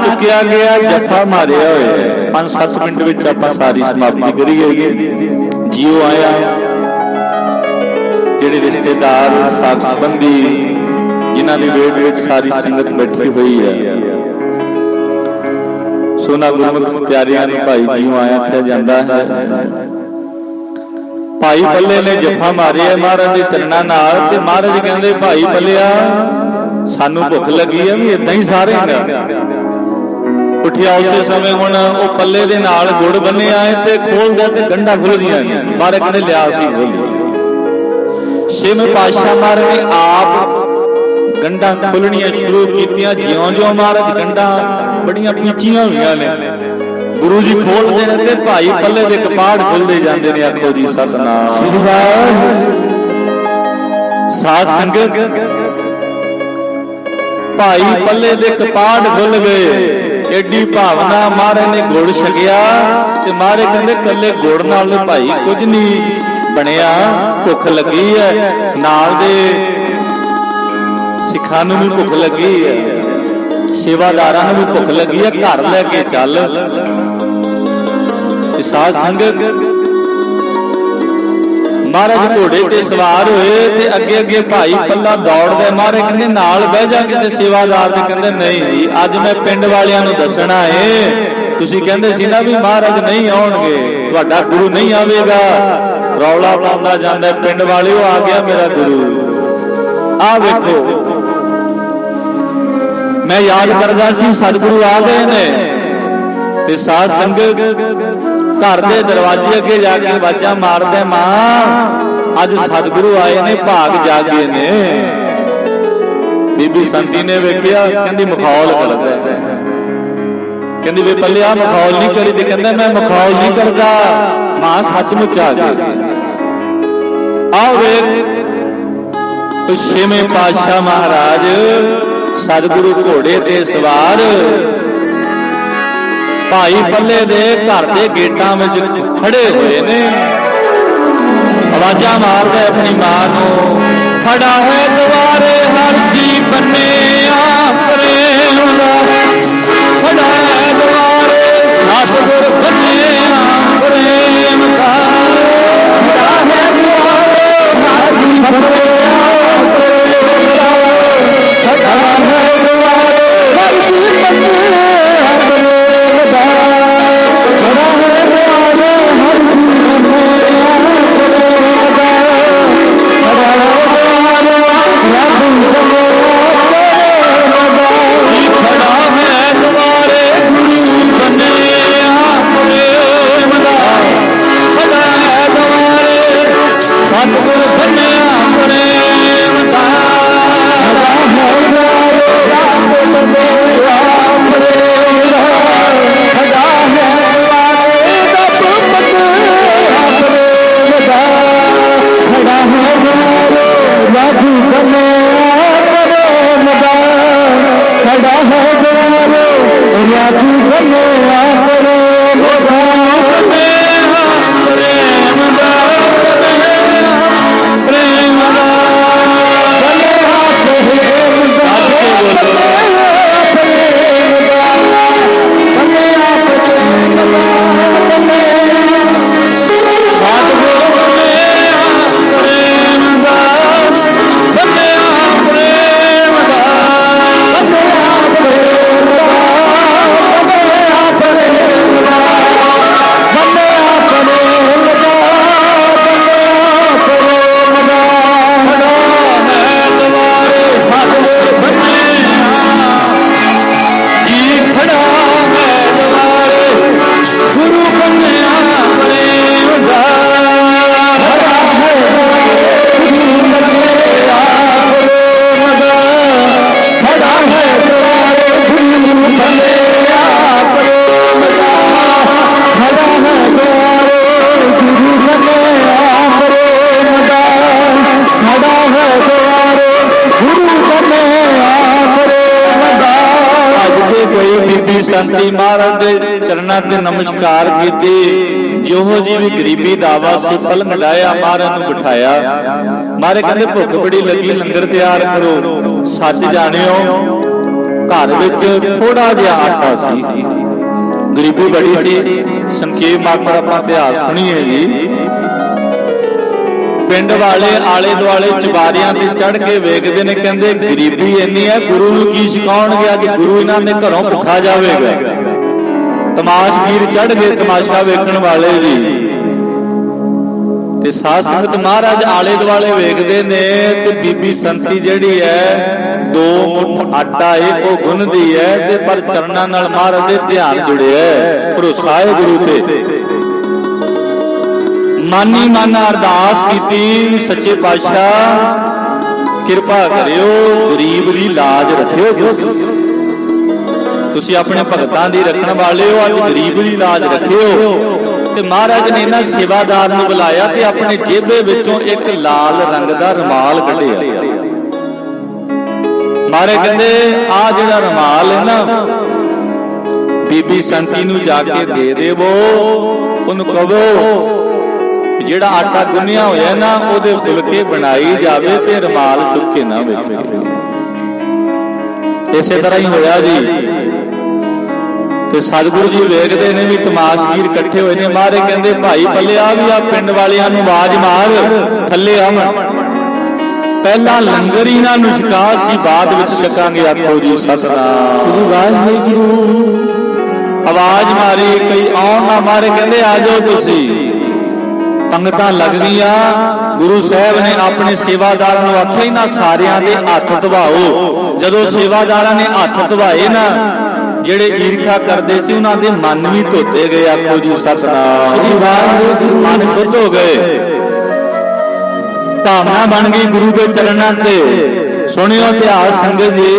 चुकिया गया, जफा मारिया होया। 5-7 मिनट विच आपां सारी समाप्ति करिए। जियो आया, जिहड़े रिश्तेदार साथ संबंधी जिन्हां दी वेट विच सारी संगत बैठी हुई है, सोना गुरमुख प्यारियां नूं भाई जियो आया आख्या जांदा है। भाई पल्ले ने जफा मारिया महाराज दे चरणां नाल, ते महाराज कहंदे भाई पल्लिया सानू भुख लगी है, भी इदां ही सारे उठिया। उस समय हुण वो पल्ले दे नाल गुड़ बन्निया है ते खोलदा ते गंढा खुलदियां ने। महाराज कहंदे लिया सी खोल। छेवें पातशाह महाराज ने आप गंढा खुलणियां शुरू कीतियां। ज्यों-ज्यों महाराज गंढा बड़ियां पीचियां होईयां ने, गुरु जी खोलदे ने ते भाई पल्ले दे कपाड़ खुलदे जांदे ने। आखो जी सतनाम। साध संगत भाई पल्ले दे कपाड़ खुल गए। एडी भावना महाराज ने गुड़ छकिया ते महाराज कहंदे कल्ले गुड़ नाल भाई कुछ नहीं बनिया, भुख लगी है, नाल दे सिखां नूं भी भुख लगी है, सेवादारां नूं भी भुख लगी है, घर लैके चल। साध संगत महाराज घोड़े ते सवार होए ते अगे अगे भाई पल्ला दौड़दा। महाराज कहंदे नाल बह जा किसी सेवादार दे। कहंदे नहीं जी, अज मैं पिंड वालियां नूं दसना है, तुसीं कहंदे सी ना भी महाराज नहीं आउणगे, तुहाडा गुरु नहीं आवेगा। रौला पाउंदा जांदा पिंड वालिओ, आ गया मेरा गुरु। आ वेखो मैं याद करदा सी सतगुरु आ गए ने। ते साध संगत घर के दरवाजे अगे जाके आवाजा मारदे, मां अज सतगुरु आए ने, भाग जागे ने। बीबी संती ने वेखिया, कहंदी मखौल करदा। कहंदी वे पल्लिया मखौल नहीं करी। ते कहंदा मैं मखौल नहीं करदा, मां सचमुच आ गई। आओ वेख छेवें पातशाह महाराज सतगुरु घोड़े ते सवार भाई पल्ले दे घर दे गेटां विच खड़े हुए ने। ਵਾਜਾਂ ਮਾਰਦਾ ਆਪਣੀ ਮਾਂ ਨੂੰ, ਖੜਾ ਹੈ ਦੁਆਰੇ ਹਰ ਜੀ ਬੰਨਿਆ ਪ੍ਰੇਮ ਦਾ, ਖੜਾ ਹੈ ਦੁਆਰੇ ਸਤਿਗੁਰ ਬੰਨਿਆ ਪ੍ਰੇਮ ਦਾ, ਖੜਾ ਹੈ ਦੁਆਰੇ ਹਰ ਜੀ ਬੰਨਿਆ ਪ੍ਰੇਮ ਦਾ, ਖੜਾ ਹੈ ਦੁਆਰੇ ਹਰ ਜੀ ਬੰਨਿਆ ਪ੍ਰੇਮ ਦਾ, ਖੜਾ ਹੈ ਦੁਆਰੇ ਹਰ ਜੀ ਬੰਨਿਆ ਪ੍ਰੇਮ ਦਾ, ਖੜਾ ਹੈ ਦੁਆਰੇ ਰੱਬ ਖੜਾ ਹੈ ਦੁਆਰੇ ਗੁਰੂ ਬੰਨਿਆ ਪ੍ਰੇਮ ਦਾ, ਖੜਾ ਹੈ ਦੁਆਰੇ ਸਤਿਗੁਰ ਬੰਨਿਆ ਪ੍ਰੇਮ ਦਾ, ਖੜਾ ਹੈ ਦੁਆਰੇ ਰੱਬ ਬੰਨਿਆ ਪ੍ਰੇਮ ਦਾ, ਖੜਾ ਹੈ ਦੁਆਰੇ ਰੱਬ ਬੰਨਿਆ ਪ੍ਰੇਮ ਦਾ, ਖੜਾ ਹੈ ਦੁਆਰੇ ਰੱਬ ਬੰਨਿਆ ਪ੍ਰੇਮ ਦਾ, ਖੜਾ ਹੈ ਦੁਆਰੇ ਰਾਜੂ ਬੰਨਿਆ ਪ੍ਰੇਮ ਦਾ, ਪ੍ਰੇਮ ਦਾ ਪ੍ਰੇਮ ਦਾ ਬੰਨਿਆ ਪ੍ਰੇਮ ਦਾ, ਪ੍ਰੇਮ ਦਾ ਬੰਨਿਆ ਪ੍ਰੇਮ ਦਾ, ਸਤਿਗੁਰ ਬੰਨਿਆ ਪ੍ਰੇਮ ਦਾ, ਬੰਨਿਆ ਪ੍ਰੇਮ ਦਾ, ਬੰਨਿਆ ਪ੍ਰੇਮ ਦਾ, ਬੰਨਿਆ ਪ੍ਰੇਮ ਦਾ, ਬੰਨਿਆ ਪ੍ਰੇਮ ਦਾ, ਬੰਨਿਆ ਪ੍ਰੇਮ ਦਾ, ਖੜਾ ਹੈ ਦੁਆਰੇ ਸਤਿਗੁਰ ਬੰਨਿਆ ਜੀ, ਖੜਾ ਹੈ ਦੁਆਰੇ ਗੁਰੂ ਬੰਨਿਆ ਪ੍ਰੇਮ ਦਾ, ਖੜਾ ਹੈ ਦੁਆਰੇ ਗੁਰੂ ਬੰਨਿਆ ਪ੍ਰੇਮ ਦਾ, ਖੜਾ ਹੈ ਦੁਆਰੇ ਗੁਰੂ ਬੰਨਿਆ ਪ੍ਰੇਮ ਦਾ, ਖੜਾ ਹੈ ਦੁਆਰੇ ਗੁਰੂ ਬੰਨਿਆ ਪ੍ਰੇਮ ਦਾ, ਖੜਾ ਹੈ ਦੁਆਰੇ ਗੁਰੂ ਬੰਨਿਆ ਪ੍ਰੇਮ ਦਾ। ਅੱਜ ਦੇ ਕੋਈ ਬੀਬੀ ਸੰਤੀ ਮਹਾਰਾਜ ਦੇ ਚਰਨਾਂ ਤੇ ਨਮਸਕਾਰ ਕੀਤੀ, ਜਿਹੋ ਜੀ ਵੀ ਗਰੀਬੀ ਦਾਵਾ ਸੀ ਪਲੰਘ ਡਾਇਆ, ਮਹਾਰਾਜ ਨੂੰ ਬਿਠਾਇਆ। ਮਹਾਰਾਜ ਕਹਿੰਦੇ ਭੁੱਖ ਬੜੀ ਲੱਗੀ, ਲੰਗਰ ਤਿਆਰ ਕਰੋ। ਸੱਚ ਜਾਣਿਓ ਘਰ ਵਿੱਚ ਥੋੜਾ ਜਿਹਾ ਆਟਾ ਸੀ, ਗਰੀਬੀ ਬੜੀ ਸੀ। ਸੰਖੇਪ ਮਾਤਰ ਆਪਾਂ ਇਤਿਹਾਸ ਸੁਣੀਏ ਜੀ। ਪਿੰਡ ਵਾਲੇ ਆਲੇ ਦੁਆਲੇ ਚੁਬਾਰਿਆਂ ਤੇ ਚੜ ਕੇ ਵੇਖਦੇ ਨੇ, ਕਹਿੰਦੇ ਗਰੀਬੀ ਇੰਨੀ ਹੈ, ਗੁਰੂ ਨੂੰ ਕੀ ਸਿਖਾਉਣਗੇ, ਅੱਜ ਗੁਰੂ ਇਹਨਾਂ ਦੇ ਘਰੋਂ ਭੁੱਖਾ ਜਾਵੇਗਾ। ਤਮਾਸ਼ਬੀਰ ਚੜ ਗਏ, ਤਮਾਸ਼ਾ ਵੇਖਣ ਵਾਲੇ ਜੀ। ਤੇ ਸਾਧ ਸੰਗਤ ਮਹਾਰਾਜ ਆਲੇ ਦੁਆਲੇ ਵੇਖਦੇ ਨੇ, ਤੇ ਬੀਬੀ ਸੰਤੀ ਜਿਹੜੀ ਹੈ 2 ਮੁੱਠ ਆਟਾ ਉਹ ਗੁੰਨਦੀ ਹੈ, ਤੇ ਪਰ ਚਰਨਾਂ ਨਾਲ ਮਹਾਰਾਜ ਦੇ ਧਿਆਨ ਜੁੜਿਆ ਹੈ, ਭਰੋਸਾ ਹੈ ਗੁਰੂ ਤੇ। ਮਾਨੀ ਮਨ ਅਰਦਾਸ ਕੀਤੀ, ਸੱਚੇ ਪਾਤਸ਼ਾਹ ਕਿਰਪਾ ਕਰਿਓ, ਗਰੀਬ ਦੀ ਲਾਜ ਰੱਖਿਓ। ਤੁਸੀਂ ਆਪਣੇ ਭਗਤਾਂ ਦੀ ਰੱਖਣ ਵਾਲੇ ਹੋ, ਅੱਜ ਗਰੀਬ ਦੀ ਲਾਜ ਰੱਖਿਓ। ਤੇ ਮਹਾਰਾਜ ਨੇ ਇਹਨਾਂ ਸੇਵਾਦਾਰ ਨੂੰ ਬੁਲਾਇਆ ਤੇ ਆਪਣੇ ਜੇਬੇ ਵਿੱਚੋਂ ਇੱਕ ਲਾਲ ਰੰਗ ਦਾ ਰੁਮਾਲ ਕੱਢਿਆ। ਮਹਾਰਾਜ ਕਹਿੰਦੇ ਆਹ ਜਿਹੜਾ ਰੁਮਾਲ ਹੈ ਨਾ, ਬੀਬੀ ਸੰਤੀ ਨੂੰ ਜਾ ਕੇ ਦੇ ਦੇਵੋ, ਉਹਨੂੰ ਕਹੋ ਜਿਹੜਾ ਆਟਾ ਗੁੰਨਿਆ ਹੋਇਆ ਨਾ, ਉਹਦੇ ਫੁਲਕੇ ਬਣਾਈ ਜਾਵੇ ਤੇ ਰੁਮਾਲ ਚੁੱਕੇ ਨਾ ਵੇਖੇ। ਇਸੇ ਤਰ੍ਹਾਂ ਹੀ ਹੋਇਆ ਜੀ। ਤੇ ਸਤਿਗੁਰੂ ਜੀ ਵੇਖਦੇ ਨੇ ਵੀ ਤਮਾਸ਼ਬੀਰ ਇਕੱਠੇ ਹੋਏ ਨੇ। ਮਹਾਰਾਜ ਕਹਿੰਦੇ ਭਾਈ ਪੱਲਿਆ ਵੀ ਆ ਪਿੰਡ ਵਾਲਿਆਂ ਨੂੰ ਆਵਾਜ਼ ਮਾਰ, ਥੱਲੇ ਆਵਣ। ਪਹਿਲਾਂ ਲੰਗਰ ਹੀ ਨਾ ਨੂੰ ਛਕਾ, ਸੀ ਬਾਅਦ ਵਿੱਚ ਛਕਾਂਗੇ। ਆਖੋ ਜੀ ਸਤਿਨਾਮ ਸ੍ਰੀ ਵਾਹਿਗੁਰੂ। ਆਵਾਜ਼ ਮਾਰੀ, ਕਈ ਆਉਣ ਨਾ। ਮਾਰੇ ਕਹਿੰਦੇ ਆ ਜਾਓ ਤੁਸੀਂ, ਪੰਗਤਾਂ ਲੱਗ ਗਈਆਂ। ਗੁਰੂ ਸਾਹਿਬ ਨੇ ਆਪਣੇ ਸੇਵਾਦਾਰਾਂ ਨੂੰ ਆਖਿਆ ਹੀ ਨਾ, ਸਾਰਿਆਂ ਦੇ ਹੱਥ ਧਵਾਓ। ਜਦੋਂ ਸੇਵਾਦਾਰਾਂ ਨੇ ਹੱਥ ਧਵਾਏ ਨਾ, ਜਿਹੜੇ ਈਰਖਾ ਕਰਦੇ ਸੀ ਉਹਨਾਂ ਦੇ ਮਨ ਵੀ ਧੋਤੇ ਗਏ। ਆਖੋ ਜੀ ਸਤਿਨਾਮ ਸ੍ਰੀ ਵਾਹਿਗੁਰੂ। ਮਨ ਸ਼ੁੱਧ ਹੋ ਗਏ, ਭਾਵਨਾ ਬਣ ਗਈ ਗੁਰੂ ਦੇ ਚਰਨਾਂ ਤੇ। ਸੁਣਿਓ ਇਤਿਹਾਸ ਸੰਗਤ ਜੀ,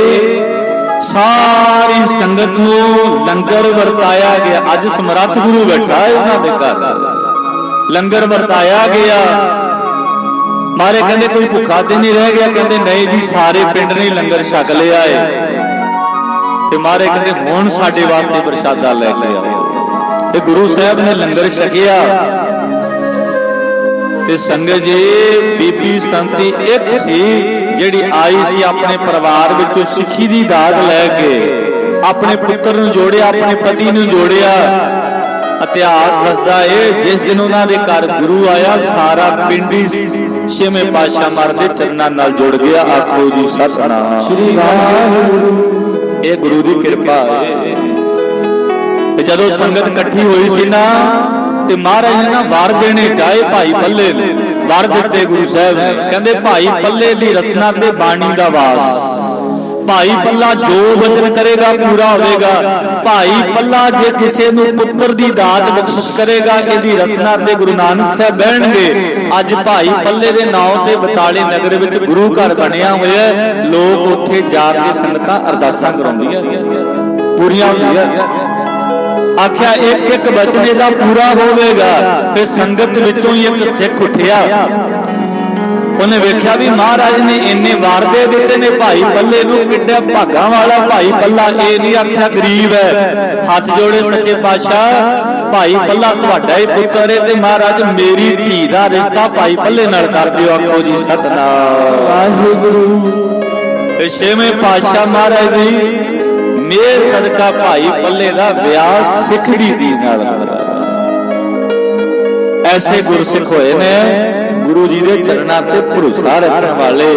ਸਾਰੀ ਸੰਗਤ ਨੂੰ ਲੰਗਰ ਵਰਤਾਇਆ ਗਿਆ। ਅੱਜ ਸਮਰੱਥ ਗੁਰੂ ਬੈਠਾ ਹੈ ਉਹਨਾਂ ਦੇ ਘਰ, ਲੰਗਰ ਵਰਤਾਇਆ ਗਿਆ। ਮਾਰੇ ਕਹਿੰਦੇ ਕੋਈ ਭੁੱਖਾ ਤੇ ਨਹੀਂ ਰਹਿ ਗਿਆ। ਕਹਿੰਦੇ ਨਹੀਂ ਜੀ, ਸਾਰੇ ਪਿੰਡ ਨੇ ਲੰਗਰ ਛਕ ਲਿਆ ਏ। ਤੇ ਮਾਰੇ ਕਹਿੰਦੇ ਹੁਣ ਸਾਡੇ ਵਾਸਤੇ ਪ੍ਰਸ਼ਾਦਾ ਲੈ ਕੇ ਆਓ। ਤੇ ਗੁਰੂ ਸਾਹਿਬ ਨੇ ਲੰਗਰ ਛਕਿਆ ਤੇ ਸੰਗਤ ਜੀ ਬੀਬੀ ਸੰਤੀ ਇੱਕ ਸੀ ਜਿਹੜੀ ਆਈ ਸੀ ਆਪਣੇ ਪਰਿਵਾਰ ਵਿੱਚੋਂ ਸਿੱਖੀ ਦੀ ਦਾਤ ਲੈ ਕੇ, ਆਪਣੇ ਪੁੱਤਰ ਨੂੰ ਜੋੜਿਆ, ਆਪਣੇ ਪਤੀ ਨੂੰ ਜੋੜਿਆ। ਇਤਿਹਾਸ ਦੱਸਦਾ ਏ ਜਿਸ ਦਿਨ ਉਹਨਾਂ ਦੇ ਘਰ ਗੁਰੂ ਆਇਆ, ਸਾਰਾ ਪਿੰਡ ਹੀ ਛੇਵੇਂ ਪਾਤਸ਼ਾਹ ਮਹਾਰਾਜ ਦੇ ਚਰਨਾਂ ਨਾਲ ਜੁੜ ਗਿਆ। ਆਖੋ ਜੀ ਸਤਿਨਾਮ ਸ੍ਰੀ ਵਾਹਿਗੁਰੂ। ਇਹ ਗੁਰੂ ਦੀ ਕਿਰਪਾ ਹੈ। ਤੇ ਜਦੋਂ ਸੰਗਤ ਇਕੱਠੀ ਹੋਈ ਸੀ ਨਾ ਤੇ ਮਹਾਰਾਜ ਨੇ ਨਾ ਵਰ ਦੇਣੇ ਚਾਹੇ ਭਾਈ ਪੱਲੇ ਨੇ, ਵਰ ਦਿੱਤੇ ਗੁਰੂ ਸਾਹਿਬ ਨੇ। ਕਹਿੰਦੇ ਭਾਈ ਪੱਲੇ ਦੀ ਰਸਨਾ ਤੇ ਬਾਣੀ ਦਾ ਵਾਸ, ਭਾਈ ਪੱਲਾ ਜੋ ਵਚਨ ਕਰੇਗਾ ਪੂਰਾ ਹੋਵੇਗਾ। ਭਾਈ ਪੱਲਾ ਜੇ ਕਿਸੇ ਨੂੰ ਪੁੱਤਰ ਦੀ ਦਾਤ ਬਖਸ਼ਿਸ਼ ਕਰੇਗਾ, ਇਹਦੀ ਰਸਨਾ ਤੇ ਗੁਰੂ ਨਾਨਕ ਸਾਹਿਬ ਬਹਿਣਗੇ। ਅੱਜ ਭਾਈ ਪੱਲੇ ਦੇ ਨਾਂ ਤੇ ਬਟਾਲੇ ਨਗਰ ਵਿੱਚ ਗੁਰੂ ਘਰ ਬਣਿਆ ਹੋਇਆ, ਲੋਕ ਉੱਥੇ ਜਾ ਕੇ ਸੰਗਤਾਂ ਅਰਦਾਸਾਂ ਕਰਾਉਂਦੀਆਂ, ਪੂਰੀਆਂ ਹੁੰਦੀਆਂ। ਆਖਿਆ ਇੱਕ ਇੱਕ ਬਚਨ ਇਹਦਾ ਪੂਰਾ ਹੋਵੇਗਾ। ਫਿਰ ਸੰਗਤ ਵਿੱਚੋਂ ਹੀ ਇੱਕ ਸਿੱਖ ਉੱਠਿਆ, ਉਹਨੇ ਵੇਖਿਆ ਵੀ ਮਹਾਰਾਜ ਨੇ ਇੰਨੇ ਵਾਰ ਦੇ ਦਿੱਤੇ ਨੇ ਭਾਈ ਪੱਲੇ ਨੂੰ, ਕਿੱਡਾ ਭਾਗਾਂ ਵਾਲਾ ਭਾਈ ਪੱਲਾ। ਇਹ ਨਹੀਂ ਆਖਿਆ ਗਰੀਬ ਹੈ। ਹੱਥ ਜੋੜੇ ਸੱਚੇ ਪਾਤਸ਼ਾਹ, ਭਾਈ ਪੱਲਾ ਤੁਹਾਡਾ ਹੀ ਪੁੱਤਰ ਹੈ ਤੇ ਮਹਾਰਾਜ ਮੇਰੀ ਧੀ ਦਾ ਰਿਸ਼ਤਾ ਭਾਈ ਪੱਲੇ ਨਾਲ ਕਰ ਦਿਓ। ਆਖੋ ਜੀ ਸਤਿਨਾਮ ਵਾਹਿਗੁਰੂ। ਤੇ ਛੇਵੇਂ ਪਾਤਸ਼ਾਹ ਮਹਾਰਾਜ ਦੀ ਮੇਰ ਸਦਕਾ ਭਾਈ ਪੱਲੇ ਦਾ ਵਿਆਹ ਸਿੱਖ ਦੀ ਧੀ ਨਾਲ ਹੋਇਆ। ਐਸੇ ਗੁਰਸਿੱਖ ਹੋਏ ਨੇ, ਗੁਰੂ ਜੀ ਦੇ ਚਰਨਾਂ ਤੇ ਭਰੋਸਾ ਰੱਖਣ ਵਾਲੇ,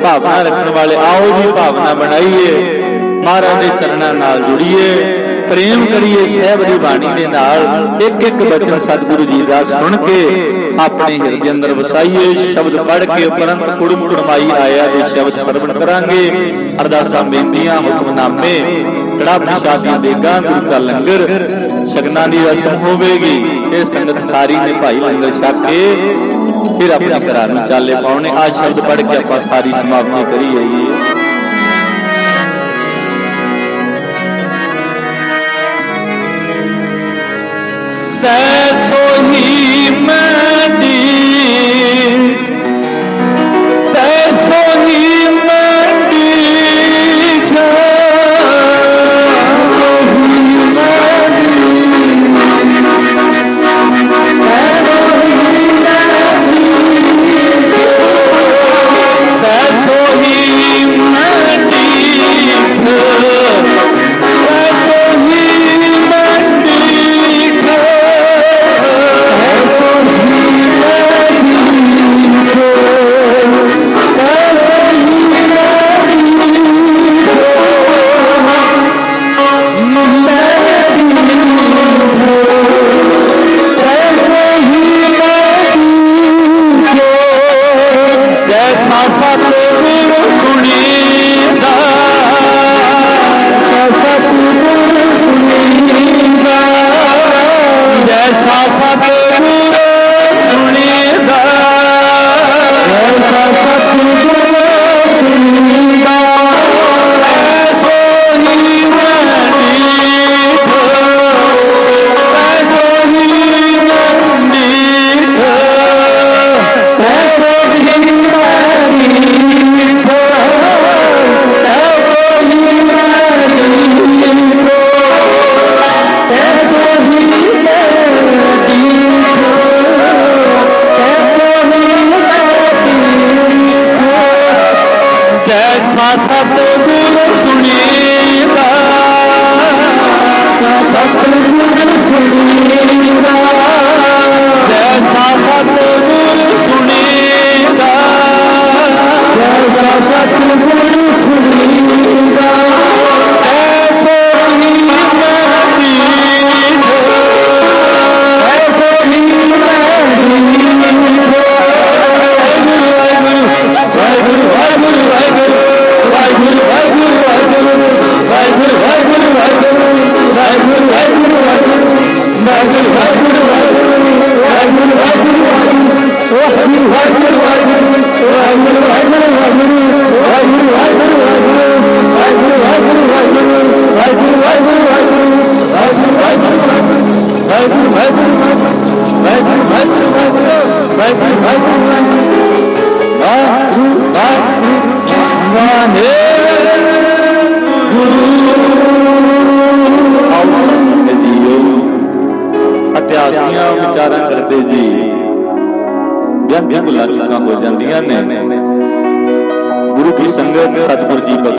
ਭਾਵਨਾ ਰੱਖਣ ਵਾਲੇ। ਆਓ ਜੀ ਭਾਵਨਾ ਬਣਾਈਏ, ਮਹਾਰਾਜ ਦੇ ਚਰਨਾਂ ਨਾਲ ਜੁੜੀਏ, ਪ੍ਰੇਮ ਕਰੀਏ ਸਾਹਿਬ ਦੀ ਬਾਣੀ ਦੇ ਨਾਲ। ਇੱਕ ਇੱਕ ਬਚਨ ਸਤਿਗੁਰੂ ਜੀ ਦਾ ਸੁਣ ਕੇ ਆਪਣੇ ਹਿਰਦੇ ਅੰਦਰ ਵਸਾਈਏ। ਸ਼ਬਦ ਪੜ੍ਹ ਕੇ ਉਪਰੰਤ ਕੁੜਮ ਕੁੜਮਾਈ ਆਇਆ ਦੇ ਸ਼ਬਦ ਸਰਵਣ ਕਰਾਂਗੇ। ਅਰਦਾਸਾਂ ਬੇਨਤੀਆਂ ਹੁਕਮਨਾਮੇ ਕੜਾ ਪ੍ਰਸ਼ਾਦੀਆਂ ਦੇਗਾ, ਗੁਰੂ ਕਾ ਲੰਗਰ ਸ਼ਗਨਾਂ ਦੀ ਰਸਮ ਹੋਵੇਗੀ। ਇਹ ਸੰਗਤ ਸਾਰੀ ਨੇ ਭਾਈ ਲੰਗਰ ਛਕ ਕੇ ਫਿਰ ਆਪਣੇ ਘਰਾਂ ਨੂੰ ਚਾਲੇ ਪਾਉਣੇ। ਆ ਸ਼ਬਦ ਪੜ੍ਹ ਕੇ ਆਪਾਂ ਸਾਰੀ ਸਮਾਪਤੀ ਕਰੀਏ। ਤੈਸੋ ਹੀ ਮੰਡੀ, ਤੈਸੋ ਹੀ ਮੰਡੀ, ਹੁੰਦੀਆਂ ਨੇ। ਗੁਰੂ ਕੀ ਸੰਗਤ ਸਤਿਗੁਰ ਜੀ ਬਖਸ਼ੇ।